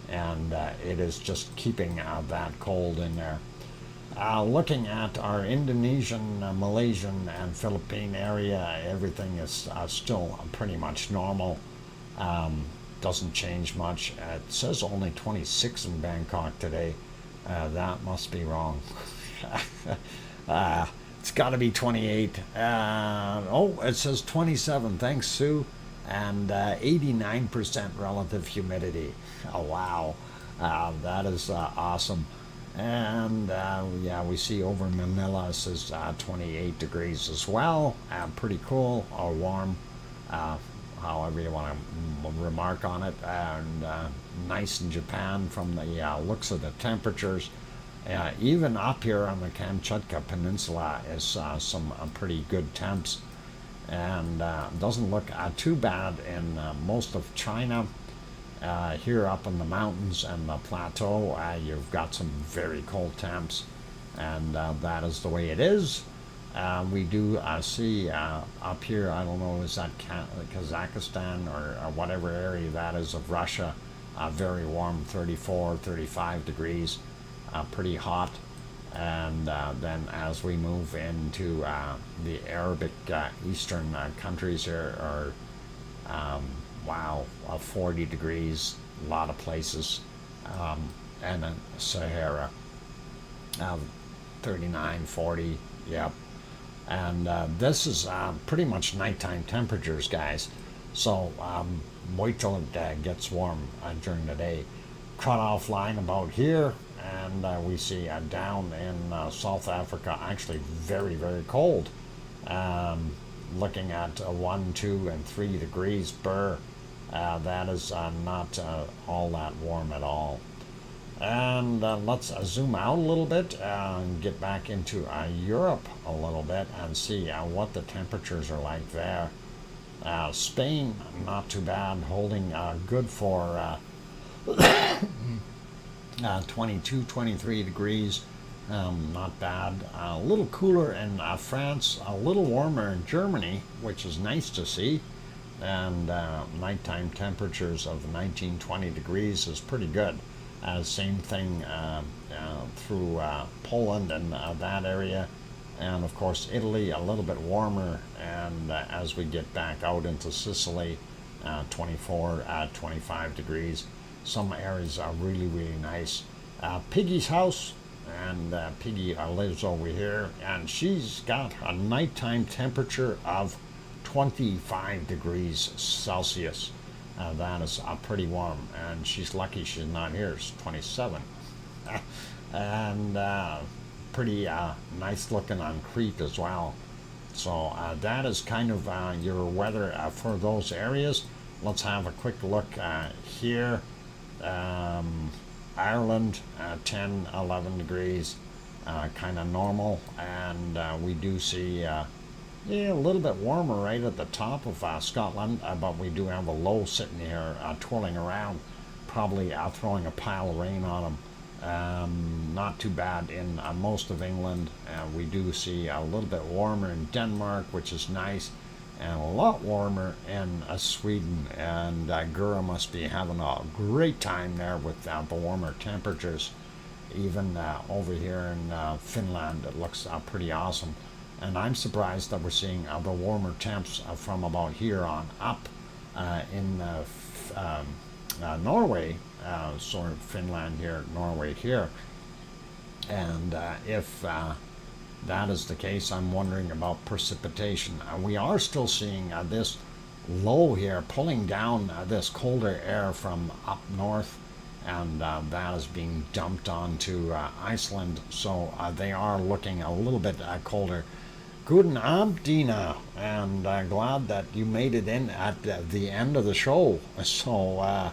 Speaker 1: And it is just keeping that cold in there. Looking at our Indonesian, Malaysian, and Philippine area, everything is still pretty much normal. Doesn't change much. It says only 26 in Bangkok today. That must be wrong. It's got to be 28. It says 27. Thanks, Sue. And 89% relative humidity. Oh, wow. That is awesome. And yeah, we see over Manila it says 28 degrees as well. Pretty cool or warm, however you want to remark on it. And nice in Japan from the looks of the temperatures. Even up here on the Kamchatka Peninsula is some pretty good temps. And doesn't look too bad in most of China. Here up in the mountains and the plateau, you've got some very cold temps, and that is the way it is. We do see up here, I don't know, is that Kazakhstan or whatever area that is of Russia, very warm, 34, 35 degrees, pretty hot. And then as we move into the Arabic eastern countries here are wow, 40 degrees, a lot of places, and then Sahara, 39, 40, yep. And this is pretty much nighttime temperatures, guys. So wait till it gets warm during the day. Cut-off line about here, and we see down in South Africa, actually very, very cold. Looking at 1, 2, and 3 degrees that is not all that warm at all. And let's zoom out a little bit and get back into Europe a little bit and see what the temperatures are like there. Spain, not too bad, holding good for 22, 23 degrees. Not bad. A little cooler in France, a little warmer in Germany, which is nice to see. And nighttime temperatures of 19, 20 degrees is pretty good. Same thing through Poland and that area. And of course Italy, a little bit warmer. And as we get back out into Sicily 24, 25 degrees. Some areas are really, really nice. Piggy's house, and Piggy lives over here, and she's got a nighttime temperature of 25 degrees Celsius. That is pretty warm, and she's lucky she's not here. It's 27. And pretty nice looking on Crete as well. So that is kind of your weather for those areas. Let's have a quick look here. Ireland, 10, 11 degrees, kind of normal, and we do see a little bit warmer right at the top of Scotland, but we do have a low sitting here twirling around, probably throwing a pile of rain on them. Not too bad in most of England. We do see a little bit warmer in Denmark, which is nice, and a lot warmer in Sweden. And Gura must be having a great time there with the warmer temperatures. Even over here in Finland, it looks pretty awesome. And I'm surprised that we're seeing the warmer temps from about here on up in Norway. Sort of Finland here, Norway here. And if that is the case, I'm wondering about precipitation. We are still seeing this low here pulling down this colder air from up north, and that is being dumped onto Iceland. So they are looking a little bit colder. Guten Abend, Dina, and glad that you made it in at the end of the show. So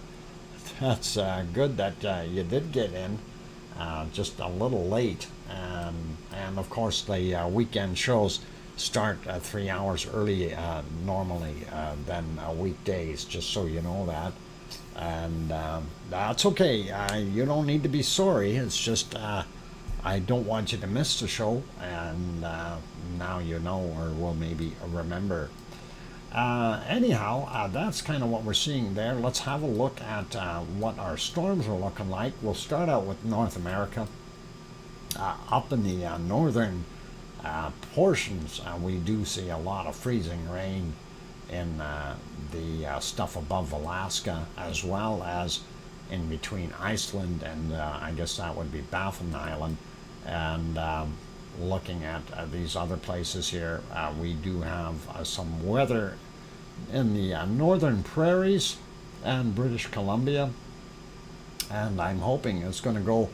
Speaker 1: that's good that you did get in, just a little late. And of course, the weekend shows start 3 hours early normally than weekdays, just so you know that. And that's okay. You don't need to be sorry. It's just I don't want you to miss the show, and now you know, or will maybe remember. Anyhow, that's kind of what we're seeing there. Let's have a look at what our storms are looking like. We'll start out with North America. Up in the northern portions, we do see a lot of freezing rain in the stuff above Alaska, as well as in between Iceland and I guess that would be Baffin Island. And looking at these other places here, we do have some weather in the northern prairies and British Columbia, and I'm hoping it's going to go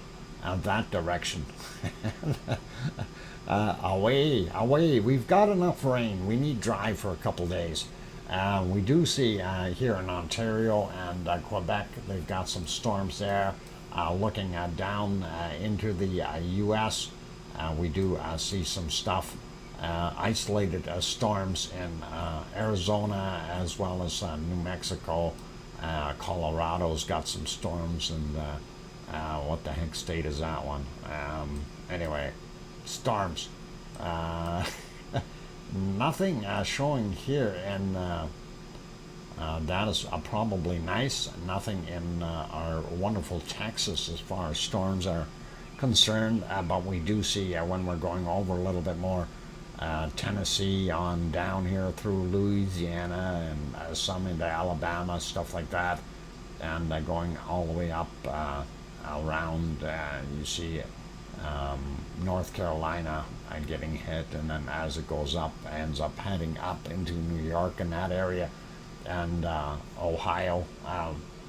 Speaker 1: that direction. Away. We've got enough rain. We need dry for a couple days. We do see here in Ontario and Quebec, they've got some storms there. Looking down into the U.S., we do see some stuff, isolated storms in Arizona as well as New Mexico. Colorado's got some storms, and what the heck state is that one? Anyway, storms. Nothing showing here, and that is probably nice. Nothing in our wonderful Texas as far as storms are concerned, but we do see when we're going over a little bit more Tennessee on down here through Louisiana and some into Alabama, stuff like that, and going all the way up around, you see North Carolina getting hit, and then as it goes up, ends up heading up into New York in that area, and Ohio,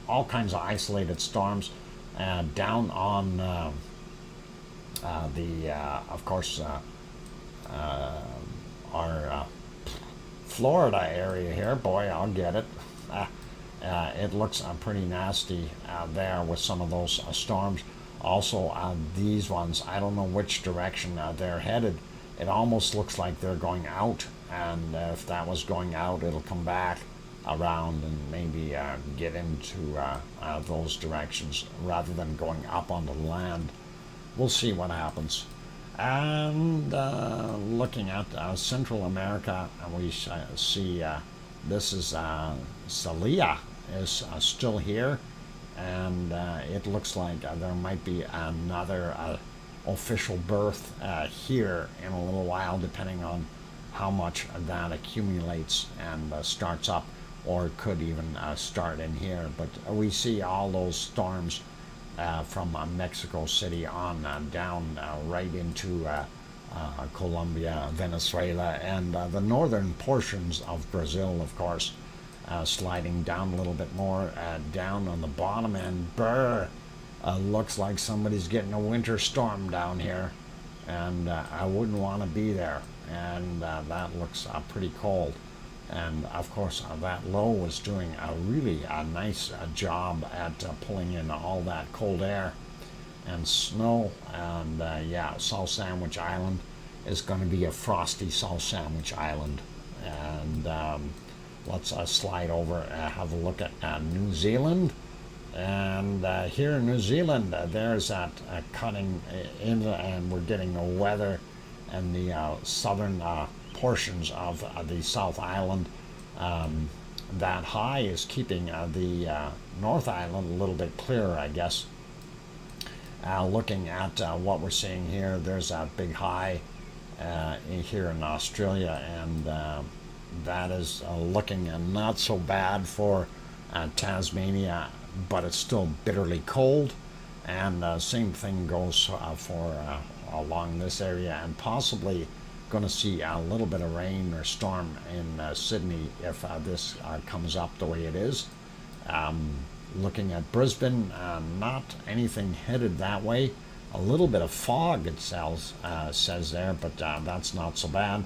Speaker 1: all kinds of isolated storms. Down on of course, our Florida area here, boy, I'll get it. It looks pretty nasty there with some of those storms. Also, these ones, I don't know which direction they're headed. It almost looks like they're going out, and if that was going out, it'll come back around and maybe get into those directions rather than going up on the land. We'll see what happens. And looking at Central America, we see this is Celia is still here, and it looks like there might be another official birth here in a little while, depending on how much that accumulates and starts up. or it could even start in here. But we see all those storms from Mexico City on down right into Colombia, Venezuela, and the northern portions of Brazil, of course, sliding down a little bit more down on the bottom, and looks like somebody's getting a winter storm down here, and I wouldn't want to be there, and that looks pretty cold. And of course that low was doing a really nice job at pulling in all that cold air and snow. And yeah, South Sandwich Island is going to be a frosty South Sandwich Island. And let's slide over, have a look at New Zealand. And here in New Zealand, there's that cutting in, and we're getting the weather and the southern portions of the South Island. That high is keeping the North Island a little bit clearer, I guess. Looking at what we're seeing here, there's that big high here in Australia, and that is looking not so bad for Tasmania, but it's still bitterly cold. And same thing goes for along this area, and possibly going to see a little bit of rain or storm in Sydney if this comes up the way it is. Looking at Brisbane, not anything headed that way. A little bit of fog, it says there, but that's not so bad.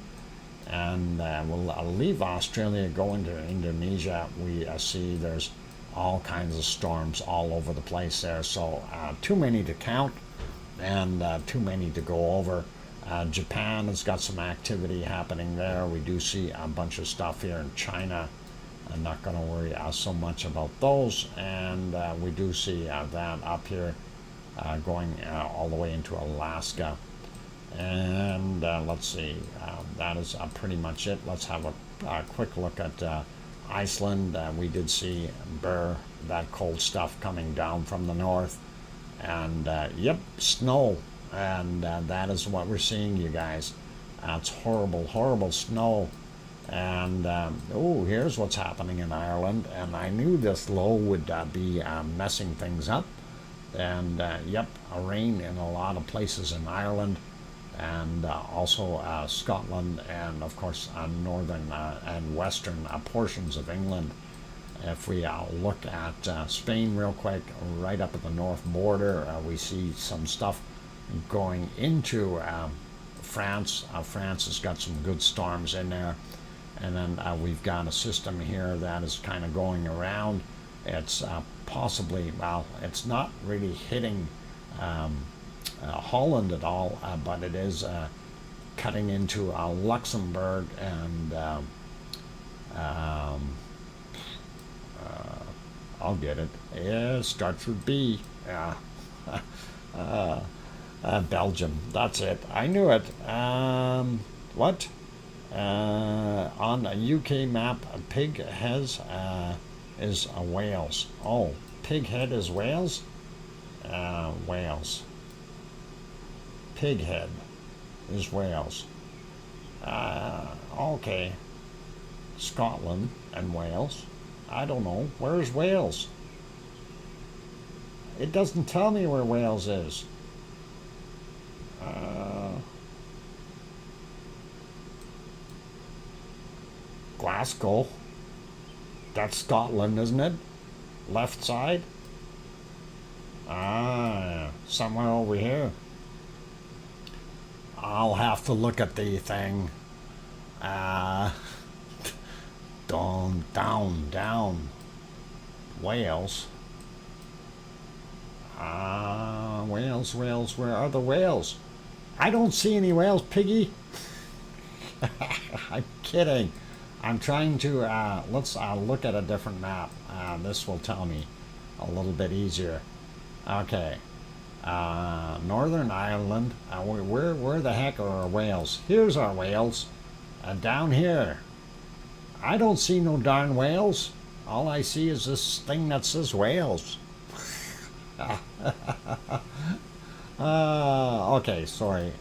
Speaker 1: And we'll leave Australia, go into Indonesia. We see there's all kinds of storms all over the place there, so too many to count and too many to go over. Japan has got some activity happening there. We do see a bunch of stuff here in China. I'm not going to worry so much about those. And we do see that up here going all the way into Alaska. And let's see, that is pretty much it. Let's have a quick look at Iceland. We did see that cold stuff coming down from the north. And yep, snow. And that is what we're seeing, you guys. It's horrible, horrible snow. And oh, here's what's happening in Ireland. And I knew this low would be messing things up. And yep, a rain in a lot of places in Ireland, and also Scotland, and of course northern and western portions of England. If we look at Spain real quick, right up at the north border, we see some stuff going into France. France has got some good storms in there. And then we've got a system here that is kind of going around. It's possibly, well, it's not really hitting Holland at all, but it is cutting into Luxembourg and I'll get it. Yeah, it starts with B. Belgium. That's it. I knew it. What? On a UK map, Pig has is Wales. Oh, Pighead is Wales? Wales. Pighead is Wales. Okay. Scotland and Wales. I don't know. Where's Wales? It doesn't tell me where Wales is. Glasgow. That's Scotland, isn't it? Left side? Somewhere over here. I'll have to look at the thing. Down. Wales. Wales. Where are the whales? I don't see any whales, Piggy. I'm kidding. I'm trying to, let's look at a different map. This will tell me a little bit easier. Okay. Northern Ireland. Where the heck are our whales? Here's our whales. Down here. I don't see no darn whales. All I see is this thing that says Wales. Okay, sorry.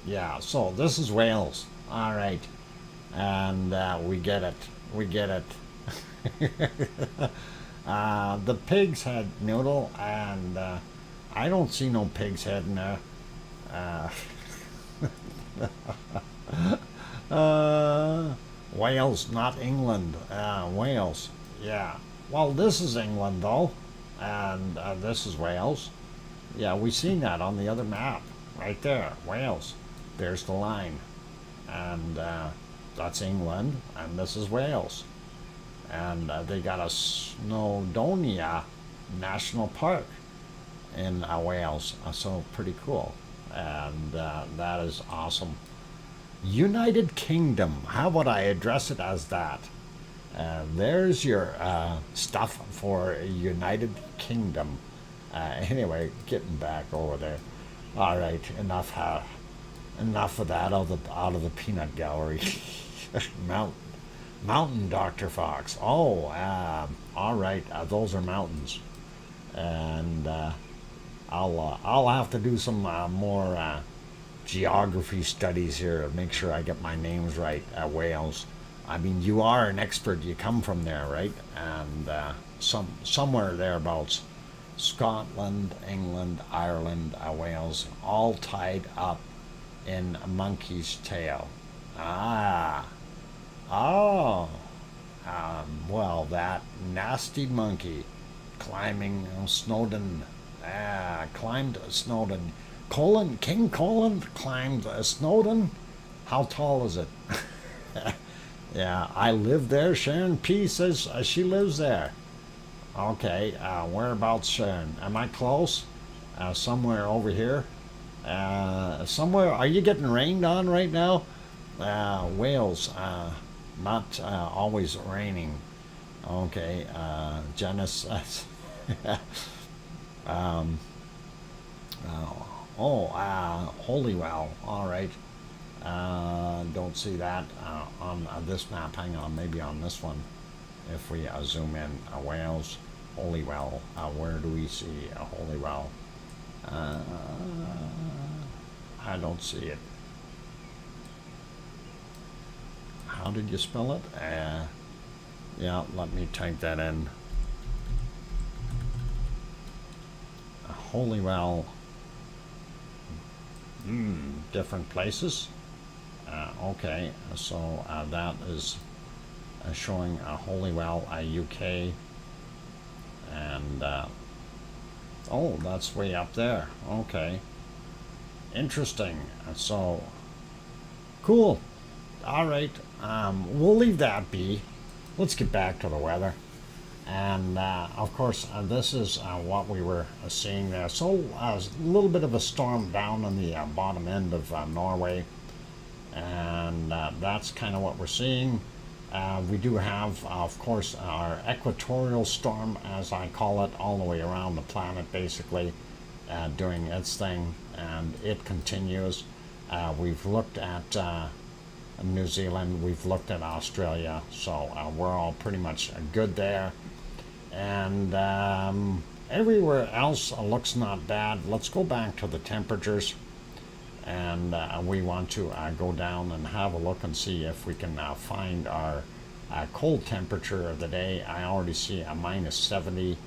Speaker 1: Yeah, so this is Wales. All right. And we get it. The pig's head noodle, and I don't see no pig's head in there. Uh, Wales, not England. Wales. Yeah. Well, this is England though, and this is Wales. Yeah, we seen that on the other map, right there, Wales. There's the line, and that's England, and this is Wales, and they got a Snowdonia National Park in Wales, so pretty cool, and that is awesome. United Kingdom. How about I address it as that? There's your stuff for United Kingdom. Anyway, getting back over there. All right, enough of that out of the peanut gallery. Mount, mountain, Dr. Fox. Oh, all right. Those are mountains, and I'll have to do some more geography studies here to make sure I get my names right. Wales. I mean, you are an expert. You come from there, right? And somewhere thereabouts. Scotland, England, Ireland, Wales, all tied up in a monkey's tail. Ah, oh, well, that nasty monkey climbing Snowdon, climbed Snowdon. King Colin climbed Snowdon. How tall is it? Yeah, I live there. Sharon P says she lives there. Okay, whereabouts, Sharon? Am I close? Somewhere over here? Somewhere? Are you getting rained on right now? Wales, not always raining. Okay, Janice. um, Holywell. All right. Don't see that on this map. Hang on, maybe on this one. If we zoom in, Wales, Holywell. Where do we see Holywell? I don't see it. How did you spell it? Yeah, let me type that in. Holywell. Different places. Okay, so that is showing Holywell, UK, and oh, that's way up there. Okay, interesting. So cool. All right, we'll leave that be. Let's get back to the weather, and of course this is what we were seeing there. So a little bit of a storm down on the bottom end of Norway, and that's kind of what we're seeing. We do have, of course, our equatorial storm, as I call it, all the way around the planet, basically, doing its thing, and it continues. We've looked at New Zealand, we've looked at Australia, so we're all pretty much good there. And everywhere else looks not bad. Let's go back to the temperatures, and we want to go down and have a look and see if we can find our cold temperature of the day. I already see a minus 70,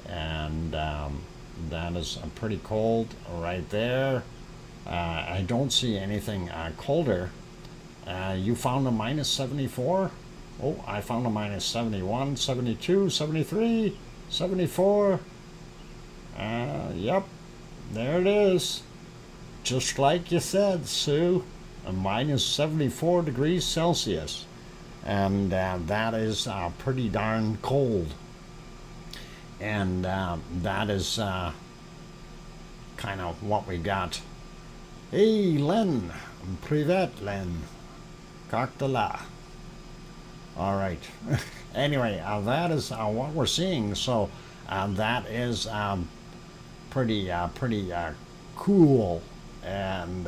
Speaker 1: and that is pretty cold right there. I don't see anything colder. You found a minus 74? Oh, I found a minus 71, 72, 73, 74. Yep, there it is. Just like you said, Sue, a minus 74 degrees Celsius. And that is pretty darn cold. And that is kind of what we got. Hey, Len. Privet, Len. Cocktaila. All right. Anyway, that is what we're seeing. So that is pretty cool. And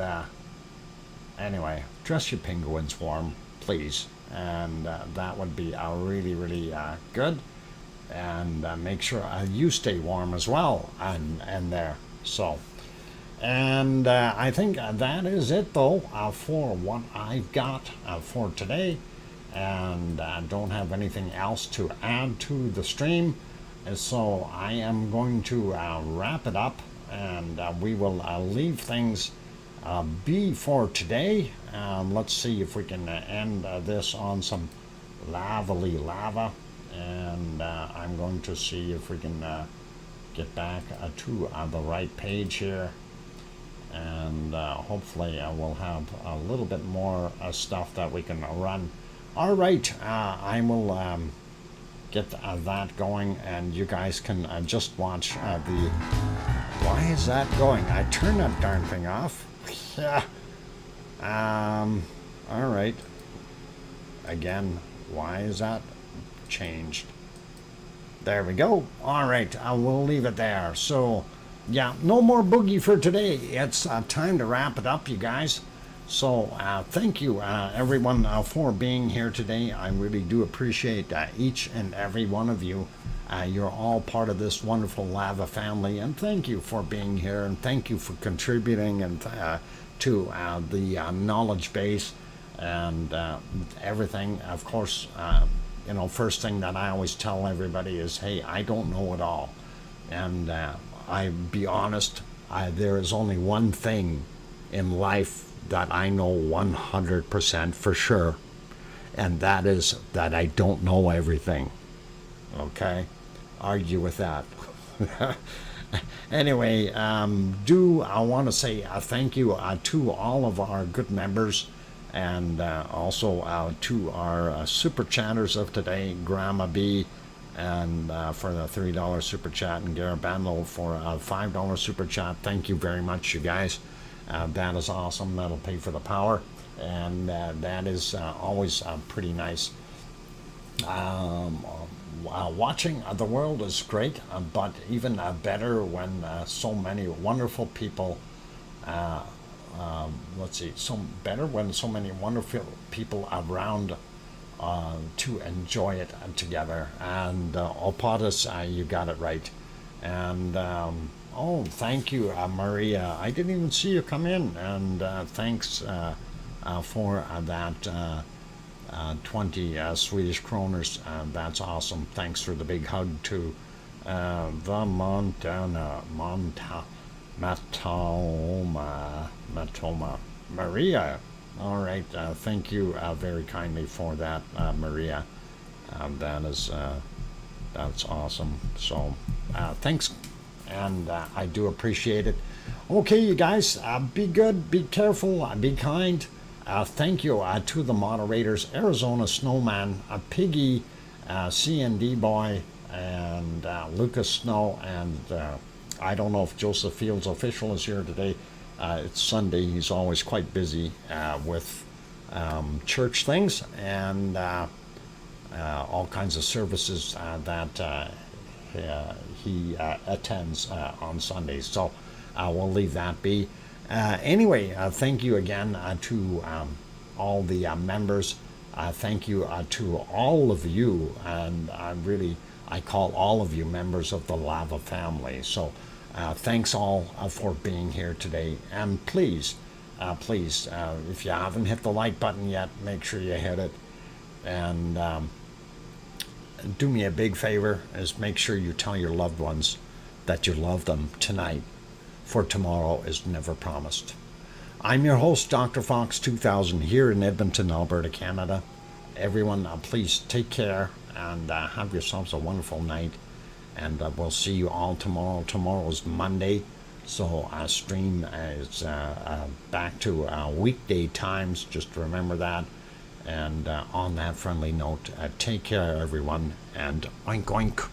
Speaker 1: anyway, dress your penguins warm, please, and that would be really, really good. And make sure you stay warm as well, and there. So, and I think that is it, though, for what I've got for today. and don't have anything else to add to the stream. And so I am going to wrap it up, and we will leave things be for today. Let's see if we can end this on some lavely lava, and I'm going to see if we can get back to the right page here, and hopefully we'll have a little bit more stuff that we can run. All right, I will get that going, and you guys can just watch the... Why is that going? I turned that darn thing off. Yeah. All right. Again, why is that changed? There we go. All right, I will leave it there. So, yeah, no more boogie for today. It's time to wrap it up, you guys. So, thank you, everyone, for being here today. I really do appreciate each and every one of you. You're all part of this wonderful lava family, and thank you for being here, and thank you for contributing and to the knowledge base and everything. Of course, you know, first thing that I always tell everybody is, hey, I don't know it all. And I be honest, there is only one thing in life that I know 100% for sure, and that is that I don't know everything. Okay? Argue with that. Anyway, I want to say thank you to all of our good members, and also to our super chatters of today, Grandma B, and for the $3 super chat, and Garabando for a $5 super chat. Thank you very much, you guys. That is awesome. That'll pay for the power, and that is always pretty nice. Watching the world is great, but even better when so many wonderful people better when so many wonderful people around to enjoy it together. And Opatis, you got it right. And oh, thank you, Maria. I didn't even see you come in, and thanks for that 20 Swedish kroners. That's awesome. Thanks for the big hug to the Matoma Maria. All right, thank you very kindly for that, Maria. That's awesome. So thanks, and I do appreciate it. Okay, you guys, be good, be careful, be kind. Thank you to the moderators, Arizona Snowman, Piggy, CND Boy, and Lucas Snow, and I don't know if Joseph Fields Official is here today. It's Sunday. He's always quite busy with church things and all kinds of services that he attends on Sundays. So we'll leave that be. Anyway, thank you again to all the members. Thank you to all of you, and I call all of you members of the Lava family. So thanks all for being here today. And please, if you haven't hit the like button yet, make sure you hit it. And do me a big favor, is make sure you tell your loved ones that you love them tonight, for tomorrow is never promised. I'm your host, DrFox2000, here in Edmonton, Alberta, Canada. Everyone, please take care and have yourselves a wonderful night. And we'll see you all tomorrow. Tomorrow is Monday, so our stream is back to weekday times. Just remember that. And on that friendly note, take care, everyone, and oink oink.